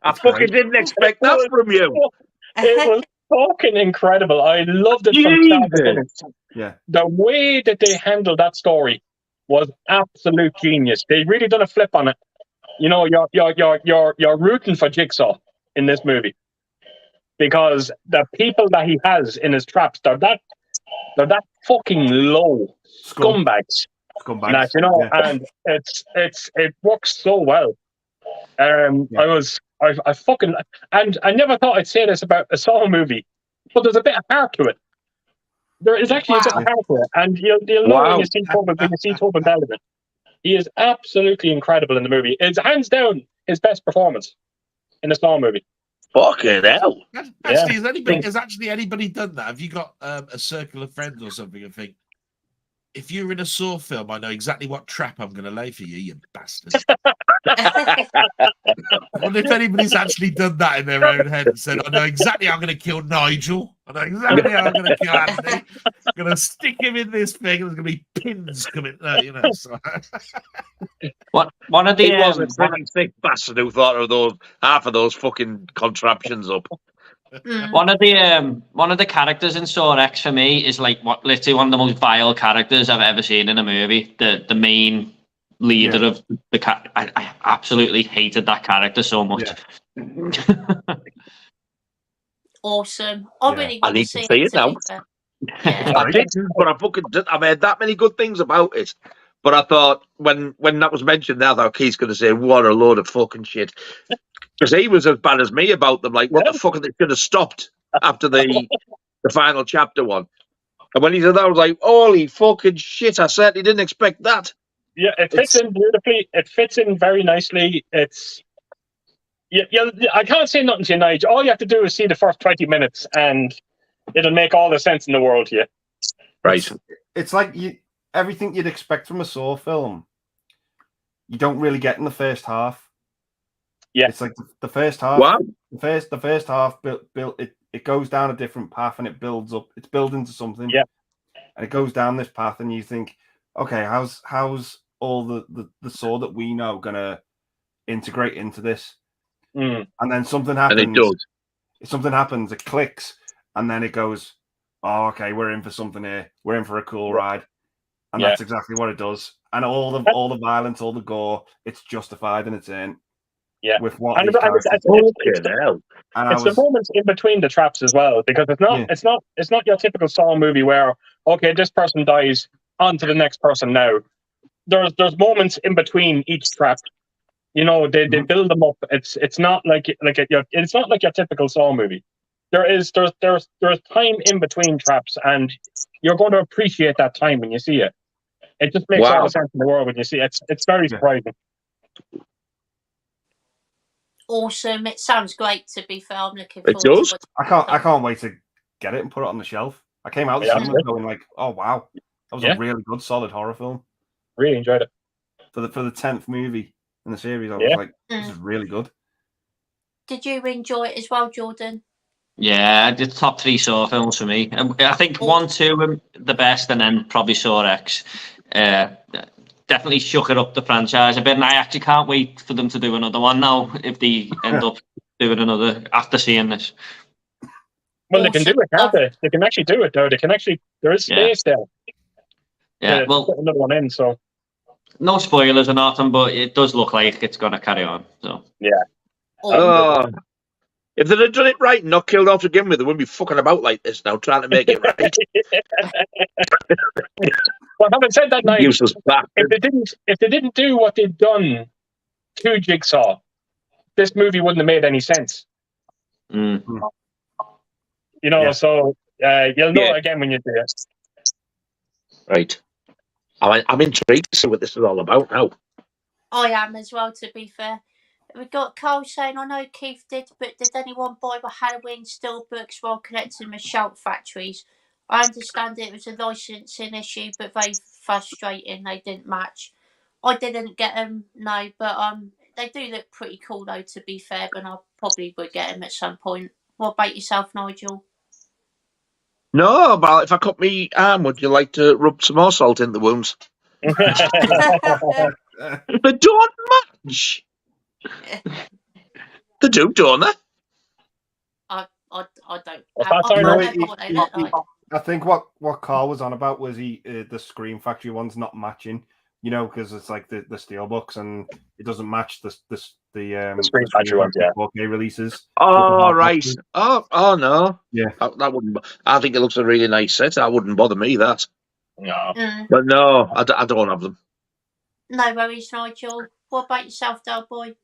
I fucking didn't expect that from you. It was fucking incredible. I loved it from start to finish. Yeah. The way that they handled that story was absolute genius. They really done a flip on it. You know, you're rooting for Jigsaw in this movie because the people that he has in his traps, they're that fucking low scumbags. Like, you know, and it works so well. I fucking, and I never thought I'd say this about a Saw movie, but there's a bit of heart to it. There is actually a bit of heart to it, and you'll know when you see Tobin Bell in it. He is absolutely incredible in the movie. It's hands down his best performance in a Saw movie. Fucking hell! Actually, has actually anybody done that? Have you got a circle of friends or something and think, if you're in a Saw film, I know exactly what trap I'm going to lay for you, you bastard. I wonder if anybody's actually done that in their own head and said, I know exactly how I'm going to kill Nigel. I know exactly how I'm going to kill Andy. I'm going to stick him in this thing and there's going to be pins coming there, you know. So. One of the... He was a pretty thick bastard who thought of half of those fucking contraptions up. One of the characters in Saw X for me is like literally one of the most vile characters I've ever seen in a movie. The main leader of the cat. I absolutely hated that character so much. Yeah. Awesome. I really want to see it now. Yeah. I didn't, but I've heard that many good things about it. But I thought when that was mentioned, now that Keith's going to say, "What a load of fucking shit," because he was as bad as me about them. Like, what the fuck? They should have stopped after the final chapter one. And when he said that, I was like, "Holy fucking shit!" I certainly didn't expect that. Yeah, it fits in beautifully. It fits in very nicely. I can't say nothing to you, Nigel. All you have to do is see the first 20 minutes, and it'll make all the sense in the world to you. Right. It's like everything you'd expect from a Saw film, you don't really get in the first half. Yeah, it's like the first half. Wow. The first half built it goes down a different path and it builds up. It's building to something. Yeah, and it goes down this path, and you think, okay, how's all the Saw that we know gonna integrate into this? And then something happens. And it does. Something happens. It clicks, and then it goes, oh, okay, we're in for something here. We're in for a cool ride. And that's exactly what it does. And all the violence, all the gore, it's justified in its end. Yeah. With what it's the moments in between the traps as well, because it's not your typical Saw movie where, okay, this person dies, on to the next person now. There's moments in between each trap. You know, they build them up. It's not like it's not like your typical Saw movie. There's time in between traps, and you're going to appreciate that time when you see it. It just makes all the sense in the world when you see it. It's very surprising. Awesome! It sounds great. To be fair, I'm looking forward. It does. To I can't wait to get it and put it on the shelf. I came out this cinema going like, oh wow, that was a really good, solid horror film. Really enjoyed it. For the 10th movie in the series, I was like, this is really good. Did you enjoy it as well, Jordan? Yeah, the top 3 Saw films for me. I think 1, 2 the best, and then probably Saw X. Definitely shook it up the franchise a bit, and I actually can't wait for them to do another one now if they end up doing another after seeing this. Well, they can do it, can't they? They can actually do it, though. They can actually. There is space there. Yeah, well, put another one in. So no spoilers or nothing, but it does look like it's going to carry on. So yeah. If they'd have done it right and not killed off to begin with, they wouldn't be fucking about like this now, trying to make it right. Well, having said that, Nigel, useless bastard. If they didn't do what they'd done to Jigsaw, this movie wouldn't have made any sense. You know, so you'll know again when you do it. Right. I'm intrigued to see what this is all about now. I am as well, to be fair. We've got Carl saying, I know Keith did, but did anyone buy the Halloween steelbooks while connecting with Shout Factories? I understand it was a licensing issue, but very frustrating. They didn't match. I didn't get them, no, but they do look pretty cool, though, to be fair, and I probably would get them at some point. What about yourself, Nigel? No, but if I cut me arm, would you like to rub some more salt in the wounds? They don't match. They do, don't they? I don't. I think what Carl was on about was the Scream Factory ones not matching. You know, because it's like the steelbooks and it doesn't match the Scream Factory ones, 4K releases. Oh right. Oh no. Yeah. That wouldn't. I think it looks a really nice set. That wouldn't bother me. That. No. But no, I don't have them. No worries, Nigel. What about yourself, Delboy?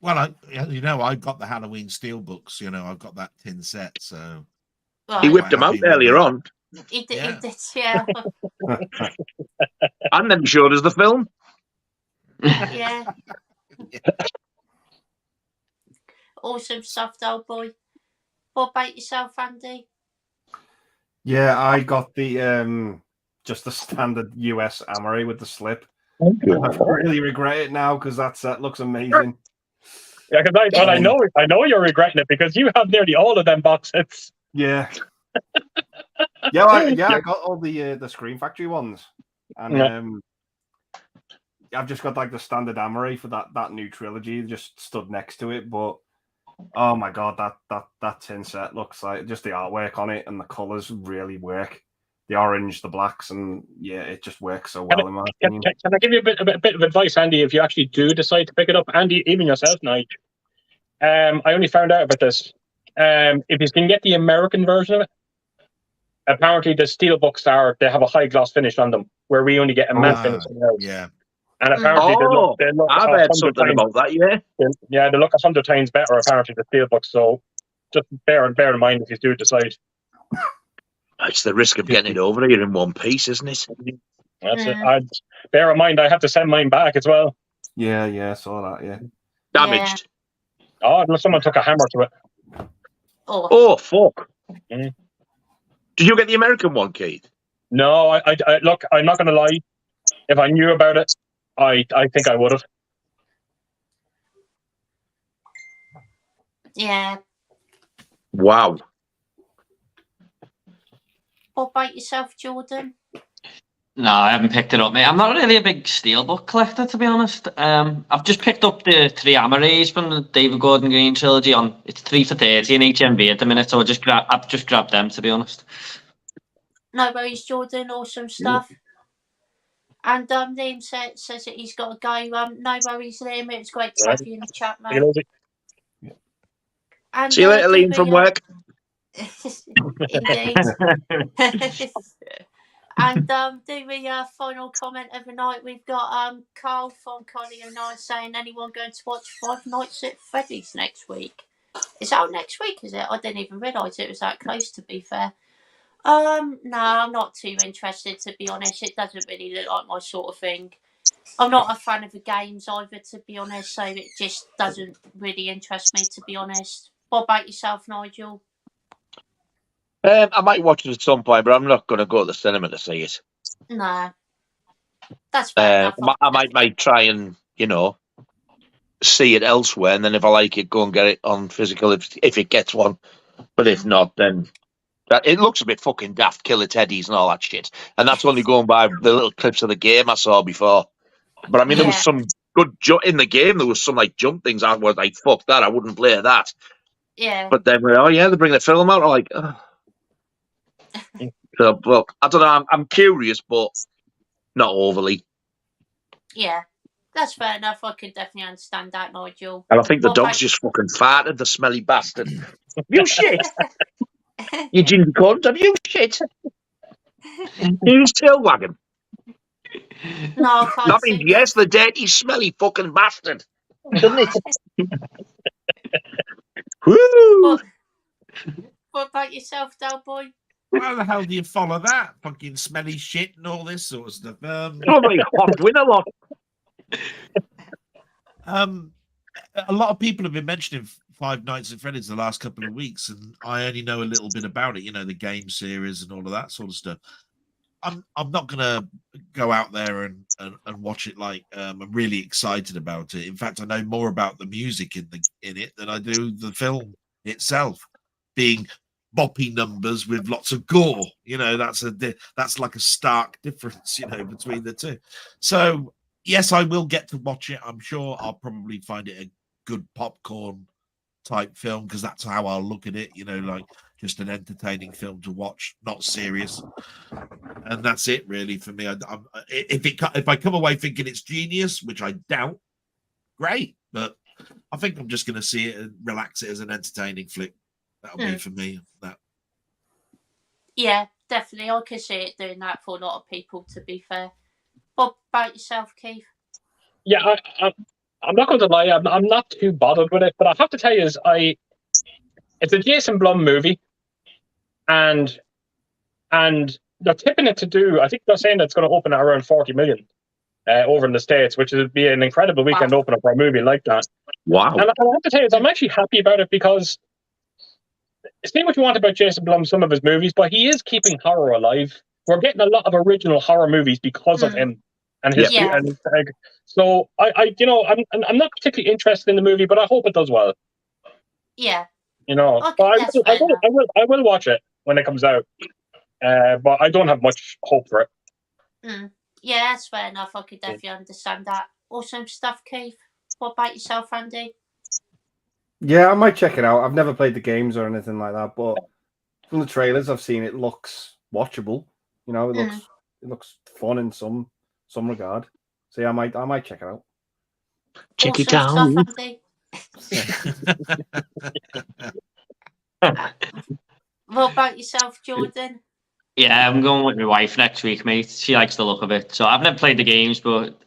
Well, I've got the Halloween steelbooks. You know, I've got that tin set. So right. He whipped them out earlier on. He did, yeah. And then he showed us the film. Yeah. Awesome stuff, Delboy. What about yourself, Andy? Yeah, I got the just the standard US Amory with the slip. I really regret it now because that set looks amazing. Yeah, because I know you're regretting it because you have nearly all of them box sets. Yeah. I got all the Scream Factory ones, and I've just got like the standard Amory for that new trilogy just stood next to it. But oh my god, that tin set looks like just the artwork on it and the colors really work. The orange, the blacks, and it just works so well in my opinion. Can I give you a bit of advice, Andy? If you actually do decide to pick it up, Andy, even yourself, Nigel. I only found out about this. If you can get the American version of it, apparently the steelbooks they have a high gloss finish on them, where we only get a matte finish on ours. Yeah. And apparently they look I've heard something about that. Yeah, they look 100 times better. Apparently the steelbooks. So just bear in mind if you do decide. It's the risk of getting it over here in one piece, isn't it? That's it. Bear in mind I had to send mine back as well. Yeah, I saw that. Yeah, Damaged. Oh, someone took a hammer to it. Oh fuck! Did you get the American one, Keith? No, I look. I'm not going to lie. If I knew about it, I think I would have. Yeah. Wow. What about yourself, Jordan? No, I haven't picked it up, mate. I'm not really a big steelbook collector, to be honest. I've just picked up the 3 Amarais from the David Gordon Green trilogy. It's 3 for 30 in HMV at the minute, so I've just grabbed them, to be honest. No worries, Jordan. Awesome stuff. And Liam says that he's got to go. No worries, Liam. It was great to have you in the chat, mate. And, see you later, Liam, from work. Indeed. And do we final comment of the night? We've got Carl from Collie09 saying, anyone going to watch Five Nights at Freddy's next week? It's out next week, is it? I didn't even realise it was that close, to be fair. No, I'm not too interested, to be honest. It doesn't really look like my sort of thing. I'm not a fan of the games either, to be honest, so it just doesn't really interest me, to be honest. What about yourself, Nigel? I might watch it at some point, but I'm not going to go to the cinema to see it. No. That's fair enough. I might try and, see it elsewhere, and then if I like it, go and get it on physical if it gets one. But if not, then it looks a bit fucking daft, Killer Teddies and all that shit. And that's only going by the little clips of the game I saw before. But I mean, there was some good in the game. There was some like jump things. I was like, fuck that, I wouldn't play that. Yeah. But then they bring the film out. I'm like, oh. So, well, I don't know. I'm curious, but not overly. Yeah, that's fair enough. I could definitely understand that, Nigel. And I think the dog's just fucking farted, the smelly bastard. You shit! You ginger cunt, have you shit? He's tail wagging. No, I can't. That means yes, the dirty, smelly fucking bastard. Doesn't it? Woo! What about yourself, Delboy? How the hell do you follow that? Fucking smelly shit and all this sort of stuff. Probably hot win a lot. A lot of people have been mentioning Five Nights at Freddy's the last couple of weeks, and I only know a little bit about it. The game series and all of that sort of stuff. I'm not gonna go out there and watch it like I'm really excited about it. In fact, I know more about the music in it than I do the film itself, being boppy numbers with lots of gore. That's like a stark difference, between the two. So yes, I will get to watch it. I'm sure I'll probably find it a good popcorn type film, because that's how I'll look at it, like just an entertaining film to watch, not serious. And that's it really for me. If I come away thinking it's genius, which I doubt, great, but I think I'm just going to see it and relax it as an entertaining flick. That'll be for me. That. Yeah, definitely. I can see it doing that for a lot of people, to be fair. What about yourself, Keith? Yeah, I'm not going to lie. I'm not too bothered with it, but I have to tell you, it's a Jason Blum movie, and they're tipping it to do. I think they're saying it's going to open at around 40 million over in the States, which would be an incredible weekend opener for a movie like that. Wow! And I have to tell you, I'm actually happy about it, because say what you want about Jason Blum, some of his movies, but he is keeping horror alive. We're getting a lot of original horror movies because of him and his. And so I'm not particularly interested in the movie, but I hope it does well. Yeah. But I will watch it when it comes out, but I don't have much hope for it. Yeah, that's fair enough. I could definitely understand that. Awesome stuff, Keith. What about yourself, Andy? Yeah, I might check it out. I've never played the games or anything like that, but from the trailers I've seen, it looks watchable. It looks fun in some regard. So yeah, I might check it out. Check it out. What about yourself, Jordan? Yeah, I'm going with my wife next week, mate. She likes the look of it. So I've never played the games, but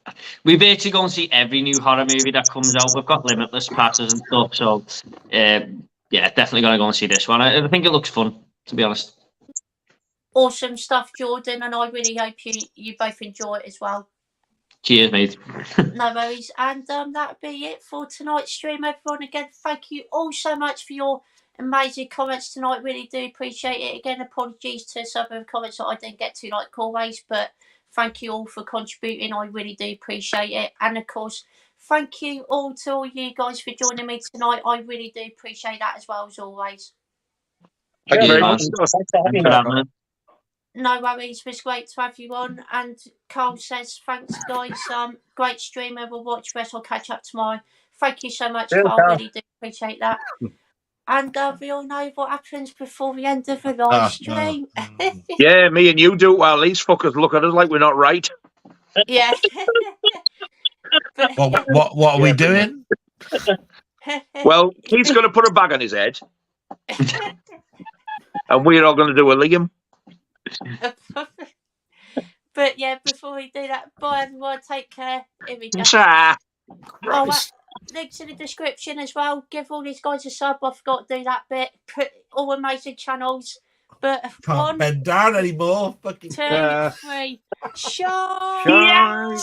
we basically go and see every new horror movie that comes out. We've got limitless passes and stuff. So yeah, definitely going to go and see this one. I think it looks fun, to be honest. Awesome stuff, Jordan, and I really hope you both enjoy it as well. Cheers, mate. No worries. And that'll be it for tonight's stream, everyone. Again, thank you all so much for your amazing comments tonight. Really do appreciate it. Again, apologies to some of the comments that I didn't get to, like always, but thank you all for contributing. I really do appreciate it. And of course, thank you all to all you guys for joining me tonight. I really do appreciate that as well, as always. Thank you very much. Thanks for having me. No worries, it was great to have you on. And Carl says, thanks, guys. Great stream. We'll watch the rest. I'll catch up tomorrow. Thank you so much, Carl. Really do appreciate that. And we all know what happens before the end of the live stream. Yeah, me and you do it while these fuckers look at us like we're not right. Yeah. What are we doing? Well, he's going to put a bag on his head. And we're all going to do a Liam. But yeah, before we do that, bye everyone, take care. Here we go. Links in the description as well. Give all these guys a sub. I forgot to do that bit. Put all amazing channels. But Can't bend down anymore. Fucking 2, 3. Shine.